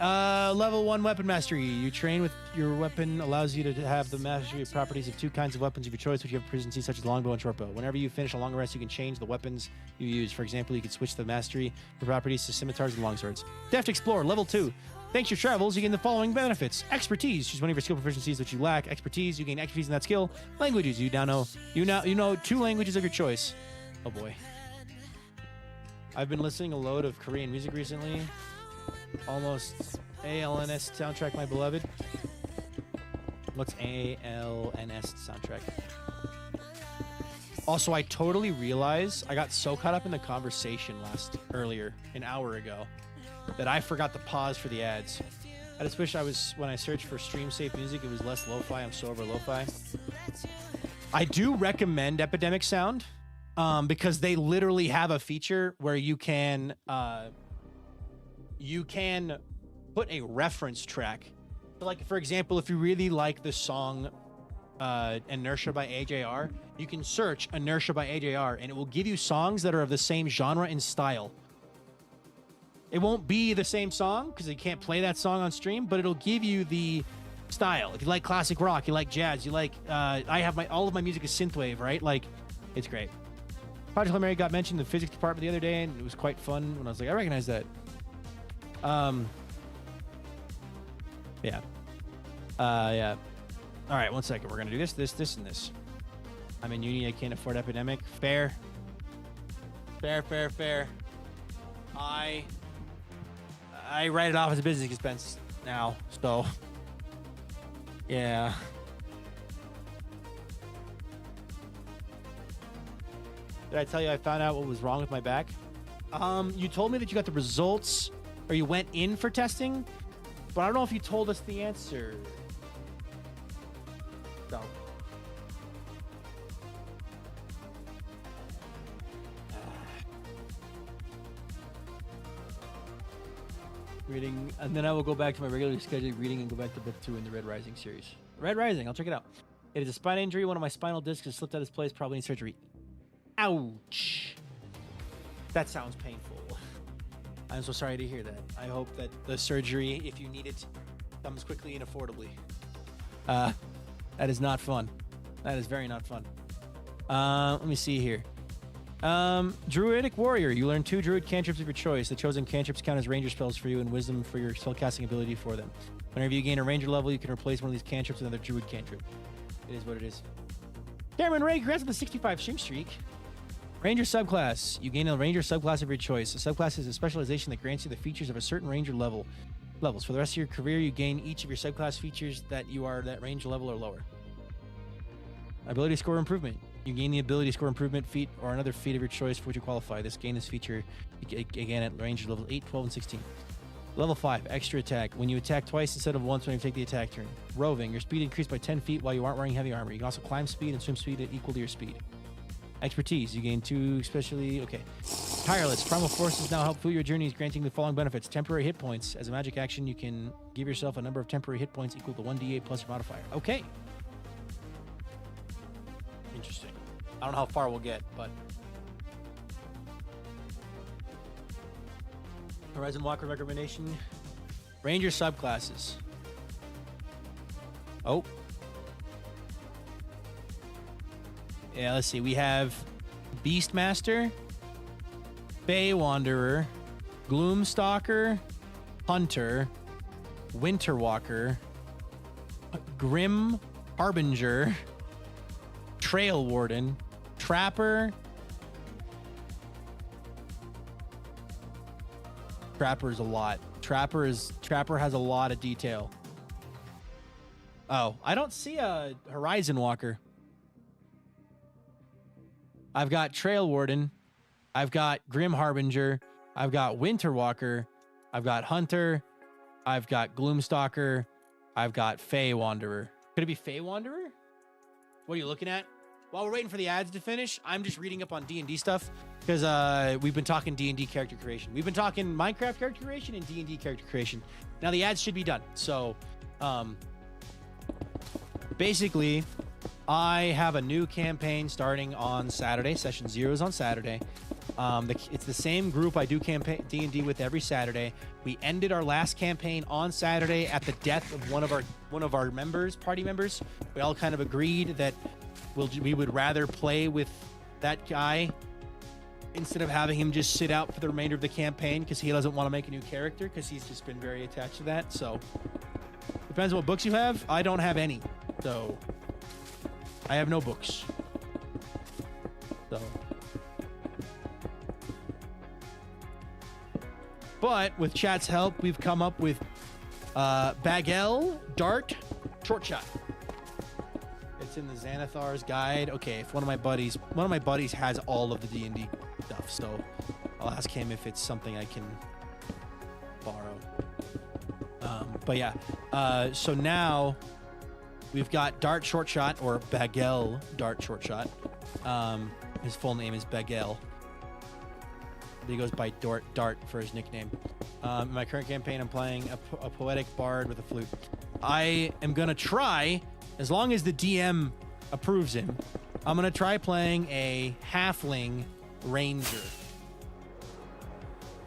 Level 1 weapon mastery. You train with your weapon allows you to have the mastery of properties of 2 kinds of weapons of your choice, which you have proficiency, such as longbow and shortbow. Whenever you finish a long rest, you can change the weapons you use. For example, you can switch the mastery for properties to scimitars and longswords. Deft Explorer, level 2. Thanks to your travels, you gain the following benefits. Expertise. Choose one of your skill proficiencies that you lack. Expertise. You gain expertise in that skill. Languages. You now know 2 languages of your choice. Oh boy. I've been listening a load of Korean music recently. Almost ALNS soundtrack, my beloved. What's ALNS soundtrack? Also, I totally realized I got so caught up in the conversation earlier, an hour ago, that I forgot to pause for the ads. I just wish when I searched for stream safe music, it was less lo-fi. I'm so over lo-fi. I do recommend Epidemic Sound because they literally have a feature where you can put a reference track. So like, for example, if you really like the song Inertia by AJR, you can search Inertia by AJR and it will give you songs that are of the same genre and style. It won't be the same song because you can't play that song on stream, but it'll give you the style. If you like classic rock, you like jazz, you like I have all of my music is synthwave, right? Like, it's great. Project Hail Mary got mentioned in the physics department the other day, and it was quite fun when I was like, I recognize that. Yeah. Yeah. All right, 1 second. We're gonna do this, and this. I'm in uni. I can't afford Epidemic. Fair. I write it off as a business expense now, so yeah. Did I tell you I found out what was wrong with my back? You told me that you got the results, or you went in for testing, but I don't know if you told us the answer. So. Reading, and then I will go back to my regularly scheduled reading and go back to book 2 in the Red Rising series. Red Rising, I'll check it out. It is a spine injury. One of my spinal discs has slipped out of its place, probably in surgery. Ouch. That sounds painful. I'm so sorry to hear that. I hope that the surgery, if you need it, comes quickly and affordably. That is not fun. That is very not fun. Let me see here. Druidic Warrior. You learn 2 Druid cantrips of your choice. The chosen cantrips count as ranger spells for you and wisdom for your spellcasting ability for them. Whenever you gain a ranger level, you can replace one of these cantrips with another Druid cantrip. It is what it is. Cameron Ray, congrats on the 65 stream streak. Ranger subclass. You gain a ranger subclass of your choice. A subclass is a specialization that grants you the features of a certain ranger levels. For the rest of your career, you gain each of your subclass features that you are that range level or lower. Ability score improvement. You gain the ability score improvement feat or another feat of your choice for which you qualify. Gain this feature again at range level 8, 12, and 16. Level 5, extra attack. When you attack twice instead of once when you take the attack turn. Roving. Your speed increased by 10 feet while you aren't wearing heavy armor. You can also climb speed and swim speed equal to your speed. Expertise. You gain 2 especially... Okay. Tireless. Primal forces now help fuel your journeys, granting the following benefits. Temporary hit points. As a magic action, you can give yourself a number of temporary hit points equal to 1d8 plus your modifier. Okay. Interesting. I don't know how far we'll get, but... Horizon Walker recommendation. Ranger subclasses. Oh. Yeah, let's see. We have Beastmaster, Bay Wanderer, Gloomstalker, Hunter, Winterwalker, Grim Harbinger, Trail Warden, Trapper. Trapper is a lot. Trapper has a lot of detail. Oh, I don't see a Horizon Walker. I've got Trail Warden. I've got Grim Harbinger. I've got Winterwalker. I've got Hunter. I've got Gloomstalker. I've got Fey Wanderer. Could it be Fey Wanderer? What are you looking at? While we're waiting for the ads to finish, I'm just reading up on D&D stuff because we've been talking D&D character creation. We've been talking Minecraft character creation and D&D character creation. Now the ads should be done. So basically, I have a new campaign starting on Saturday. Session 0 is on Saturday. It's the same group I do campaign D&D with every Saturday. We ended our last campaign on Saturday at the death of one of our members, party members. We all kind of agreed that we would rather play with that guy instead of having him just sit out for the remainder of the campaign because he doesn't want to make a new character because he's just been very attached to that. So depends on what books you have. I don't have any, so I have no books. So, but with chat's help, we've come up with Bagel, Dart, Short Shot. It's in the Xanathar's guide. Okay, if one of my buddies has all of the D&D stuff, so I'll ask him if it's something I can borrow. But yeah, so now we've got Dart Short Shot, or Bagel Dart Short Shot. His full name is Bagel. He goes by Dart for his nickname. In my current campaign, I'm playing a poetic bard with a flute. I am gonna try, as long as the DM approves him, I'm gonna try playing a halfling ranger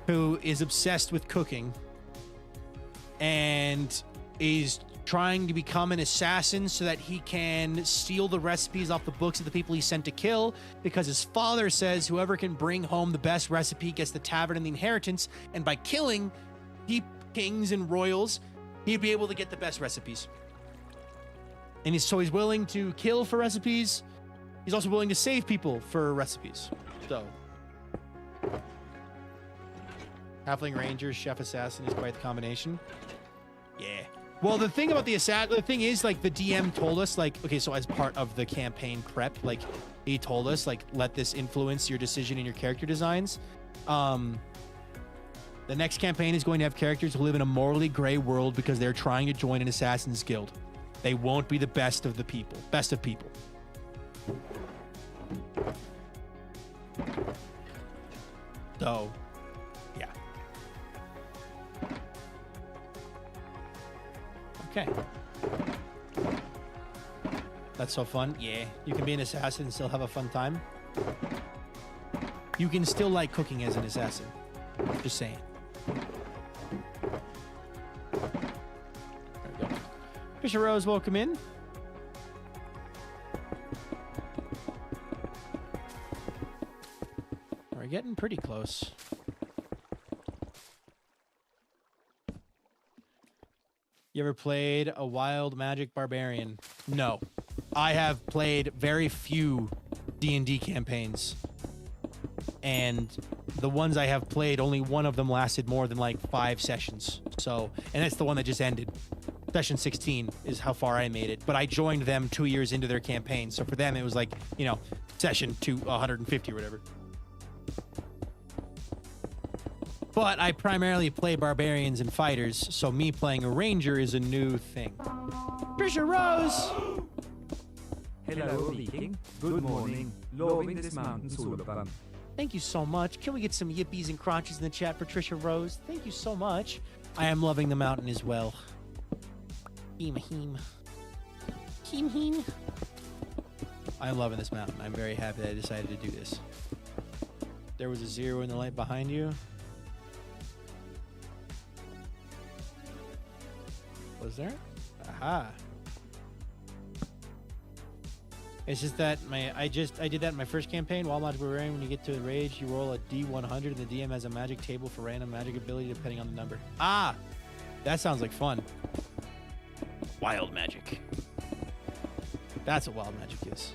who is obsessed with cooking and is trying to become an assassin so that he can steal the recipes off the books of the people he sent to kill, because his father says whoever can bring home the best recipe gets the tavern and the inheritance, and by killing kings and royals, he'd be able to get the best recipes. And he's willing to kill for recipes. He's also willing to save people for recipes. So halfling ranger, chef assassin is quite the combination. Yeah. Well, the thing about the thing is, like, the DM told us, like, okay, so as part of the campaign prep, like, he told us, like, let this influence your decision in your character designs. The next campaign is going to have characters who live in a morally gray world because they're trying to join an assassin's guild. They won't be the best of people. So, yeah. Okay. That's so fun. Yeah. You can be an assassin and still have a fun time. You can still like cooking as an assassin. Just saying. Fisher Rose, welcome in. We're getting pretty close. You ever played a Wild Magic Barbarian? No. I have played very few D&D campaigns. And the ones I have played, only one of them lasted more than like 5 sessions. So, and that's the one that just ended. Session 16 is how far I made it. But I joined them 2 years into their campaign. So for them, it was like, you know, session 150 or whatever. But I primarily play barbarians and fighters, so me playing a ranger is a new thing. Trisha Rose! Hello, Viking. Good morning. Loving this mountain Soloplan. Thank you so much. Can we get some yippies and crotches in the chat for Trisha Rose? Thank you so much. I am loving the mountain as well. Heem heem. Heem heem. I'm loving this mountain. I'm very happy that I decided to do this. There was a 0 in the light behind you. Was there? Aha. It's just that I did that in my first campaign. Wild Magic Barbarian, when you get to the rage, you roll a D100 and the DM has a magic table for random magic ability depending on the number. Ah! That sounds like fun. Wild magic. That's what wild magic is.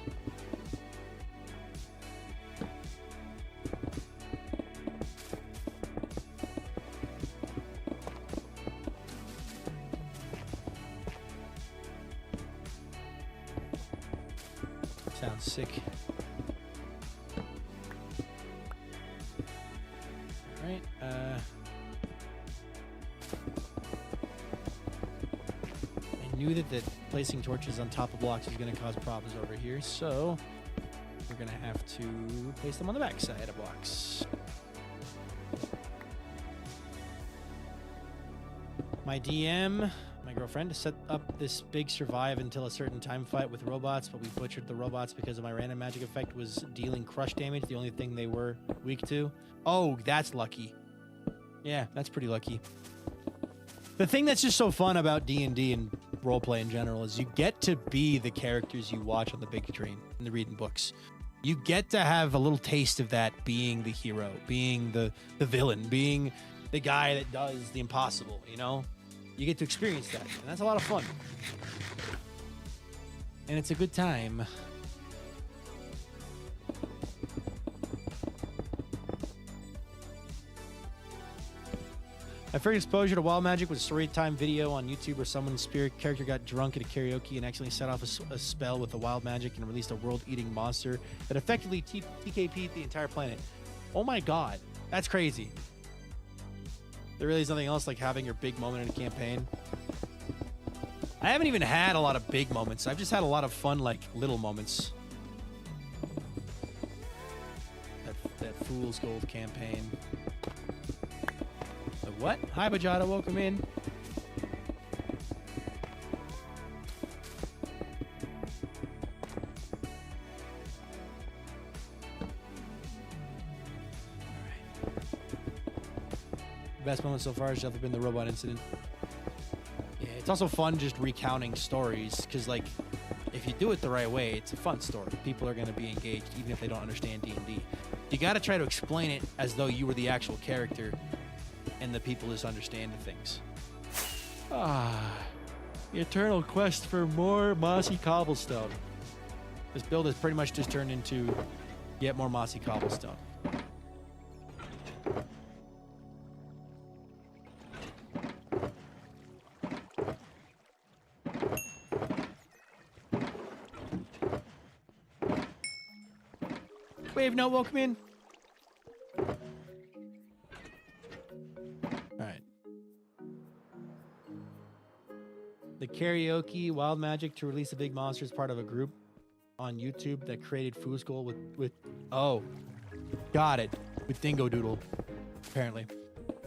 Sounds sick. All right. I knew that placing torches on top of blocks is going to cause problems over here, so we're going to have to place them on the back side of blocks. My DM, my girlfriend, set up this big survive until a certain time fight with robots, but we butchered the robots because of my random magic effect was dealing crush damage, the only thing they were weak to. Oh, that's lucky. Yeah, that's pretty lucky. The thing that's just so fun about D&D and roleplay in general is you get to be the characters you watch on the big screen in the reading books. You get to have a little taste of that, being the hero, being the villain, being the guy that does the impossible, you know? You get to experience that, and that's a lot of fun. And it's a good time. My first exposure to Wild Magic was a story time video on YouTube where someone's spirit character got drunk at a karaoke and accidentally set off a spell with the Wild Magic and released a world-eating monster that effectively TKP'd the entire planet. Oh my god, that's crazy. There really is nothing else like having your big moment in a campaign. I haven't even had a lot of big moments. I've just had a lot of fun, like, little moments. That Fool's Gold campaign. The what? Hi, Bajada. Welcome in. Best moment so far has definitely been the robot incident. Yeah, it's also fun just recounting stories, because, like, if you do it the right way, it's a fun story. People are going to be engaged even if they don't understand D&D. You got to try to explain it as though you were the actual character and the people just understand the things. Ah, the eternal quest for more mossy cobblestone. This build has pretty much just turned into get more mossy cobblestone. Wave note, welcome in. Alright. The karaoke Wild Magic to release a big monster is part of a group on YouTube that created Fool's Gold with oh, got it, with Dingo Doodle, apparently.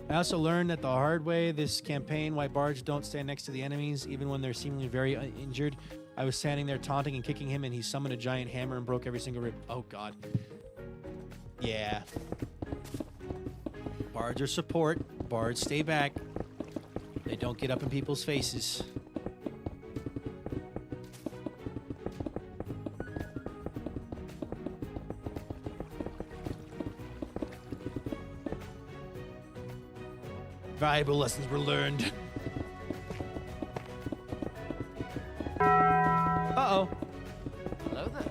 I also learned that the hard way this campaign why bards don't stand next to the enemies even when they're seemingly very injured. I was standing there taunting and kicking him and he summoned a giant hammer and broke every single rib. Oh god. Yeah. Bards are support. Bards stay back. They don't get up in people's faces. Valuable lessons were learned. Uh-oh. Hello there.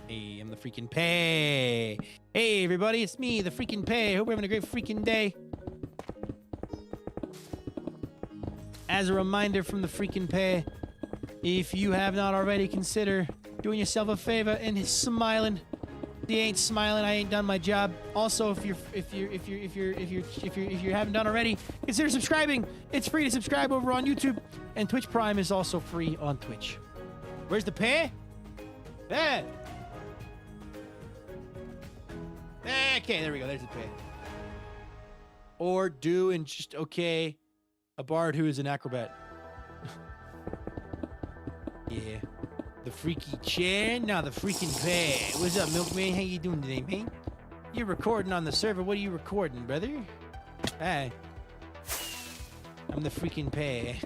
Hey, I'm the freaking Pay. Hey, everybody, it's me, the freaking Pay. Hope you're having a great freaking day. As a reminder from the freaking Pay, if you have not already, consider doing yourself a favor and smiling. If you ain't smiling, I ain't done my job. Also, if you haven't done already, consider subscribing. It's free to subscribe over on YouTube, and Twitch Prime is also free on Twitch. Where's the Pay? There. Okay, there we go. There's the Pay. Or do and just okay a bard who is an acrobat. Yeah. The freaky chair, now the freaking Pay. What's up, Milkman? How you doing today, man? You're recording on the server. What are you recording, brother? Hi. I'm the freaking Pay.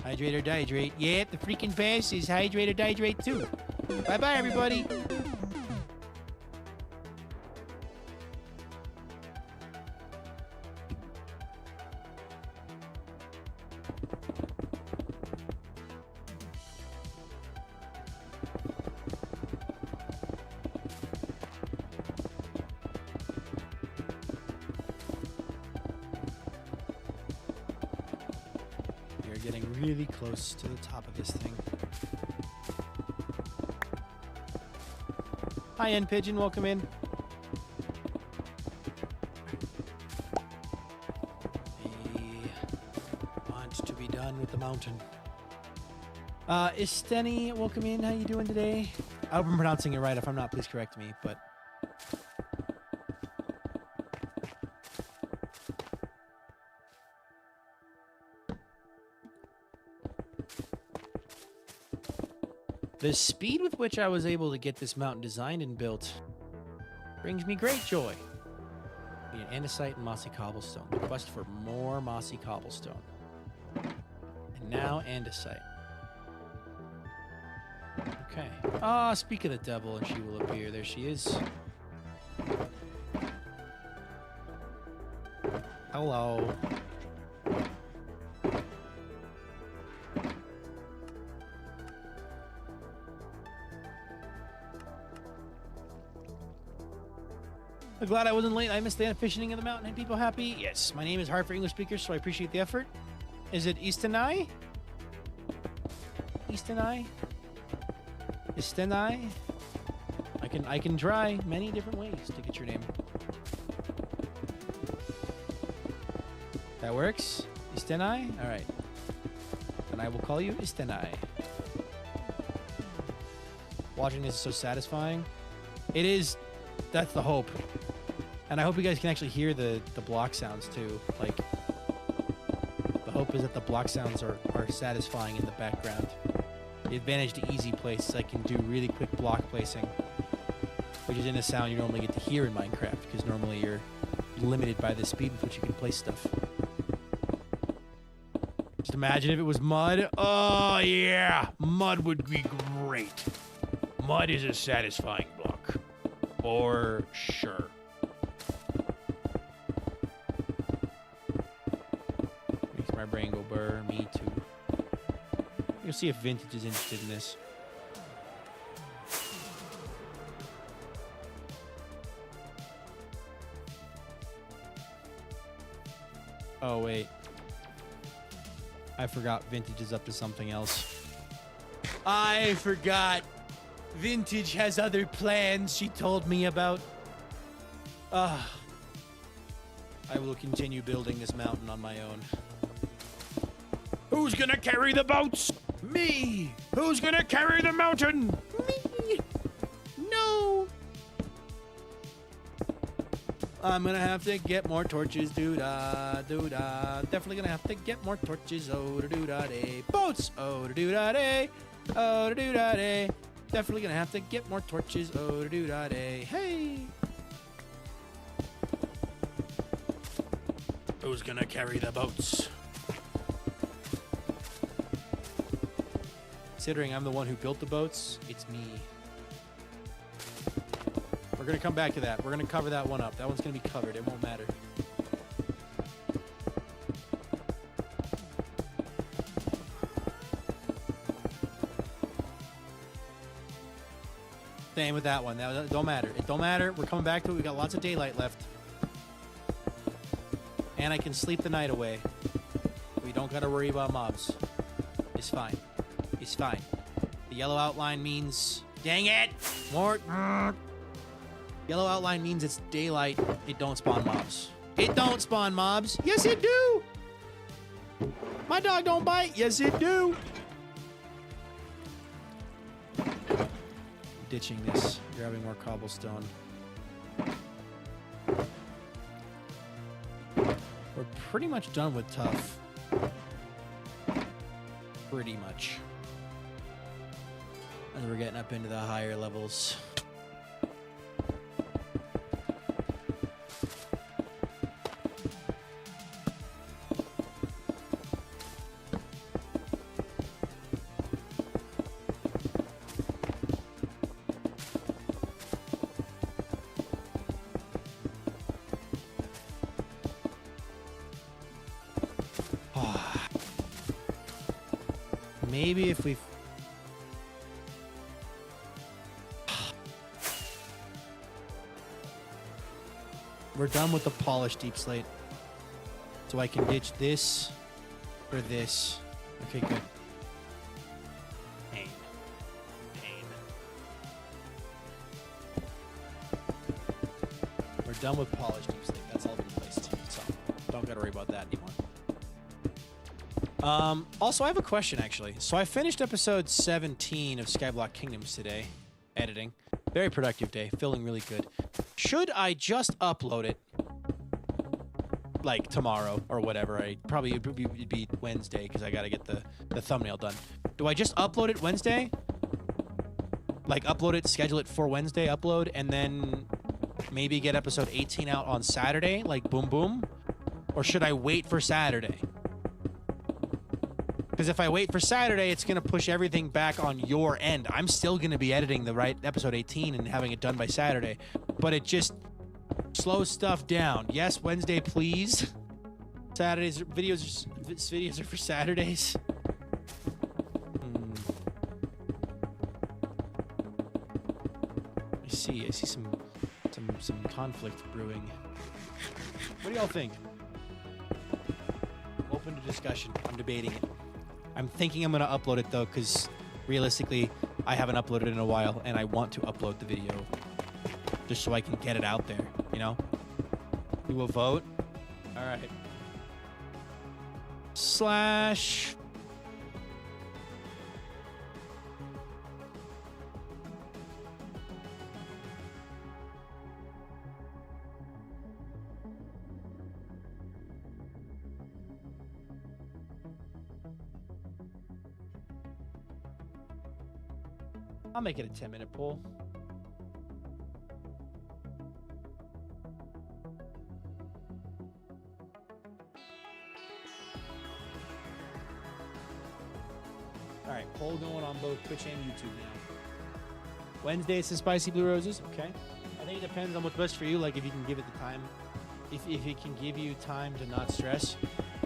Hydrate or dihydrate. Yep, the freaking Pay is hydrate or dihydrate too. Bye-bye, everybody. Getting really close to the top of this thing. Hi, N Pigeon. Welcome in. We want to be done with the mountain. Isteni, welcome in. How you doing today? I hope I'm pronouncing it right. If I'm not, please correct me. But the speed with which I was able to get this mountain designed and built brings me great joy. We need andesite and mossy cobblestone. The quest for more mossy cobblestone. And now andesite. Okay. Ah, speak of the devil and she will appear. There she is. Hello. I'm glad I wasn't late. I missed the fishing in the mountain and people happy. Yes, my name is hard for English speakers, so I appreciate the effort. Is it Eastenai? Eastenai? Eastenai? I can try many different ways to get your name. That works? Eastenai? All right. Then I will call you Eastenai. Watching this is so satisfying. It is. That's the hope. And I hope you guys can actually hear the block sounds too. Like, the hope is that the block sounds are satisfying in the background. The advantage to easy place is I can do really quick block placing, which is in a sound you normally get to hear in Minecraft, because normally you're limited by the speed with which you can place stuff. Just imagine if it was mud. Oh yeah, mud would be great. Mud is a satisfying block. For sure. Makes my brain go burr. Me too. You'll see if Vintage is interested in this. Oh, wait. I forgot Vintage is up to something else. I forgot. Vintage has other plans she told me about. I will continue building this mountain on my own. Who's gonna carry the boats? Me! Who's gonna carry the mountain? Me! No! I'm gonna have to get more torches, doo-da, doo-da. Definitely gonna have to get more torches, oh-da-doo-da-day. Boats, oh-da-doo-da-day, oh-da-doo-da-day. Definitely gonna have to get more torches, oh-da-doo-da-day. Hey! Who's gonna carry the boats? Considering I'm the one who built the boats, it's me. We're gonna come back to that. We're gonna cover that one up. That one's gonna be covered. It won't matter. Same with that one. That don't matter. It don't matter. We're coming back to it. We got lots of daylight left. And I can sleep the night away. We don't gotta worry about mobs. It's fine. It's fine. The yellow outline means... Dang it! More... Yellow outline means it's daylight. It don't spawn mobs. It don't spawn mobs. Yes, it do! My dog don't bite. Yes, it do! Ditching this. Grabbing more cobblestone. We're pretty much done with tough. Pretty much. And we're getting up into the higher levels. Maybe if we... We're done with the polished deep slate. So I can ditch this for this. Okay, good. Pain. Pain. We're done with polished deep slate. That's all been placed. So don't gotta worry about that anymore. Also, I have a question, actually. So I finished episode 17 of Skyblock Kingdoms today, editing. Very productive day, feeling really good. Should I just upload it, like, tomorrow or whatever? It'd be Wednesday, because I gotta get the thumbnail done. Do I just upload it Wednesday? Like, upload it, schedule it for Wednesday, upload, and then maybe get episode 18 out on Saturday, like, boom, boom? Or should I wait for Saturday? Because if I wait for Saturday, it's going to push everything back on your end. I'm still going to be editing the right episode 18 and having it done by Saturday. But it just slows stuff down. Yes, Wednesday, please. Saturdays, videos are for Saturdays. I see some conflict brewing. What do y'all think? Open to discussion. I'm debating it. I'm thinking I'm going to upload it, though, because realistically, I haven't uploaded in a while, and I want to upload the video just so I can get it out there, you know? Do a vote? All right. Slash... I'll make it a 10-minute poll. All right, poll going on both Twitch and YouTube now. Wednesday, it's the spicy blue roses. Okay. I think it depends on what's best for you. Like, if you can give it the time, if it can give you time to not stress.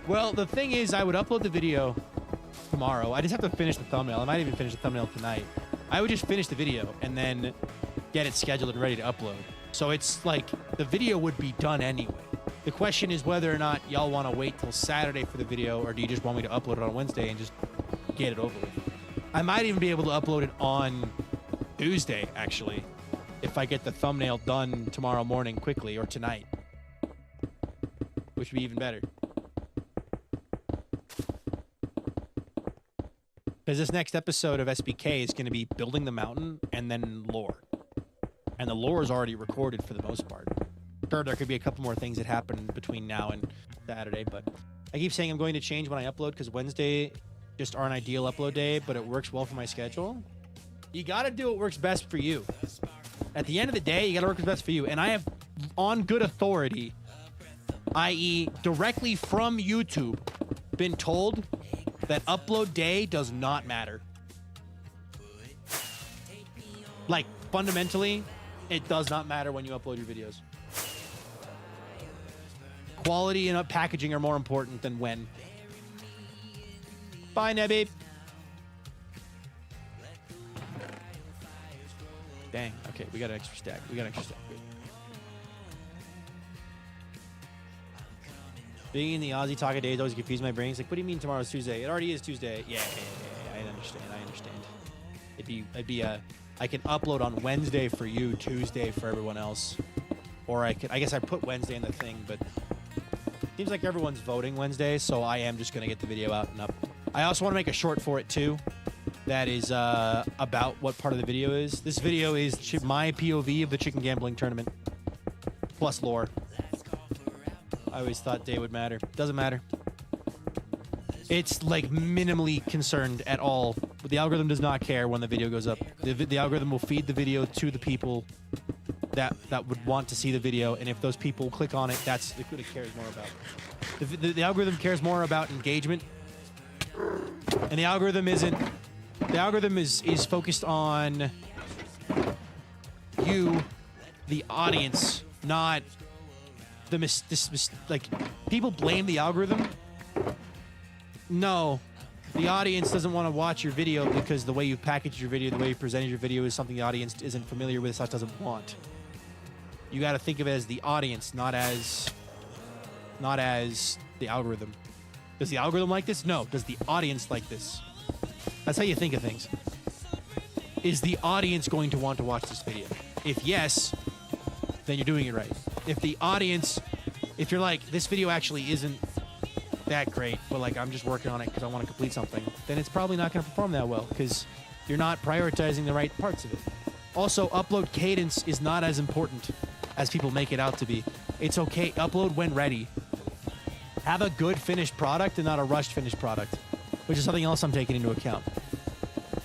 Well, the thing is, I would upload the video tomorrow. I just have to finish the thumbnail. I might even finish the thumbnail tonight. I would just finish the video and then get it scheduled and ready to upload. So it's like the video would be done anyway. The question is whether or not y'all want to wait till Saturday for the video, or do you just want me to upload it on Wednesday and just get it over with? I might even be able to upload it on Tuesday, actually, if I get the thumbnail done tomorrow morning quickly or tonight, which would be even better. Because this next episode of SBK is going to be building the mountain and then lore. And the lore is already recorded for the most part. Sure, there could be a couple more things that happen between now and Saturday, but I keep saying I'm going to change when I upload because Wednesday just aren't ideal upload day, but it works well for my schedule. You got to do what works best for you. At the end of the day, you got to work what's best for you. And I have, on good authority, i.e. directly from YouTube, been told that upload day does not matter. Like, fundamentally, it does not matter when you upload your videos. Quality and packaging are more important than when. Bye, Nebby. Dang. Okay, we got an extra stack. We got an extra stack. Good. Being in the Aussie Taco days always confused my brain. It's like, what do you mean tomorrow's Tuesday? It already is Tuesday. Yeah. I understand. I can upload on Wednesday for you, Tuesday for everyone else. Or I guess I put Wednesday in the thing, but seems like everyone's voting Wednesday, so I am just going to get the video out and up. I also want to make a short for it, too. That is about what part of the video is. This video is my POV of the chicken gambling tournament. Plus lore. I always thought day would matter. Doesn't matter. It's like minimally concerned at all. But the algorithm does not care when the video goes up. The algorithm will feed the video to the people that would want to see the video. And if those people click on it, that's what it cares more about. The algorithm cares more about engagement. And the algorithm isn't... The algorithm is focused on you, the audience, not the like people blame the algorithm. No, the audience doesn't want to watch your video because the way you packaged your video, the way you presented your video is something the audience isn't familiar with, / doesn't want. You got to think of it as the audience, not as the algorithm. Does the algorithm like this? No. Does the audience like this? That's how you think of things. Is the audience going to want to watch this video? If yes, then you're doing it right. If the audience, if you're like, this video actually isn't that great, but like I'm just working on it because I want to complete something, then it's probably not going to perform that well because you're not prioritizing the right parts of it. Also, upload cadence is not as important as people make it out to be. It's okay. Upload when ready. Have a good finished product and not a rushed finished product, which is something else I'm taking into account.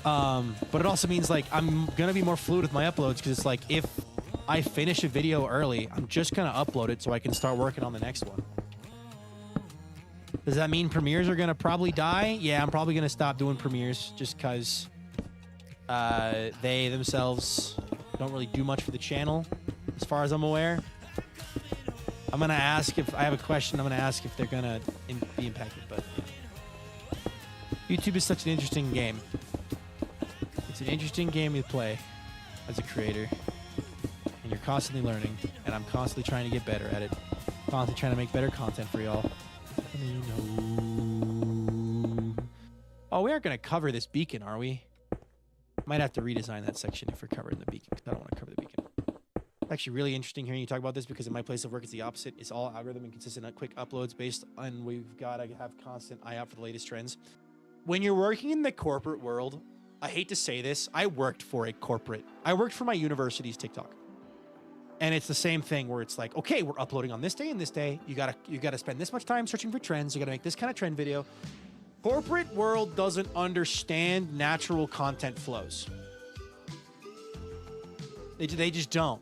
But it also means like I'm going to be more fluid with my uploads because it's like if I finish a video early, I'm just going to upload it so I can start working on the next one. Does that mean premieres are going to probably die? Yeah, I'm probably going to stop doing premieres just because they themselves don't really do much for the channel as far as I'm aware. I'm going to ask if I have a question. I'm going to ask if they're going to be impacted, but YouTube is such an interesting game. It's an interesting game to play as a creator, and you're constantly learning, and I'm constantly trying to get better at it. Constantly trying to make better content for y'all. Oh, we aren't going to cover this beacon, are we? Might have to redesign that section if we're covering the beacon, because I don't want to cover the beacon. It's actually really interesting hearing you talk about this because in my place of work, it's the opposite. It's all algorithm and consistent, quick uploads based on we've got to have constant eye out for the latest trends. When you're working in the corporate world, I hate to say this, I worked for my university's TikTok. And it's the same thing where it's like, okay, we're uploading on this day and this day. You gotta spend this much time searching for trends. You gotta make this kind of trend video. Corporate world doesn't understand natural content flows. They just don't.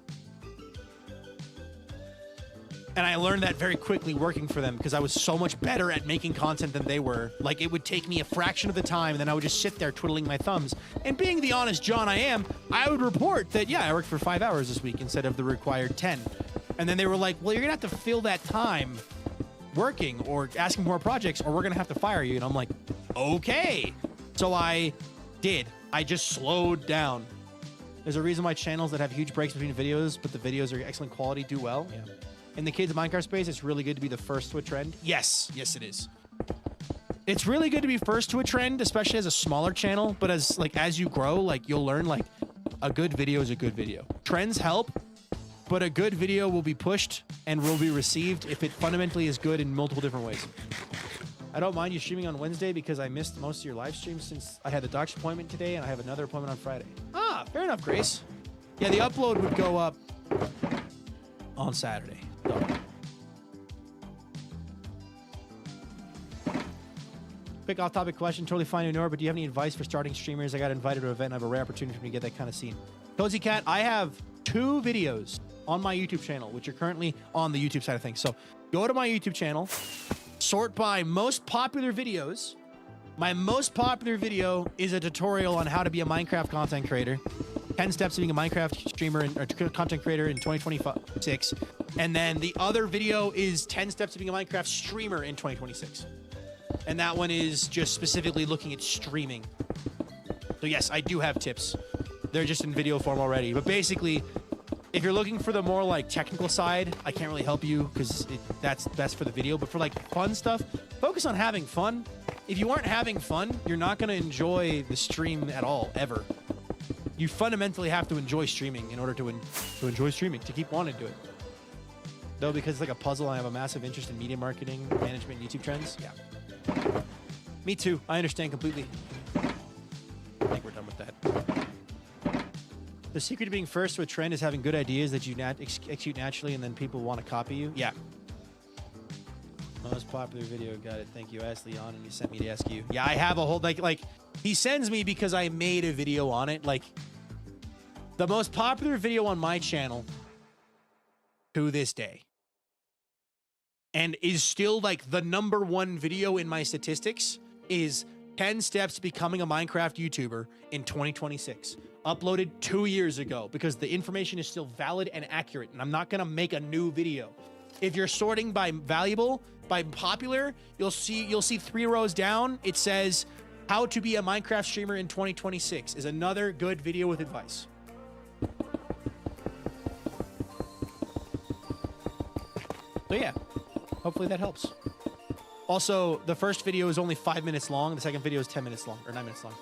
And I learned that very quickly working for them because I was so much better at making content than they were. Like, it would take me a fraction of the time, and then I would just sit there twiddling my thumbs. And being the honest John I am, I would report that, yeah, I worked for 5 hours this week instead of the required 10. And then they were like, well, you're going to have to fill that time working or asking more projects, or we're going to have to fire you. And I'm like, okay. So I did. I just slowed down. There's a reason why channels that have huge breaks between videos, but the videos are excellent quality, do well. Yeah. In the kids of Minecraft space, it's really good to be the first to a trend. Yes, it is. It's really good to be first to a trend, especially as a smaller channel. But as you grow, like you'll learn like a good video is a good video. Trends help, but a good video will be pushed and will be received if it fundamentally is good in multiple different ways. I don't mind you streaming on Wednesday because I missed most of your live streams since I had the doctor's appointment today and I have another appointment on Friday. Ah, fair enough, Grace. Yeah, the upload would go up on Saturday. Quick off-topic question, totally fine to ignore, but do you have any advice for starting streamers? I got invited to an event and I have a rare opportunity for me to get that kind of scene. Cozy Cat, I have 2 videos on my YouTube channel, which are currently on the YouTube side of things. So go to my YouTube channel, sort by most popular videos. My most popular video is a tutorial on how to be a Minecraft content creator. 10 steps to being a Minecraft streamer or content creator in 2026. And then the other video is 10 steps to being a Minecraft streamer in 2026. And that one is just specifically looking at streaming. So yes, I do have tips. They're just in video form already. But basically, if you're looking for the more like technical side, I can't really help you because that's best for the video. But for like fun stuff, focus on having fun. If you aren't having fun, you're not going to enjoy the stream at all, ever. You fundamentally have to enjoy streaming in order to enjoy streaming, to keep wanting to do it. Though, because it's like a puzzle, I have a massive interest in media marketing, management, and YouTube trends. Yeah. Me too. I understand completely. I think we're done with that. The secret to being first to a trend is having good ideas that you execute naturally and then people want to copy you. Yeah. Most popular video, got it. Thank you. I asked Leon and he sent me to ask you. Yeah, I have a whole, like, he sends me because I made a video on it. Like, the most popular video on my channel to this day, and is still like the #1 video in my statistics, is 10 steps to becoming a Minecraft YouTuber in 2026. Uploaded 2 years ago because the information is still valid and accurate, and I'm not gonna make a new video. If you're sorting by valuable, by popular, you'll see 3 rows down. It says how to be a Minecraft streamer in 2026 is another good video with advice. So yeah, hopefully that helps. Also, the first video is only 5 minutes long. The second video is 10 minutes long, or 9 minutes long.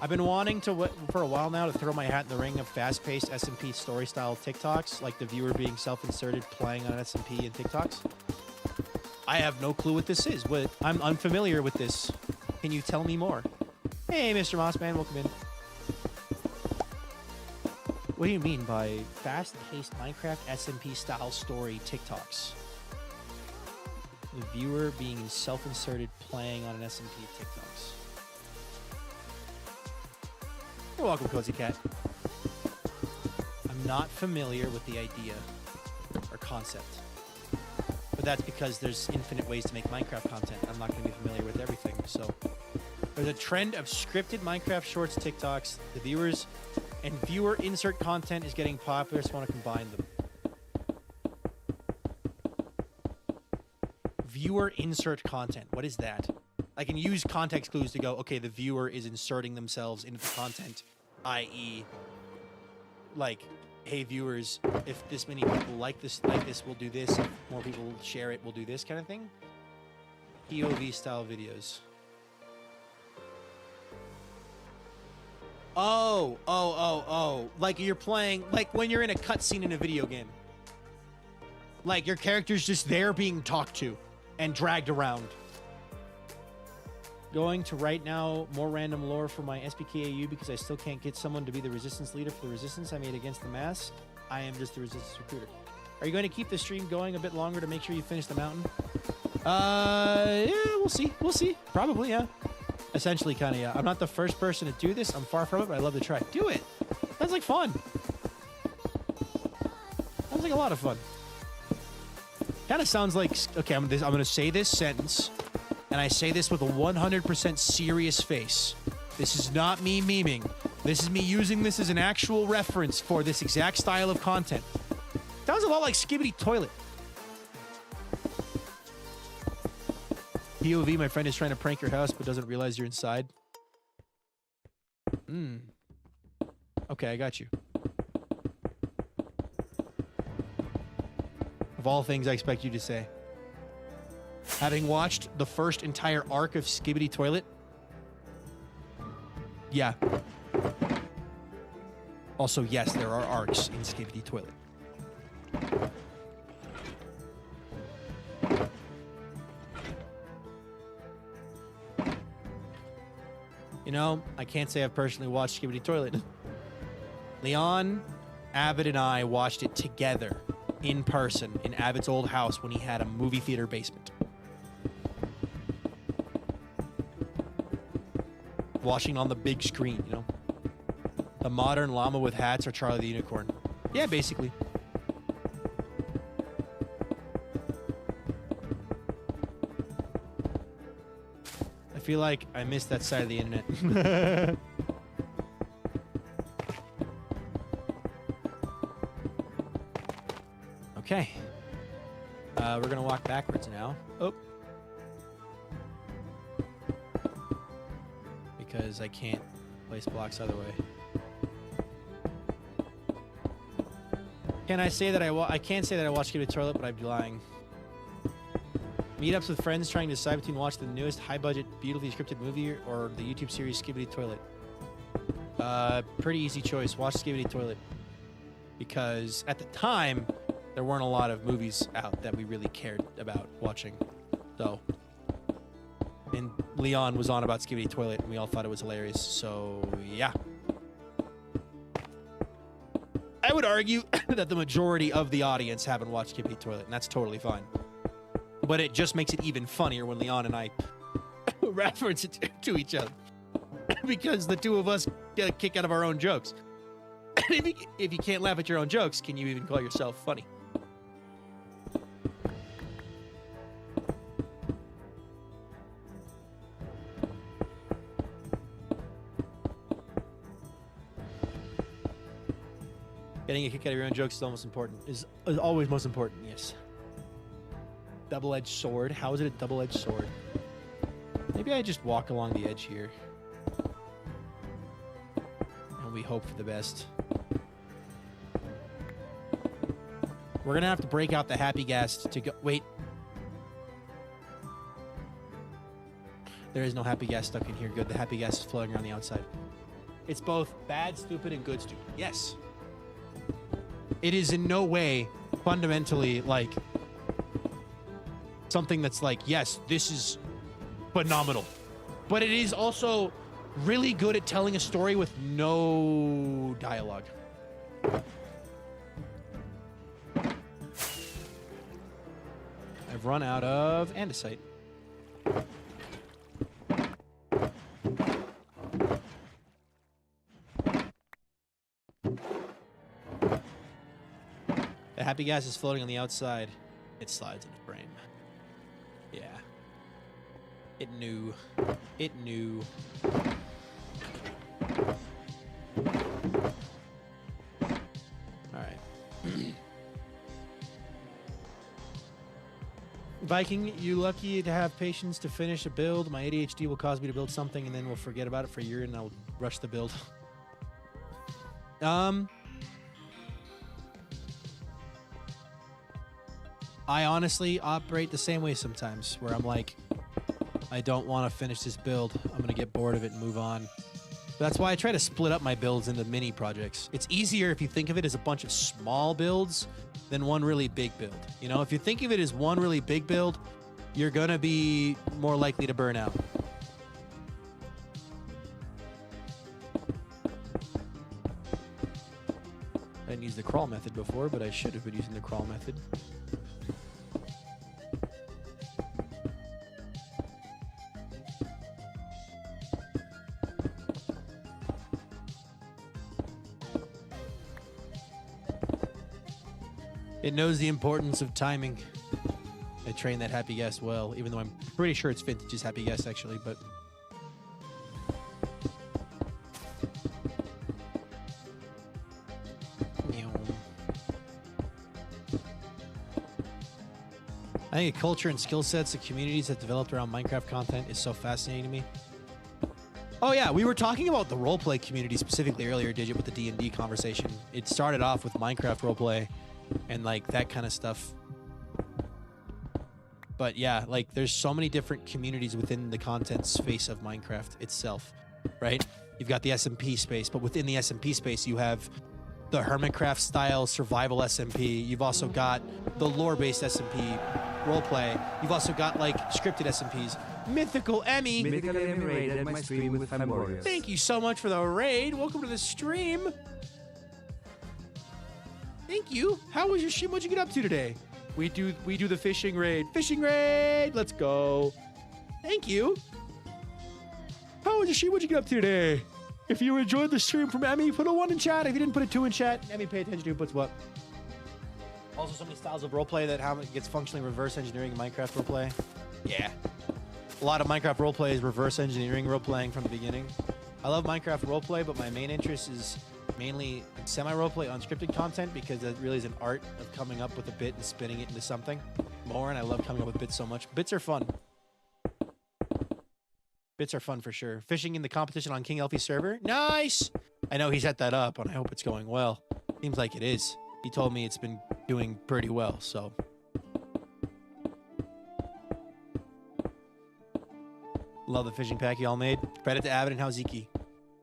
I've been wanting to, for a while now, to throw my hat in the ring of fast-paced SMP story-style TikToks, like the viewer being self-inserted playing on SMP and TikToks. I have no clue what this is. I'm unfamiliar with this. Can you tell me more? Hey, Mr. Mossman, welcome in. What do you mean by fast-paced Minecraft SMP-style story TikToks? The viewer being self-inserted playing on an SMP TikToks. You're welcome, Cozy Cat. I'm not familiar with the idea or concept. But that's because there's infinite ways to make Minecraft content. I'm not going to be familiar with everything. So there's a trend of scripted Minecraft shorts TikToks. The viewers and viewer insert content is getting popular, so I want to combine them. Viewer insert content. What is that? I can use context clues to go, okay, the viewer is inserting themselves into the content, i.e., like, hey, viewers, if this many people like this, we'll do this. If more people share it, we'll do this kind of thing. POV style videos. Oh. Like you're playing, like when you're in a cutscene in a video game. Like your character's just there being talked to and dragged around. Going to right now more random lore for my SPKAU because I still can't get someone to be the resistance leader for the resistance I made against the mass. I am just the resistance recruiter. Are you going to keep the stream going a bit longer to make sure you finish the mountain? Yeah, we'll see. We'll see. Probably, yeah. Essentially, kind of, yeah. I'm not the first person to do this. I'm far from it, but I love to try. Do it. Sounds like fun. Sounds like a lot of fun. Kind of sounds like, okay, I'm going to say this sentence, and I say this with a 100% serious face. This is not me memeing. This is me using this as an actual reference for this exact style of content. Sounds a lot like Skibbity Toilet. POV, my friend is trying to prank your house but doesn't realize you're inside. Okay, I got you. Of all things I expect you to say. Having watched the first entire arc of Skibbity Toilet. Yeah. Also, yes, there are arcs in Skibbity Toilet. You know, I can't say I've personally watched Skibbity Toilet. Leon, Avid, and I watched it together in person in Avid's old house when he had a movie theater basement. Watching on the big screen, you know? The modern llama with hats or Charlie the Unicorn. Yeah, basically. I feel like I missed that side of the internet. Okay. We're gonna walk backwards now. Oh. Because I can't place blocks other way. Can I say that I can't say that I watched Skibidi Toilet, but I'd be lying. Meetups with friends trying to decide between watching the newest high-budget, beautifully scripted movie or the YouTube series Skibidi Toilet. Pretty easy choice. Watch Skibidi Toilet. Because at the time, there weren't a lot of movies out that we really cared about watching. So, and Leon was on about Skibidi Toilet, and we all thought it was hilarious. So, yeah. I would argue that the majority of the audience haven't watched Skibidi Toilet, and that's totally fine. But it just makes it even funnier when Leon and I reference it to each other. Because the two of us get a kick out of our own jokes. If you can't laugh at your own jokes, can you even call yourself funny? Getting a kick out of your own jokes is almost important. Is always most important, yes. Double-edged sword. How is it a double-edged sword? Maybe I just walk along the edge here. And we hope for the best. We're gonna have to break out the happy gas to go. Wait. There is no happy gas stuck in here. Good. The happy gas is floating around the outside. It's both bad, stupid, and good, stupid. Yes. It is in no way fundamentally like something that's like, yes, this is phenomenal. But it is also really good at telling a story with no dialogue. I've run out of andesite. The happy gas is floating on the outside. It slides into frame. Yeah. It knew. It knew. Alright. Viking, you lucky to have patience to finish a build. My ADHD will cause me to build something and then we'll forget about it for a year and I'll rush the build. I honestly operate the same way sometimes, where I'm like, I don't want to finish this build. I'm going to get bored of it and move on. That's why I try to split up my builds into mini projects. It's easier if you think of it as a bunch of small builds than one really big build. You know, if you think of it as one really big build, you're going to be more likely to burn out. I didn't use the crawl method before, but I should have been using the crawl method. It knows the importance of timing. I trained that happy gas well, even though I'm pretty sure it's vintage's happy gas actually, but I think the culture and skill sets of communities that developed around Minecraft content is so fascinating to me. Oh yeah, we were talking about the roleplay community specifically earlier, Digit, with the D&D conversation. It started off with Minecraft roleplay and like that kind of stuff. But yeah, like there's so many different communities within the content space of Minecraft itself, right? You've got the SMP space, but within the SMP space, you have the Hermitcraft style survival SMP. You've also got the lore-based SMP roleplay. You've also got like scripted SMPs. Mythical Emmy. Mythical Emmy raided my stream with 5 warriors. Thank you so much for the raid. Welcome to the stream. Thank you. How was your stream? What'd you get up to today? We do the fishing raid. Fishing raid. Let's go. Thank you. How was your stream? What'd you get up to today? If you enjoyed the stream from Emmy, put a 1 in chat. If you didn't put a 2 in chat, Emmy, pay attention to who puts what. Also, so many styles of roleplay that how it gets functionally reverse engineering in Minecraft roleplay. Yeah. A lot of Minecraft roleplay is reverse engineering roleplaying from the beginning. I love Minecraft roleplay, but my main interest is mainly semi-roleplay unscripted content because that really is an art of coming up with a bit and spinning it into something more, and I love coming up with bits so much. Bits are fun. Bits are fun for sure. Fishing in the competition on King Elfie's server. Nice! I know he set that up, and I hope it's going well. Seems like it is. he told me it's been doing pretty well, so. Love the fishing pack y'all made. Credit to Avid and Hauziki.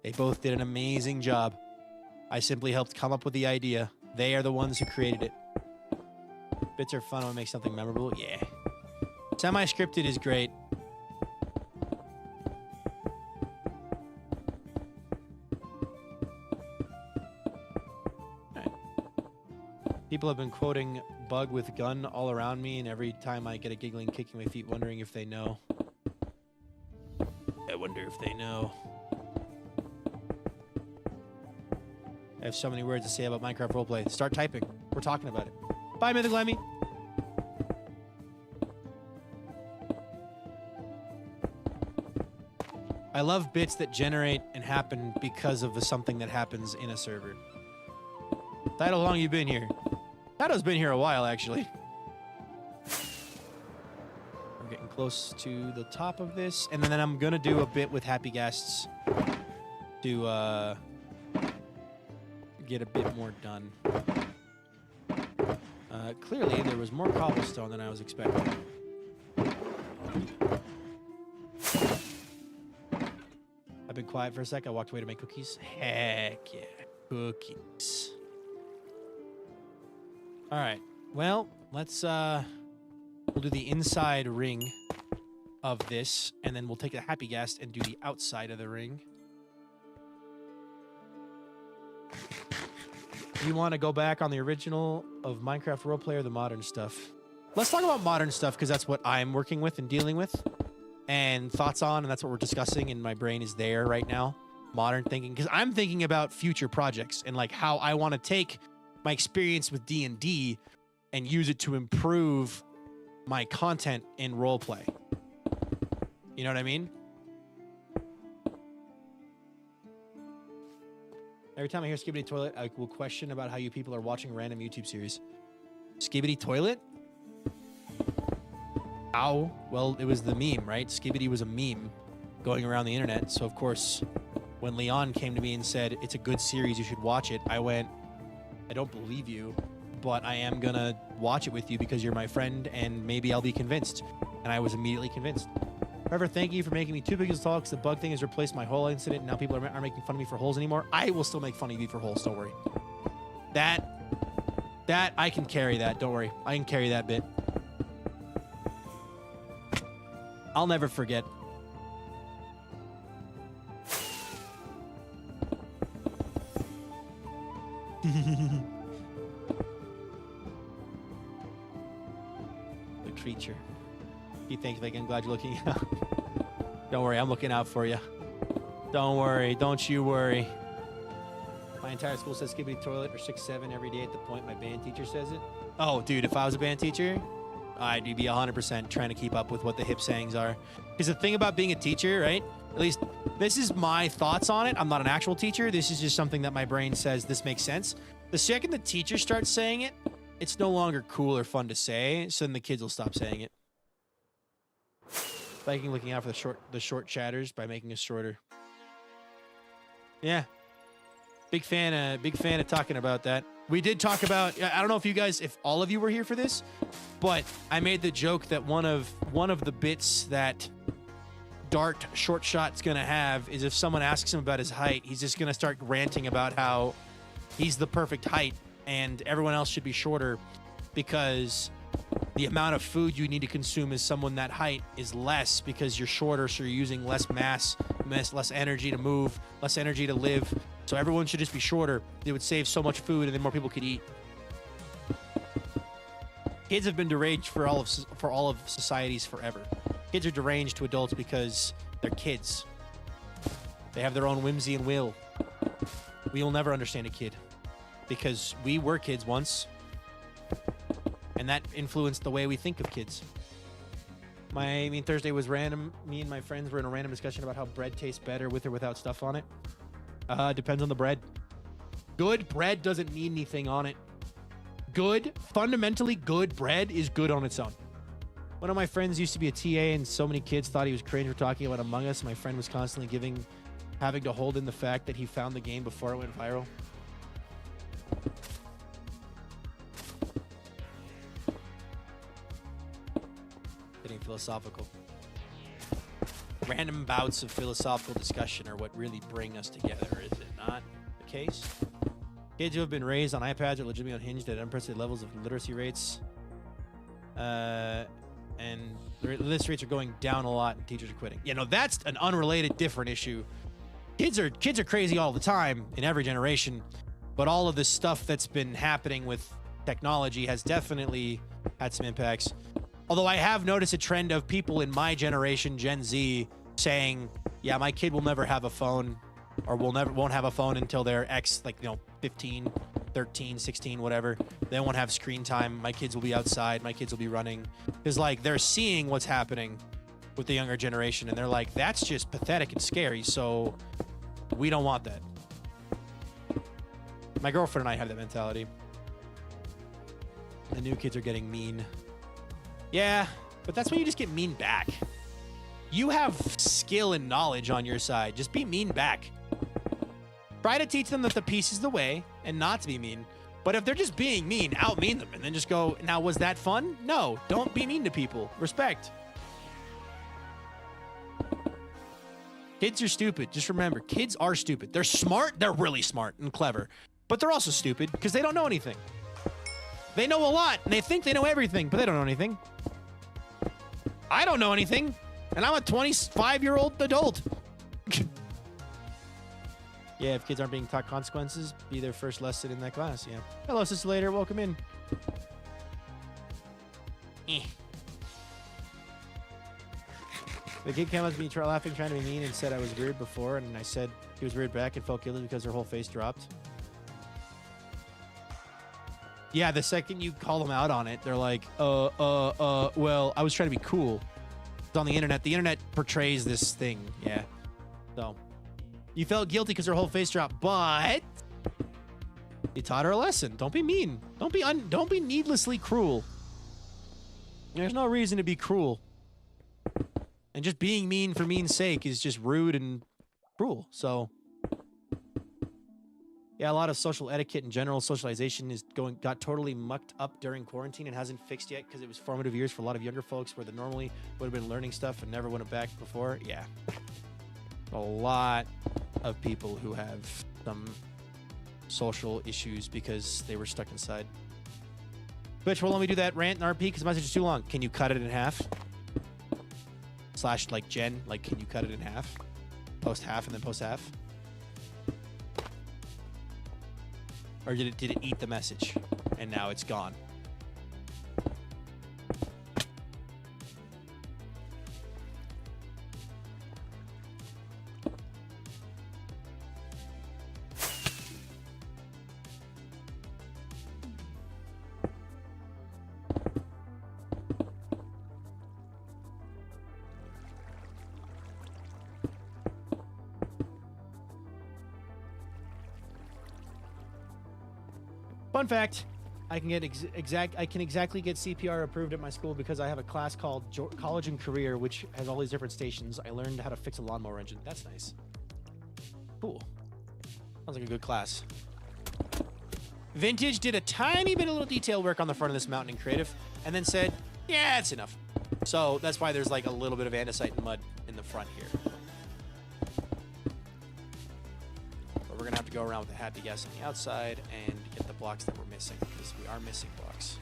They both did an amazing job. I simply helped come up with the idea. They are the ones who created it. Bits are fun when we make something memorable. Yeah. Semi-scripted is great. Alright. People have been quoting bug with gun all around me, and every time I get a giggling, kicking my feet, wondering if they know. I wonder if they know. I have so many words to say about Minecraft roleplay. Start typing. We're talking about it. Bye, Mythical Emmy. I love bits that generate and happen because of the something that happens in a server. Title, how long you been here? Title's been here a while, actually. I'm getting close to the top of this, and then I'm gonna do a bit with happy guests to get a bit more done. Clearly, there was more cobblestone than I was expecting. I've been quiet for a sec. I walked away to make cookies. Heck yeah, cookies. All right. Well, let's we'll do the inside ring of this, and then we'll take the happy guest and do the outside of the ring. You want to go back on the original of Minecraft roleplay or the modern stuff? Let's talk about modern stuff because that's what I'm working with and dealing with and thoughts on, and that's what we're discussing, and my brain is there right now. Modern thinking, because I'm thinking about future projects and like how I want to take my experience with D&D and use it to improve my content in roleplay. You know what I mean? Every time I hear Skibidi Toilet, I will question about how you people are watching random YouTube series. Skibidi Toilet? Ow. Well, it was the meme, right? Skibidi was a meme going around the internet. So, of course, when Leon came to me and said, it's a good series, you should watch it, I went, I don't believe you, but I am going to watch it with you because you're my friend and maybe I'll be convinced. And I was immediately convinced. However, thank you for making me too big as tall because the bug thing has replaced my hole incident. And now people aren't making fun of me for holes anymore. I will still make fun of you for holes. Don't worry. That, I can carry that. Don't worry. I can carry that bit. I'll never forget. The creature. You think I'm glad you're looking out. Don't worry, I'm looking out for you. Don't worry, don't you worry. My entire school says Skibidi Toilet or 6'7" every day at the point my band teacher says it. Oh, dude, if I was a band teacher, I'd be 100% trying to keep up with what the hip sayings are. Because the thing about being a teacher, right? At least this is my thoughts on it. I'm not an actual teacher. This is just something that my brain says this makes sense. The second the teacher starts saying it, it's no longer cool or fun to say, so then the kids will stop saying it. Viking looking out for the short chatters by making us shorter. Yeah. Big fan of talking about that. We did talk about, I don't know if you guys, if all of you were here for this, but I made the joke that one of the bits that Dart Short Shot's gonna have is if someone asks him about his height, he's just gonna start ranting about how he's the perfect height and everyone else should be shorter because the amount of food you need to consume as someone that height is less because you're shorter, so you're using less mass, less energy to move, less energy to live. So everyone should just be shorter. It would save so much food, and then more people could eat. Kids have been deranged for all of societies forever. Kids are deranged to adults because they're kids. They have their own whimsy and will. We will never understand a kid because we were kids once. And that influenced the way we think of kids. Thursday was random. Me and my friends were in a random discussion about how bread tastes better with or without stuff on it. Depends on the bread. Good bread doesn't need anything on it. Fundamentally good bread is good on its own. One of my friends used to be a TA and so many kids thought he was cringe for talking about Among Us. My friend was constantly having to hold in the fact that he found the game before it went viral. philosophical. Random bouts of philosophical discussion are what really bring us together, is it not the case? Kids who have been raised on iPads are legitimately unhinged at unprecedented levels of literacy rates. And the literacy rates are going down a lot and teachers are quitting. You know, that's an unrelated, different issue. Kids are crazy all the time in every generation, but all of this stuff that's been happening with technology has definitely had some impacts. Although I have noticed a trend of people in my generation, Gen Z, saying, yeah, my kid will never have a phone, or won't have a phone until they're 15, 13, 16, whatever. They won't have screen time. My kids will be outside. My kids will be running. Because, like, they're seeing what's happening with the younger generation, and they're like, that's just pathetic and scary, so we don't want that. My girlfriend and I have that mentality. The new kids are getting mean. Yeah, but that's when you just get mean back. You have skill and knowledge on your side. Just be mean back. Try to teach them that the peace is the way and not to be mean. But if they're just being mean, out-mean them and then just go, now, was that fun? No, don't be mean to people. Respect. Kids are stupid. Just remember, kids are stupid. They're smart. They're really smart and clever. But they're also stupid because they don't know anything. They know a lot and they think they know everything, but they don't know anything. I don't know anything, and I'm a 25-year-old adult. Yeah, if kids aren't being taught consequences, be their first lesson in that class. Yeah. Hello, Sister Later. Welcome in. The kid came up to me laughing, trying to be mean, and said I was weird before, and I said he was weird back and felt guilty because her whole face dropped. Yeah, the second you call them out on it, they're like, well, I was trying to be cool. It's on the internet. The internet portrays this thing. Yeah. So, you felt guilty because her whole face dropped, but you taught her a lesson. Don't be mean. Don't be needlessly cruel. There's no reason to be cruel. And just being mean for mean's sake is just rude and cruel. So, yeah, a lot of social etiquette and general socialization got totally mucked up during quarantine and hasn't fixed yet because it was formative years for a lot of younger folks where they normally would have been learning stuff and never went back before. Yeah. A lot of people who have some social issues because they were stuck inside. Twitch will let me do that rant and RP because the message is too long. Can you cut it in half? / like Jen, like, can you cut it in half? Post half and then post half? Or did it eat the message and now it's gone? Fun fact, I can exactly get CPR approved at my school because I have a class called College and Career, which has all these different stations. I learned how to fix a lawnmower engine. That's nice. Cool. Sounds like a good class. Vintage did a tiny bit of little detail work on the front of this mountain in creative and then said, yeah, that's enough. So that's why there's like a little bit of andesite and mud in the front here. But we're going to have to go around with a happy guess on the outside and get the blocks that we're missing because we are missing blocks.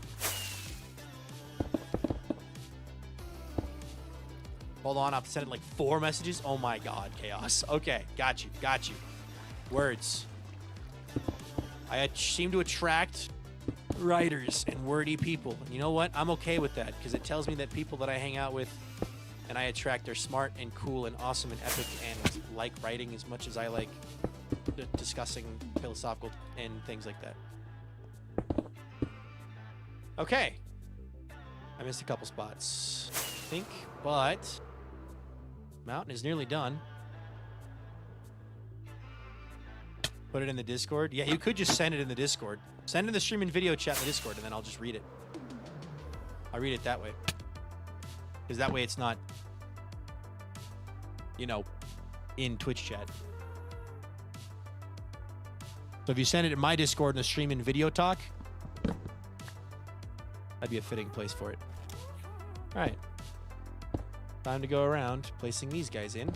Hold on, I've sent like 4 messages. Oh my god, chaos. Okay, got you. Words. I seem to attract writers and wordy people. And you know what? I'm okay with that because it tells me that people that I hang out with and I attract are smart and cool and awesome and epic and like writing as much as I like discussing philosophical and things like that. Okay. I missed a couple spots, I think, but mountain is nearly done. Put it in the Discord. Yeah, you could just send it in the Discord. Send it in the stream and video chat in the Discord, and then I'll just read it. I'll read it that way. Because that way it's not, you know, in Twitch chat. So if you send it in my Discord in the stream and video talk, that'd be a fitting place for it. All right. Time to go around placing these guys in.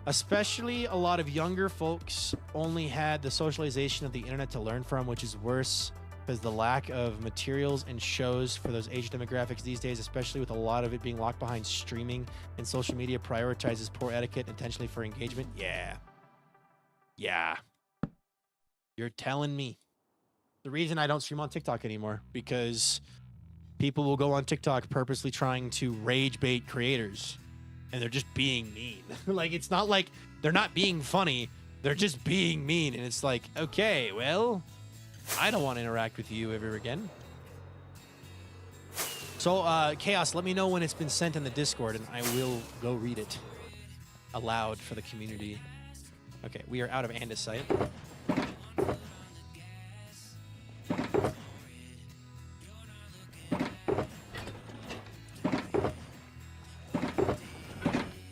Especially a lot of younger folks only had the socialization of the internet to learn from, which is worse because the lack of materials and shows for those age demographics these days, especially with a lot of it being locked behind streaming and social media, prioritizes poor etiquette intentionally for engagement. Yeah. Yeah. You're telling me. The reason I don't stream on TikTok anymore, because people will go on TikTok purposely trying to rage bait creators, and they're just being mean. Like, it's not like they're not being funny. They're just being mean. And it's like, okay, well, I don't want to interact with you ever again. So, Chaos, let me know when it's been sent in the Discord, and I will go read it aloud for the community. Okay, we are out of andesite.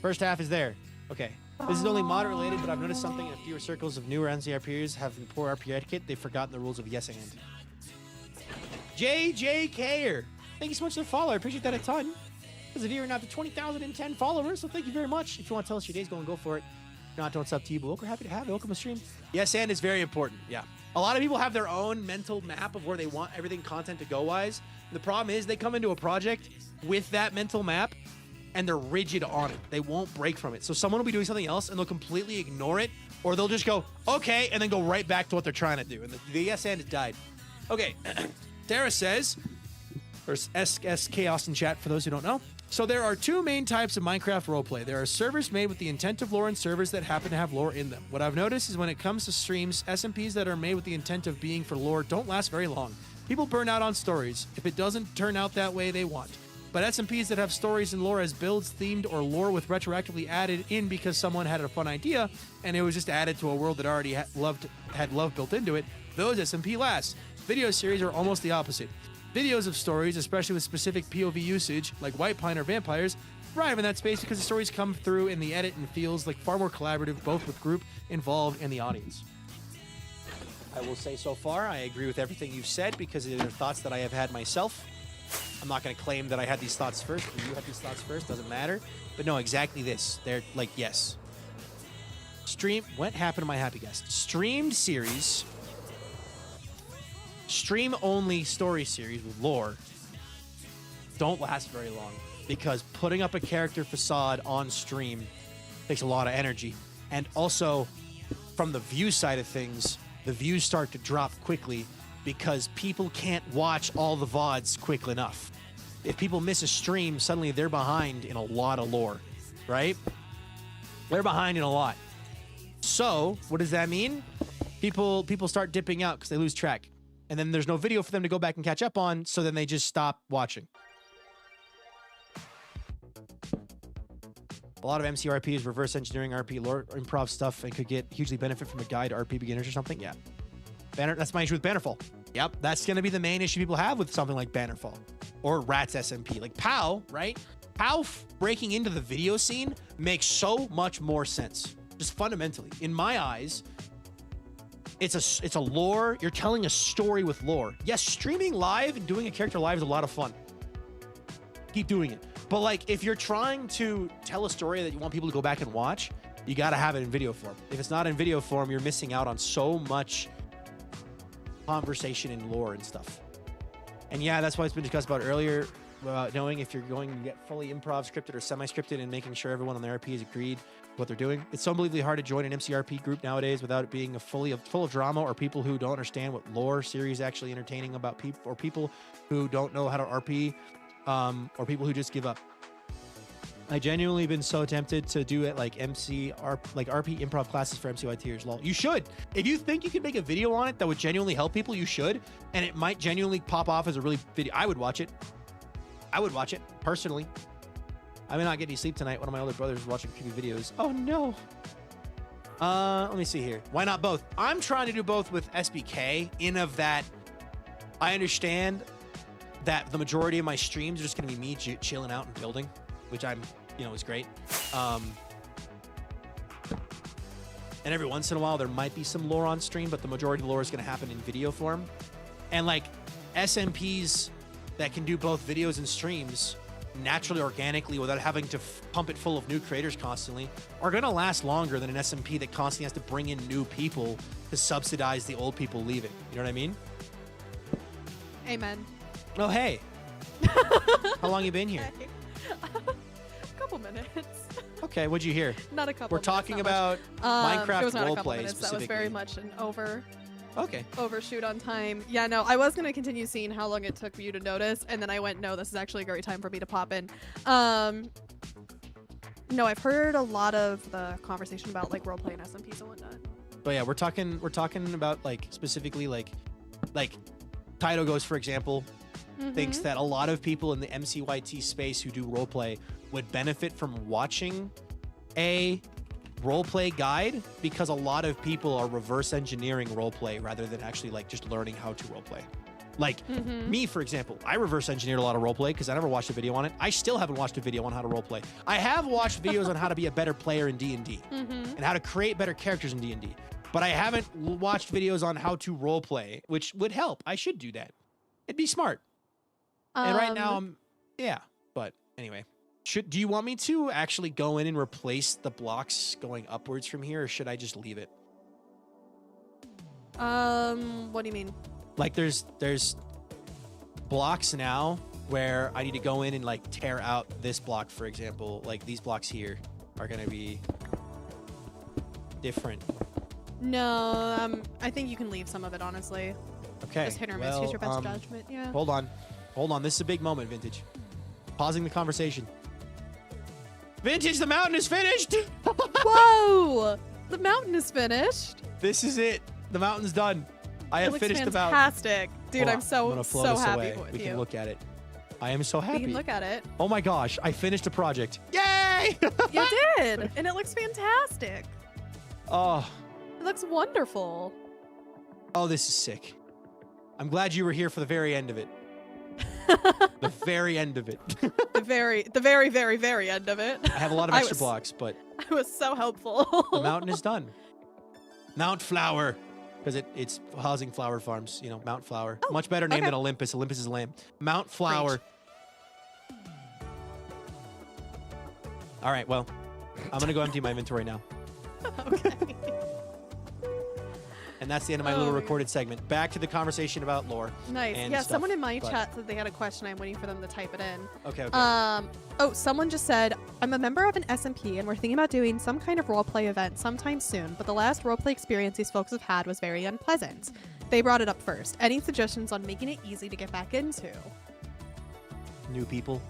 First half is there. Okay. This is only mod related, but I've noticed something in a fewer circles of newer NCRPers having poor RP etiquette. They've forgotten the rules of yes and. JJKer. Thank you so much for the follow. I appreciate that a ton. Because of you are now to 20,010 followers, so thank you very much. If you want to tell us your day's going, go for it. If not, what's up to you, but we're happy to have you. Welcome to stream. Yes and is very important. Yeah. A lot of people have their own mental map of where they want everything content to go wise. The problem is they come into a project with that mental map and they're rigid on it. They won't break from it. So someone will be doing something else and they'll completely ignore it, or they'll just go, okay, and then go right back to what they're trying to do. And the yes and has died. Okay. Tara says, or SS Chaos in chat for those who don't know. So there are two main types of Minecraft roleplay. There are servers made with the intent of lore and servers that happen to have lore in them. What I've noticed is when it comes to streams, SMPs that are made with the intent of being for lore don't last very long. People burn out on stories if it doesn't turn out that way they want. But SMPs that have stories and lore as builds, themed, or lore with retroactively added in because someone had a fun idea and it was just added to a world that already had love built into it, those SMP last. Video series are almost the opposite. Videos of stories, especially with specific POV usage, like White Pine or Vampires, thrive in that space because the stories come through in the edit and feels like far more collaborative, both with group involved and the audience. I will say so far, I agree with everything you've said because these are thoughts that I have had myself. I'm not going to claim that I had these thoughts first, or you had these thoughts first, doesn't matter. But no, exactly this. They're like, yes. What happened to my happy guest? Streamed series, stream-only story series with lore don't last very long because putting up a character facade on stream takes a lot of energy. And also, from the view side of things, the views start to drop quickly because people can't watch all the VODs quick enough. If people miss a stream, suddenly they're behind in a lot of lore, right? They're behind in a lot. So, what does that mean? People start dipping out because they lose track. And then there's no video for them to go back and catch up on, so then they just stop watching. A lot of MCRP is reverse engineering RP lore improv stuff and could get hugely benefit from a guide to RP beginners or something. Yeah. That's my issue with Bannerfall. Yep, that's going to be the main issue people have with something like Bannerfall. Or Rats SMP. Like POW, right? POW breaking into the video scene makes so much more sense. Just fundamentally. In my eyes, it's a lore. You're telling a story with lore. Yes, streaming live and doing a character live is a lot of fun. Keep doing it. But like, if you're trying to tell a story that you want people to go back and watch, you got to have it in video form. If it's not in video form, you're missing out on so much conversation and lore and stuff. And yeah, that's why it's been discussed about earlier, about knowing if you're going to get fully improv scripted or semi-scripted and making sure everyone on the RP is agreed what they're doing. It's so unbelievably hard to join an MCRP group nowadays without it being full of drama or people who don't understand what lore series actually entertaining about people, or people who don't know how to RP, or people who just give up. I genuinely been so tempted to do it like RP improv classes for MCY tiers. Lol. You should. If you think you can make a video on it that would genuinely help people, you should. And it might genuinely pop off as a really video. I would watch it. I would watch it personally. I may not get any sleep tonight. One of my older brothers is watching creepy videos. Oh no. Let me see here. Why not both? I'm trying to do both with SBK in of that I understand that the majority of my streams are just going to be me chilling out and building, which is great. And every once in a while, there might be some lore on stream, but the majority of the lore is going to happen in video form. And like SMPs that can do both videos and streams naturally, organically, without having to pump it full of new creators constantly, are going to last longer than an SMP that constantly has to bring in new people to subsidize the old people leaving. You know what I mean? Amen. Oh, hey. How long you been here? Hey. A couple minutes. Okay, what'd you hear? Not a couple. We're talking minutes, about it was Minecraft not a couple roleplay minutes. That specifically. was very much an Okay. overshoot on time. Yeah, no, I was gonna continue seeing how long it took for you to notice, and then I went, no, this is actually a great time for me to pop in. No, I've heard a lot of the conversation about like roleplay and SMPs and whatnot. But yeah, we're talking about like specifically like Taito Ghost, for example, thinks that a lot of people in the MCYT space who do roleplay would benefit from watching a roleplay guide, because a lot of people are reverse engineering roleplay rather than actually like just learning how to roleplay. Like me, for example, I reverse engineered a lot of roleplay because I never watched a video on it. I still haven't watched a video on how to roleplay. I have watched videos on how to be a better player in D&D and how to create better characters in D&D, but I haven't watched videos on how to roleplay, which would help. I should do that. It'd be smart. And right now yeah, but anyway. Do you want me to actually go in and replace the blocks going upwards from here, or should I just leave it? What do you mean? Like there's blocks now where I need to go in and like tear out this block, for example. Like these blocks here are going to be different. No, I think you can leave some of it, honestly. Okay. Just hit or miss. Use your best judgment. Yeah. Hold on. This is a big moment, Vintage. Pausing the conversation. Vintage, the mountain is finished! Whoa! The mountain is finished. This is it. The mountain's done. I have finished the mountain. Fantastic. Dude, Hold on. I'm so gonna float so us happy away. with We you. can look at it. I am so happy. We can look at it. Oh my gosh, I finished a project. Yay! You did! And it looks fantastic. Oh. It looks wonderful. Oh, this is sick. I'm glad you were here for the very end of it. The very end of it. The very, very, very end of it. I have a lot of extra blocks, but I was so helpful. the mountain is done. Mount Flower, because it's housing flower farms. You know, Mount Flower. Oh, Much better name okay. than Olympus. Olympus is lame. Mount Flower. All right, well, I'm gonna go empty my inventory now. Okay. And that's the end of my little recorded segment. Back to the conversation about lore. Nice. And Yeah, stuff, someone in my but- chat said they had a question. I'm waiting for them to type it in. Okay. Oh, someone just said, I'm a member of an SMP and we're thinking about doing some kind of roleplay event sometime soon, but the last roleplay experience these folks have had was very unpleasant. They brought it up first. Any suggestions on making it easy to get back into? New people.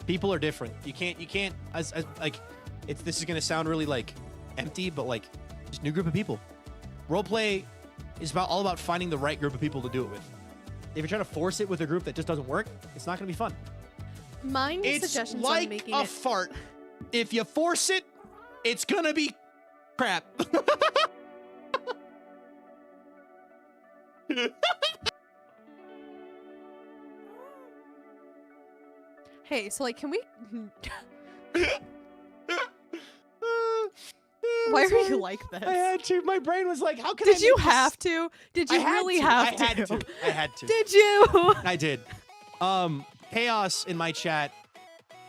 People are different. You can't as like this is gonna sound really like empty, but like just new group of people. Roleplay is all about finding the right group of people to do it with. If you're trying to force it with a group that just doesn't work, it's not gonna be fun. My suggestions like on making a it fart. If you force it, it's gonna be crap. Hey, so like, can we? Why are you like this? I had to. My brain was like, how can Did I you make this? have to? Did you I had really to. have I to? had to. I had to. Did you? I did. Chaos in my chat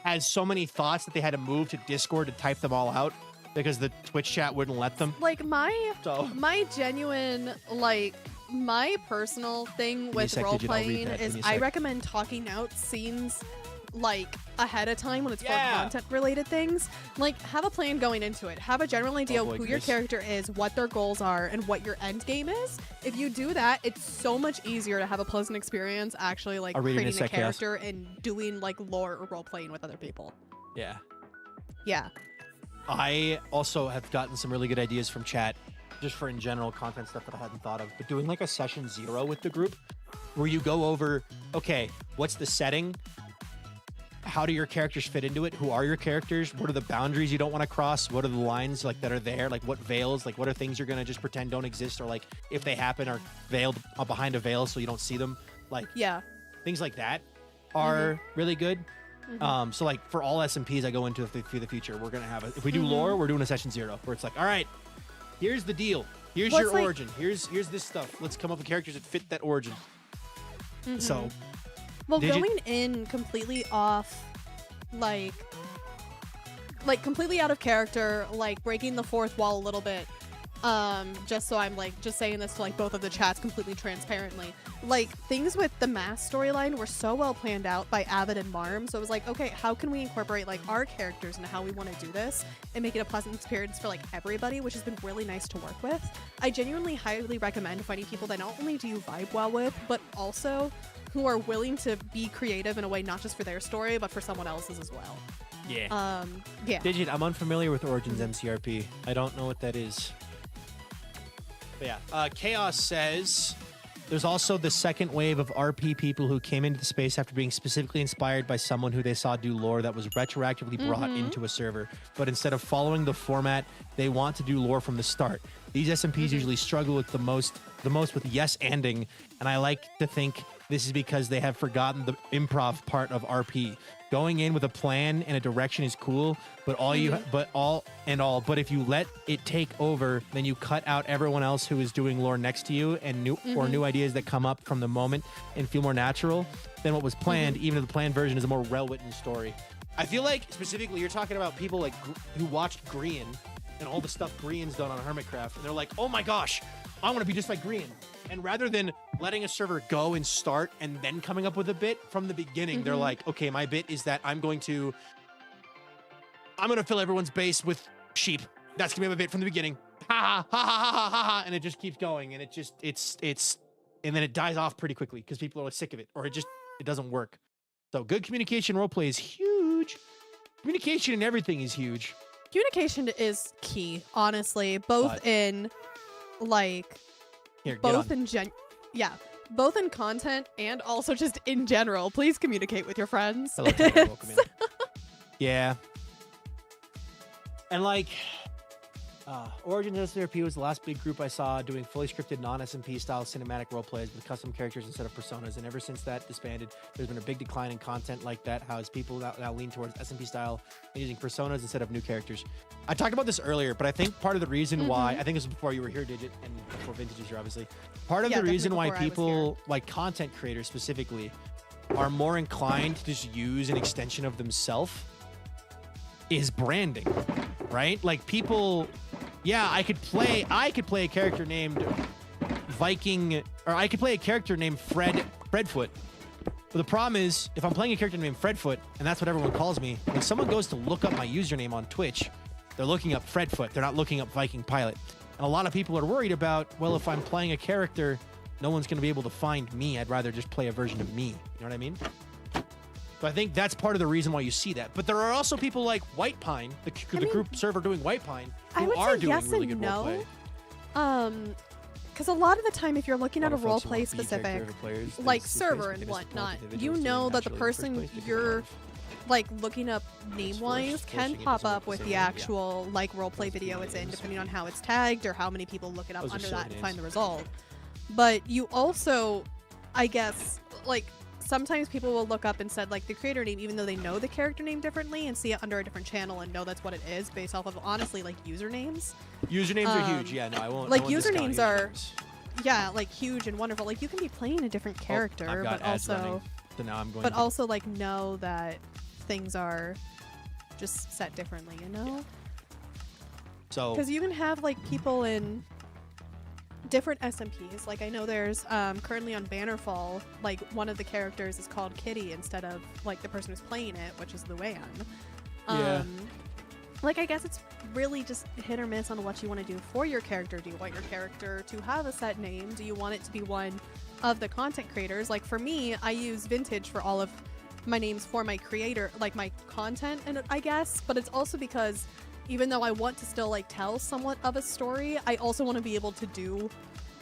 has so many thoughts that they had to move to Discord to type them all out because the Twitch chat wouldn't let them. Like my So genuine, like my personal thing with sec, role Digit, I'll read playing that. is Give me a I sec. recommend talking out scenes like ahead of time when it's for Yeah. content related things. Like have a plan going into it. Have a general idea boy, of who your Chris. character is, what their goals are, and what your end game is. If you do that, it's so much easier to have a pleasant experience actually like I'll read it in a creating a sec, Chaos. character and doing like lore or role playing with other people. yeah. Yeah. I also have gotten some really good ideas from chat just for in general content stuff that I hadn't thought of. But doing like a session 0 with the group where you go over, okay, what's the setting? How do your characters fit into it? Who are your characters? What are the boundaries you don't want to cross? What are the lines like that are there? Like what veils? Like what are things you're going to just pretend don't exist? Or like if they happen are veiled behind a veil so you don't see them? Like Yeah. things like that are really good. So like for all SMPs I go into for the future, we're going to have if we do lore, we're doing a session 0 where it's like, all right, here's the deal. Here's Well, your it's like- origin. Here's this stuff. Let's come up with characters that fit that origin. So Well, Did you- going in completely off, like completely out of character, like breaking the fourth wall a little bit. Just so I'm like just saying this to like both of the chats completely transparently. Like things with the mass storyline were so well planned out by Avid and Marm. So it was like, okay, how can we incorporate like our characters into how we want to do this and make it a pleasant experience for like everybody, which has been really nice to work with. I genuinely highly recommend finding people that not only do you vibe well with, but also who are willing to be creative in a way not just for their story, but for someone else's as well. Yeah. Yeah. Digit, I'm unfamiliar with Origins MCRP. I don't know what that is. But yeah, Chaos says there's also the second wave of RP people who came into the space after being specifically inspired by someone who they saw do lore that was retroactively brought into a server. But instead of following the format, they want to do lore from the start. These SMPs usually struggle with the most with yes-anding, and I like to think this is because they have forgotten the improv part of RP. Going in with a plan and a direction is cool, but but if you let it take over, then you cut out everyone else who is doing lore next to you and new ideas that come up from the moment and feel more natural than what was planned, even if the planned version is a more well-written story. I feel like specifically you're talking about people like who watched Grian and all the stuff Grian's done on Hermitcraft, and they're like, oh my gosh, I want to be just like Grian. And rather than letting a server go and start and then coming up with a bit from the beginning, they're like, okay, my bit is that I'm going to fill everyone's base with sheep. That's gonna be my bit from the beginning. Ha ha ha ha ha ha ha, and it just keeps going, and and then it dies off pretty quickly because people are sick of it, or it doesn't work. So good communication roleplay is huge. Communication and everything is huge. Communication is key, honestly, both in like both in both in content and also just in general. Please communicate with your friends. Hello, Tyler, welcome in. Yeah. And like Origins SRP was the last big group I saw doing fully scripted non-SMP style cinematic role plays with custom characters instead of personas, and ever since that disbanded, there's been a big decline in content like that. How is people now lean towards SMP style and using personas instead of new characters? I talked about this earlier, but I think part of the reason why, I think this was before you were here, Digit, and before Vintage was here, obviously. Part of the reason why people, like content creators specifically, are more inclined to just use an extension of themselves is branding, right? Like people, yeah, I could play a character named Viking, or I could play a character named Fredfoot. But the problem is, if I'm playing a character named Fredfoot, and that's what everyone calls me, when someone goes to look up my username on Twitch, they're looking up Fredfoot. They're not looking up VikingPilot. And a lot of people are worried about, well, if I'm playing a character, no one's going to be able to find me. I'd rather just play a version of me. You know what I mean? So I think that's part of the reason why you see that. But there are also people like White Pine, the group server doing White Pine, who are doing really good roleplay. Because a lot of the time, if you're looking at a roleplay specific, like server and whatnot, you know that the person you're like looking up name-wise can pop up with the actual like roleplay video it's in, depending on how it's tagged or how many people look it up under that and find the result. But you also, I guess, like sometimes people will look up and said like the creator name, even though they know the character name differently, and see it under a different channel and know that's what it is based off of honestly like usernames. Usernames are huge. Yeah, no, I won't. Like usernames are, yeah, like huge and wonderful. Like you can be playing a different character, but also, so now I'm going. But also like know that things are just set differently, you know? Yeah. So because you can have like people in different SMPs. Like I know there's currently on Bannerfall, like one of the characters is called Kitty instead of like the person who's playing it, which is Luann. Yeah. Like I guess it's really just hit or miss on what you want to do for your character. Do you want your character to have a set name? Do you want it to be one of the content creators? Like for me, I use Vintage for all of my names for my creator, like my content, and I guess, but it's also because even though I want to still like tell somewhat of a story, I also want to be able to do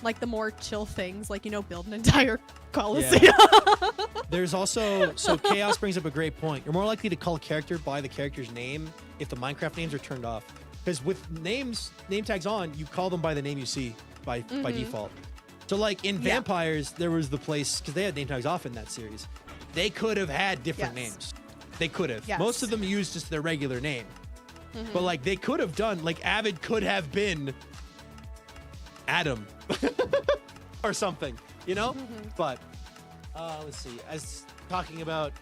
like the more chill things, like, you know, build an entire coliseum. Yeah. There's also, so Chaos brings up a great point. You're more likely to call a character by the character's name if the Minecraft names are turned off. Because with name tags on, you call them by the name you see by default. So like in Vampires, there was the place, because they had name tags off in that series. They could have had different names. They could have. Yes. Most of them used just their regular name. But like they could have done, like Avid could have been Adam or something, you know? But let's see. As talking about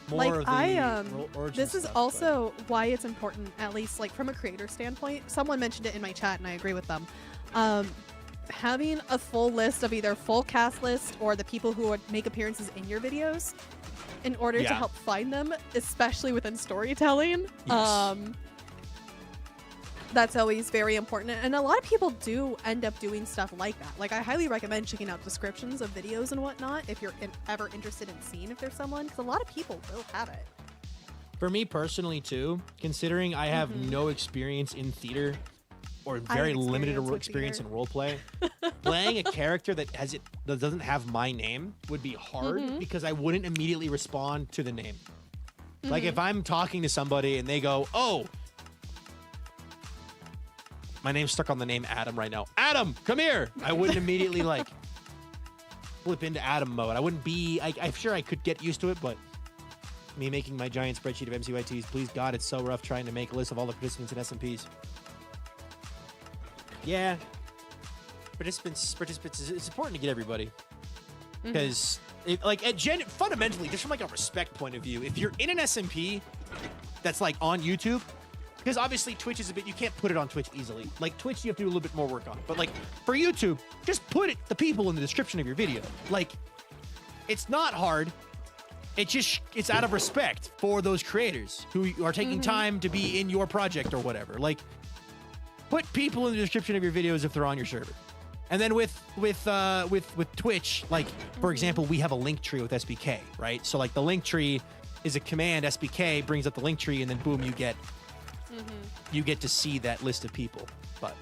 more Like, of the origin this is stuff, also why it's important, at least like from a creator standpoint. Someone mentioned it in my chat and I agree with them. Having a full list of either full cast list or the people who would make appearances in your videos in order to help find them, especially within storytelling. Yes. That's always very important. And a lot of people do end up doing stuff like that. Like, I highly recommend checking out descriptions of videos and whatnot if you're ever interested in seeing if there's someone, because a lot of people will have it. For me personally too, considering I have no experience in theater or very limited experience in roleplay, playing a character that doesn't have my name would be hard because I wouldn't immediately respond to the name. Like if I'm talking to somebody and they go, "Oh, my name's stuck on the name Adam right now. Adam, come here." I wouldn't immediately like flip into Adam mode. I wouldn't be. I'm sure I could get used to it, but me making my giant spreadsheet of MCYTs, please God, it's so rough trying to make a list of all the participants and SMPs. Yeah, participants. It's important to get everybody because, fundamentally, just from like a respect point of view, if you're in an SMP that's like on YouTube, because obviously Twitch is a bit, you can't put it on Twitch easily. Like Twitch, you have to do a little bit more work on. But like for YouTube, just put the people in the description of your video. Like, it's not hard. It's out of respect for those creators who are taking time to be in your project or whatever. Like, put people in the description of your videos if they're on your server. And then with Twitch, like for example, we have a link tree with SBK, right? So like the link tree is a command. SBK brings up the link tree, and then boom, you get to see that list of people. But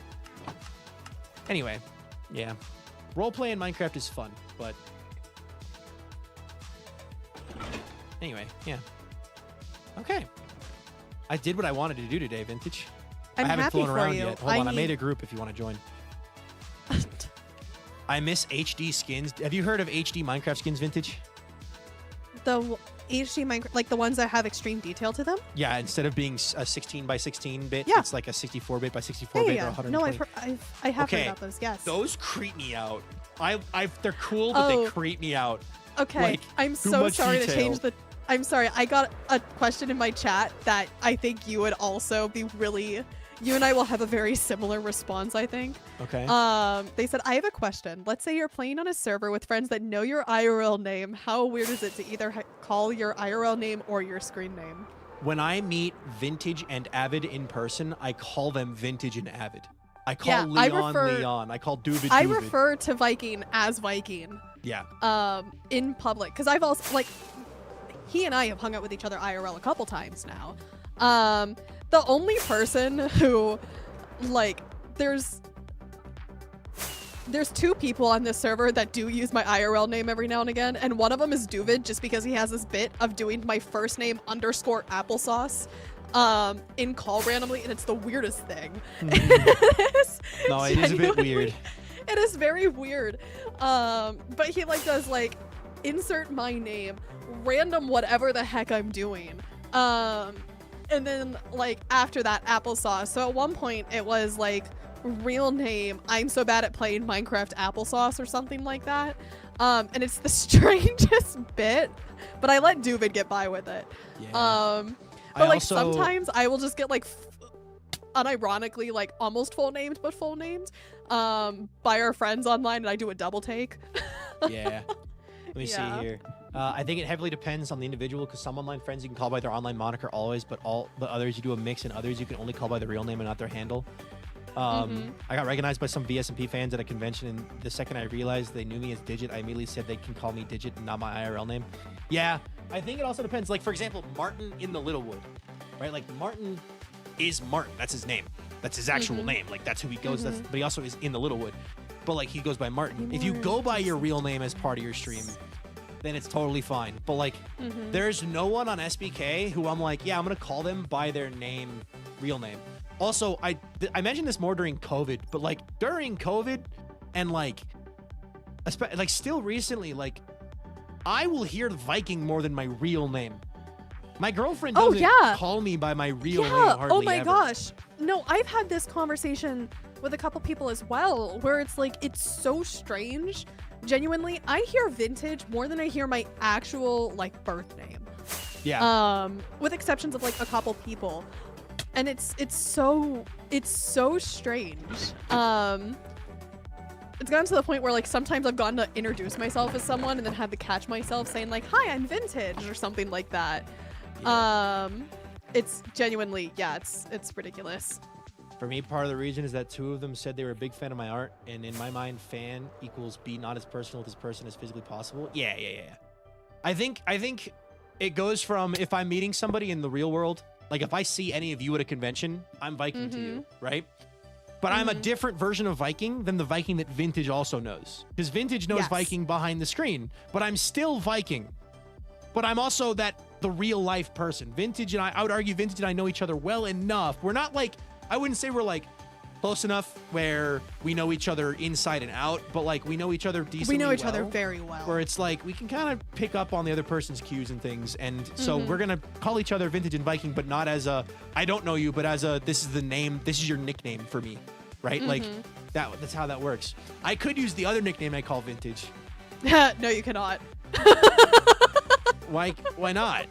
anyway, yeah, roleplay in Minecraft is fun, but. Anyway, yeah. Okay. I did what I wanted to do today, Vintage. I haven't flown around yet. Hold on, I made a group if you want to join. I miss HD skins. Have you heard of HD Minecraft skins, Vintage? The HD Minecraft, like the ones that have extreme detail to them? Yeah, instead of being a 16 by 16 bit, it's like a 64 bit by 64 bit or 120. No, I have heard about those, yes. Those creep me out. They're cool, but they creep me out. Okay, like, I'm so sorry to change the... I'm sorry, I got a question in my chat that I think you would also be really... You and I will have a very similar response, I think. Okay. They said, I have a question. Let's say you're playing on a server with friends that know your IRL name. How weird is it to either call your IRL name or your screen name? When I meet Vintage and Avid in person, I call them Vintage and Avid. I call Leon Leon. I call Duvid. I refer to Viking as Viking. Yeah. In public, because I've also he and I have hung out with each other IRL a couple times now. The only person who, there's two people on this server that do use my IRL name every now and again, and one of them is Duvid, just because he has this bit of doing my first name _ applesauce in call randomly, and it's the weirdest thing. No, it is a bit weird. It is very weird. But he does insert my name, random whatever the heck I'm doing. And then after that, applesauce. So at one point it was real name, I'm so bad at playing Minecraft applesauce or something like that. And it's the strangest bit, but I let Duvid get by with it. Yeah. But sometimes I will just get unironically almost full names, but full names by our friends online, and I do a double take. Yeah. Let me see here. I think it heavily depends on the individual, because some online friends you can call by their online moniker always, but others you do a mix, and others you can only call by the real name and not their handle. I got recognized by some VSMP fans at a convention, and the second I realized they knew me as Digit, I immediately said they can call me Digit and not my IRL name. Yeah, I think it also depends. For example, Martin in the Littlewood, right? Martin is Martin. That's his name. That's his actual name. That's who he goes. But he also is in the Littlewood. But he goes by Martin. If you go by your real name as part of your stream, then it's totally fine. But there's no one on SBK who I'm yeah, I'm gonna call them by their name, real name. Also, I mentioned this more during COVID, but during COVID and still recently, I will hear Viking more than my real name. My girlfriend doesn't call me by my real name hardly Oh my ever. gosh. No, I've had this conversation with a couple people as well, where it's it's so strange genuinely, I hear vintage more than I hear my actual like birth name. Yeah. With exceptions of like a couple people, and it's so strange. It's gotten to the point where like sometimes I've gotten to introduce myself as someone and then had to catch myself saying like, "Hi, I'm vintage" or something like that. Yeah. It's genuinely, yeah, it's ridiculous. For me, part of the reason is that 2 of them said they were a big fan of my art, and in my mind, fan equals be not as personal with this person as physically possible. Yeah. I think it goes from if I'm meeting somebody in the real world, like if I see any of you at a convention, I'm Viking to you, right? But I'm a different version of Viking than the Viking that Vintage also knows. Because Vintage knows Viking behind the screen, but I'm still Viking. But I'm also the real life person. Vintage and I would argue Vintage and I know each other well enough. We're not like, I wouldn't say we're like close enough where we know each other inside and out, but like we know each other decently. We know each other very well. Where it's like we can kind of pick up on the other person's cues and things. And so we're going to call each other Vintage and Viking, but not as a, I don't know you, but as a, this is the name, this is your nickname for me, right? Like that's how that works. I could use the other nickname I call Vintage. No, you cannot. Why not?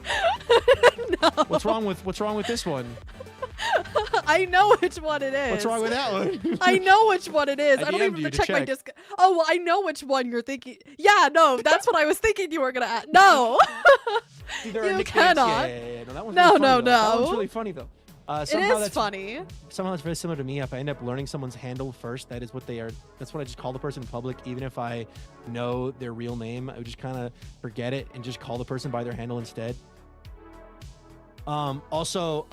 No. What's wrong with this one? I know which one it is. What's wrong with that one? I know which one it is. I don't even have to check my disc. Oh, well, I know which one you're thinking. Yeah, no, that's what I was thinking you were gonna add. No. You cannot. Yeah. No, that one's no. really funny, That one's really funny though. It is funny. Somehow it's very similar to me. If I end up learning someone's handle first, that is what they are. That's what I just call the person in public. Even if I know their real name, I would just kind of forget it and just call the person by their handle instead. Also,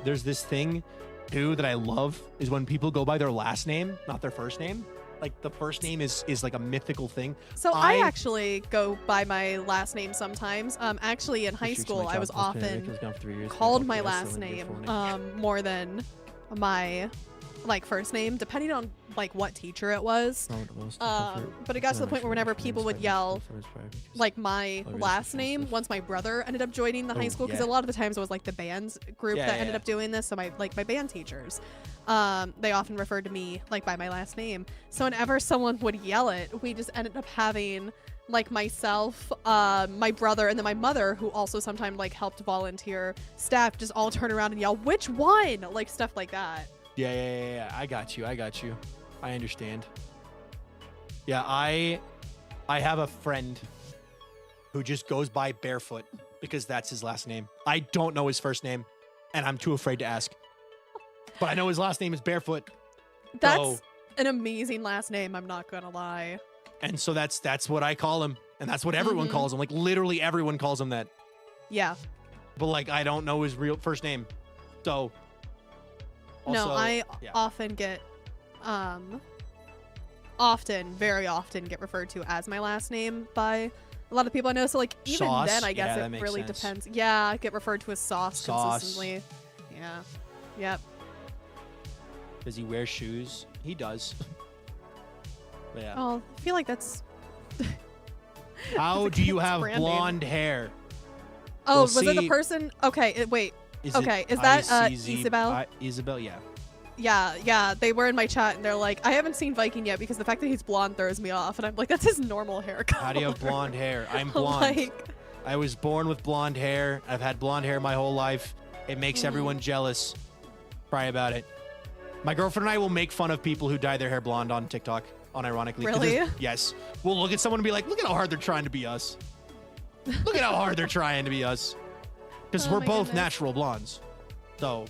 there's this thing too that I love is when people go by their last name, not their first name. Like the first name is like a mythical thing. So I actually go by my last name sometimes. Actually in high school, I was often called my last name more than my like first name, depending on like what teacher it was. But it got to the point where whenever people would yell like my last name, once my brother ended up joining the high school, because a lot of the times it was like the band's group that ended up doing this. So my band teachers, they often referred to me like by my last name. So whenever someone would yell it, we just ended up having like myself, my brother, and then my mother, who also sometimes like helped volunteer staff, just all turn around and yell, "Which one?" Like stuff like that. Yeah. I got you. I understand. Yeah, I have a friend who just goes by Barefoot because that's his last name. I don't know his first name, and I'm too afraid to ask. But I know his last name is Barefoot. That's an amazing last name, I'm not gonna lie. And so that's what I call him, and that's what everyone calls him. Like literally everyone calls him that. Yeah. But like I don't know his real first name, so. Also, no, I often get, very often get referred to as my last name by a lot of people I know. So like even then, I guess it really depends. Yeah, I get referred to as Sauce consistently. Yeah. Yep. Does he wear shoes? He does. Yeah. Oh, I feel like that's. How do you have blonde hair? Oh, was it the person? Okay, wait. Is that Isabel? Isabel, yeah. Yeah, they were in my chat and they're like, I haven't seen Viking yet because the fact that he's blonde throws me off. And I'm like, that's his normal hair color. How do you have blonde hair? I'm blonde. I was born with blonde hair. I've had blonde hair my whole life. It makes everyone jealous. Cry about it. My girlfriend and I will make fun of people who dye their hair blonde on TikTok, unironically. Really? Yes. We'll look at someone and be like, look at how hard they're trying to be us. Look at how hard they're trying to be us. Because we're both natural blondes. So.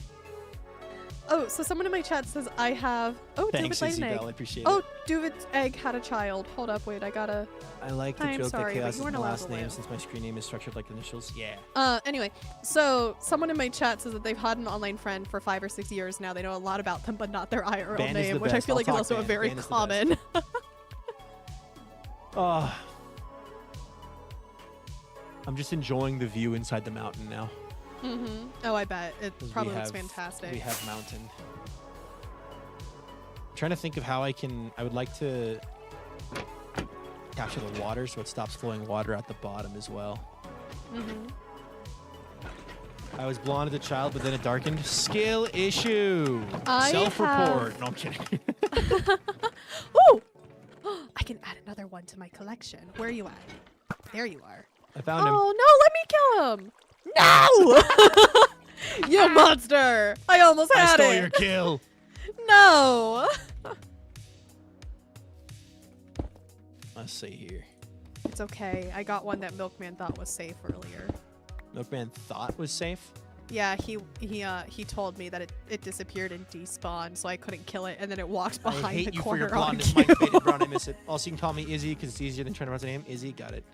Oh, so someone in my chat says I have. Oh, thanks, David laid an egg. I appreciate it. Oh, David's egg had a child. Hold up, wait, I gotta. I like the joke that Chaos is my last name since my screen name is structured like initials. Yeah. Anyway, so someone in my chat says that they've had an online friend for 5 or 6 years now. They know a lot about them, but not their IRL name, which I feel like is also a very common. I'm just enjoying the view inside the mountain now. Oh, I bet. It probably looks fantastic. We have mountain. I'm trying to think of how I would like to capture the water so it stops flowing water at the bottom as well. I was blonde as a child, but then it darkened. Skill issue. Self-report. No, I'm kidding. Oh! I can add another one one to my collection. Where are you at? There you are. I found him. Oh, no, let me kill him. No! You monster. I almost I had stole it. your kill. No. Let's see here. It's okay. I got one that Milkman thought was safe earlier. Milkman thought was safe. Yeah, he told me that it disappeared and despawned, so I couldn't kill it, and then it walked I behind hate the you for corner your on blonde. cue. My faded brown. I miss it. Also, you can call me Izzy because it's easier than trying to pronounce the name. Izzy, got it.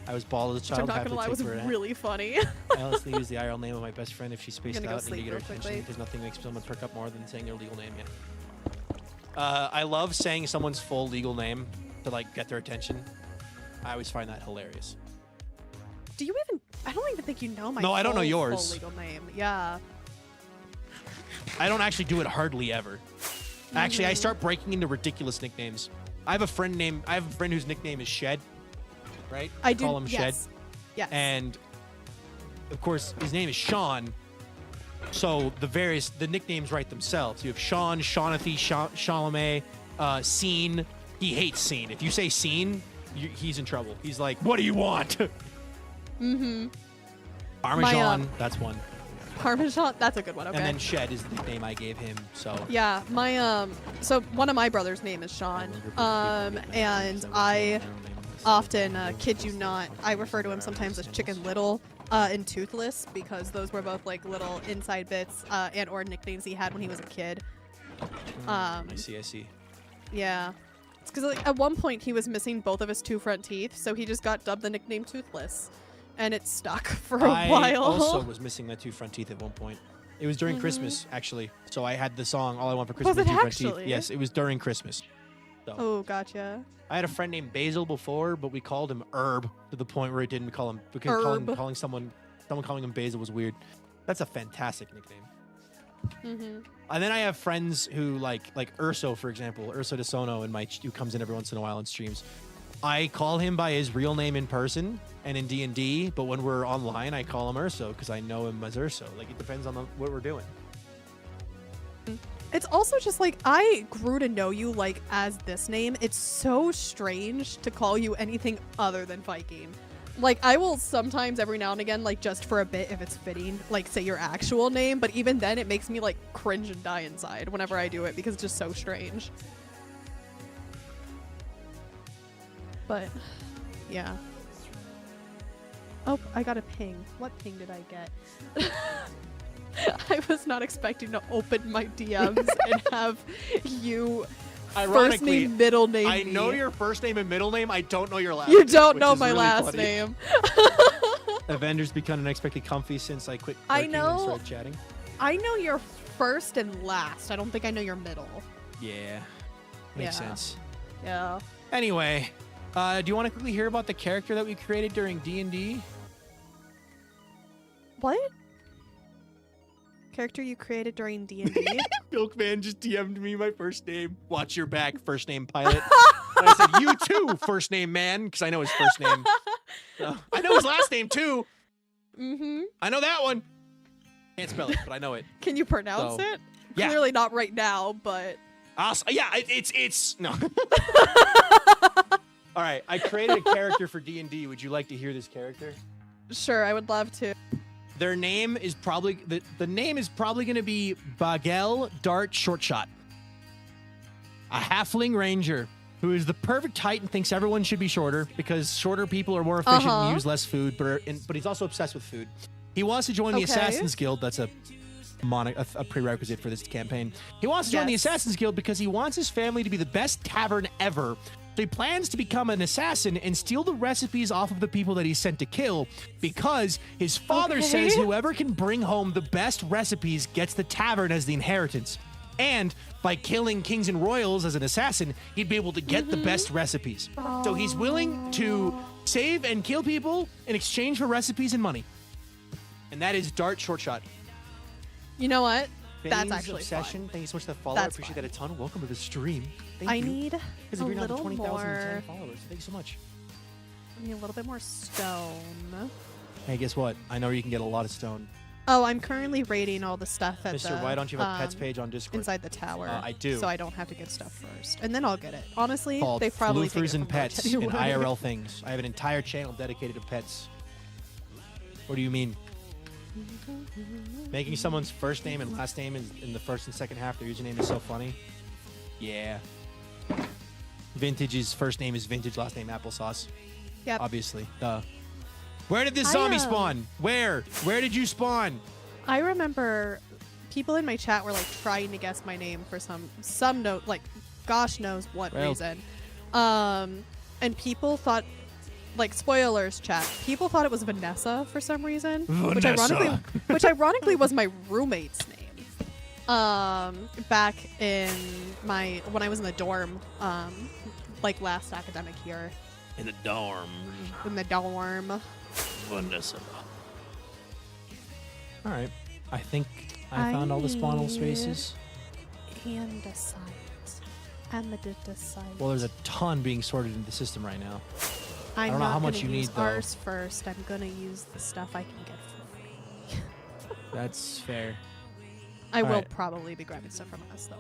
I was bald as a Which I'm child. not gonna lie, was really funny. I honestly use the IRL name of my best friend if she spaced gonna go out and need to sleep get her real attention quickly. because nothing makes someone perk up more than saying their legal name. Yeah. I love saying someone's full legal name to like get their attention. I always find that hilarious. Do you even? I don't even think you know my. No, I don't know full yours. legal name. Yeah. I don't actually do it hardly ever. Actually, I Mhm. start breaking into ridiculous nicknames. I have a friend whose nickname is Shed. Right? I do. Call him Shed. Yes. Yes. And of course, his name is Sean. So the nicknames write themselves. You have Sean, Shaunathy, Chalamet, Scene. He hates Scene. If you say Scene, he's in trouble. He's like, "What do you want?" Mm-hmm. Parmesan. That's one. Parmesan. That's a good one. Okay. And then Shed is the nickname I gave him. So Yeah, my so one of my brother's name is Sean. And I often kid you not, I refer to him sometimes as Chicken Little and Toothless because those were both like little inside bits and or nicknames he had when he was a kid. I see. Yeah. It's because like, at one point he was missing both of his two front teeth, so he just got dubbed the nickname Toothless. And it stuck for a while. I also was missing my two front teeth at one point. It was during Christmas, actually. So I had the song "All I Want for Christmas" Was it with two front actually? teeth. Yes, it was during Christmas. So Oh, gotcha. I had a friend named Basil before, but we called him Herb to the point where it didn't call him because Herb. calling someone calling him Basil was weird. That's a fantastic nickname. Mm-hmm. And then I have friends who like Urso, for example, Urso de Sono, who comes in every once in a while and streams. I call him by his real name in person and in D&D, but when we're online, I call him Urso because I know him as Urso. Like, it depends on what we're doing. It's also just like I grew to know you like as this name. It's so strange to call you anything other than Viking. Like I will sometimes every now and again, like just for a bit if it's fitting, like say your actual name, but even then it makes me like cringe and die inside whenever I do it because it's just so strange. But yeah. Oh, I got a ping. What ping did I get? I was not expecting to open my DMs and have you first Ironically, name, middle name. I me. know your first name and middle name. I don't know your last You name. don't which know is my really last funny. name. Avenger's become unexpectedly comfy since I quit I working know. and started chatting. I know your first and last. I don't think I know your middle. Yeah. Makes Yeah. sense. Yeah. Anyway, do you want to quickly hear about the character that we created during D&D? What? Character you created during D&D? Milkman just DM'd me my first name. Watch your back, first name Pilot. And I said, you too, first name man, because I know his first name. I know his last name too. Mm-hmm. I know that one. Can't spell it, but I know it. Can you pronounce So, it? yeah. Clearly not right now, but... It's no. All right, I created a character for D&D. Would you like to hear this character? Sure, I would love to. Their name is probably the name is probably going to be Bagel Dart Shortshot, a halfling ranger who is the perfect height and thinks everyone should be shorter because shorter people are more efficient and use less food. But he's also obsessed with food. He wants to join the Assassin's Guild. That's a prerequisite for this campaign. He wants to join the Assassin's Guild because he wants his family to be the best tavern ever. So he plans to become an assassin and steal the recipes off of the people that he's sent to kill because his father says whoever can bring home the best recipes gets the tavern as the inheritance. And by killing kings and royals as an assassin, he'd be able to get the best recipes. So he's willing to save and kill people in exchange for recipes and money. And that is Dart Shortshot. You know what? That's Bane's actually Obsession. fun. Thank you so much for the follow. That's I appreciate fun. that a ton. Welcome to the stream. Thank I you. need Because a if you're not little 20,010 more... followers, thank you so much. I need a little bit more stone. Hey, guess what? I know you can get a lot of stone. Oh, I'm currently raiding all the stuff at Mr. the, Why don't you have a pets page on Discord? inside the tower. I do. So I don't have to get stuff first, and then I'll get it. Honestly, Called they probably take Floofers it and from Birch Pets anyway. and IRL things. I have an entire channel dedicated to pets. What do you mean? Making someone's first name and last name in the first and second half of their username is so funny. Yeah. Vintage's first name is Vintage, last name Applesauce. Yep. Obviously. Duh. Where did this zombie spawn? Where? Where did you spawn? I remember people in my chat were like trying to guess my name for some note, like gosh knows what reason. And people thought, like, spoilers chat, people thought it was Vanessa for some reason, which ironically was my roommate's name. Back in when I was in the dorm, like last academic year. In the dorm. In the dorm. Vanessa. All right. I think I found all the spawnal spaces. And a site. And the site. Well, there's a ton being sorted in the system right now. I don't know how much you need, though. Ours first. I'm gonna use the stuff I can get for free. That's fair. I All will right. probably be grabbing stuff from us, though.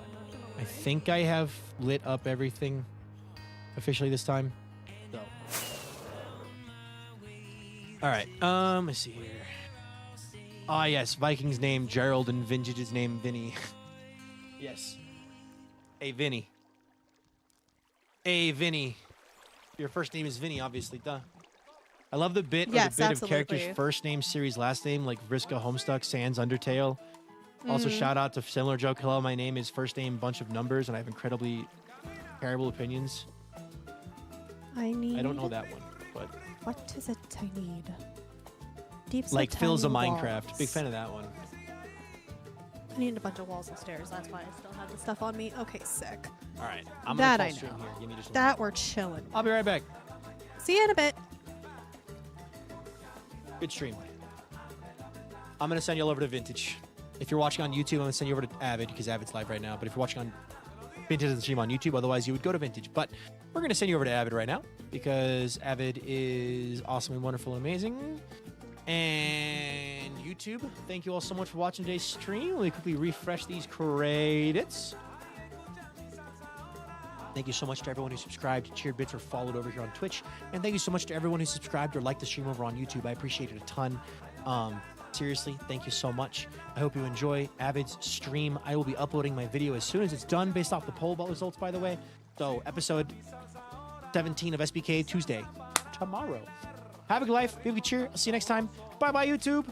I think I have lit up everything officially this time. So. All right. Let's see here. Ah, yes. Vikings name Gerald and Vintage's name Vinny. Yes. Hey, Vinny. Hey, Vinny. Your first name is Vinny, obviously. Duh. I love the bit Yes, of absolutely. characters' first name, series, last name, like Vriska, Homestuck, Sans, Undertale. Also, shout out to similar joke. Hello, my name is first name, bunch of numbers, and I have incredibly terrible opinions. I don't know that one, but What is it I need? Deep like Phil's a tiny Minecraft. walls. Big fan of that one. I need a bunch of walls and stairs. That's why I still have the stuff on me. Okay, sick. All right, I'm That gonna I call stream know. here. Give me just a That minute. we're chilling. I'll be right back. See you in a bit. Good stream. I'm gonna send you all over to Vintage. If you're watching on YouTube, I'm gonna send you over to Avid because Avid's live right now. But if you're watching on Vintage doesn't stream on YouTube, otherwise you would go to Vintage. But we're gonna send you over to Avid right now because Avid is awesome and wonderful and amazing. And YouTube, thank you all so much for watching today's stream. Let me quickly refresh these credits. Thank you so much to everyone who subscribed, cheered bits, or followed over here on Twitch. And thank you so much to everyone who subscribed or liked the stream over on YouTube. I appreciate it a ton. Seriously, thank you so much. I hope you enjoy Avid's stream. I will be uploading my video as soon as it's done based off the poll results, by the way. So episode 17 of SBK Tuesday, tomorrow. Have a good life. Be good cheer. I'll see you next time. Bye-bye, YouTube.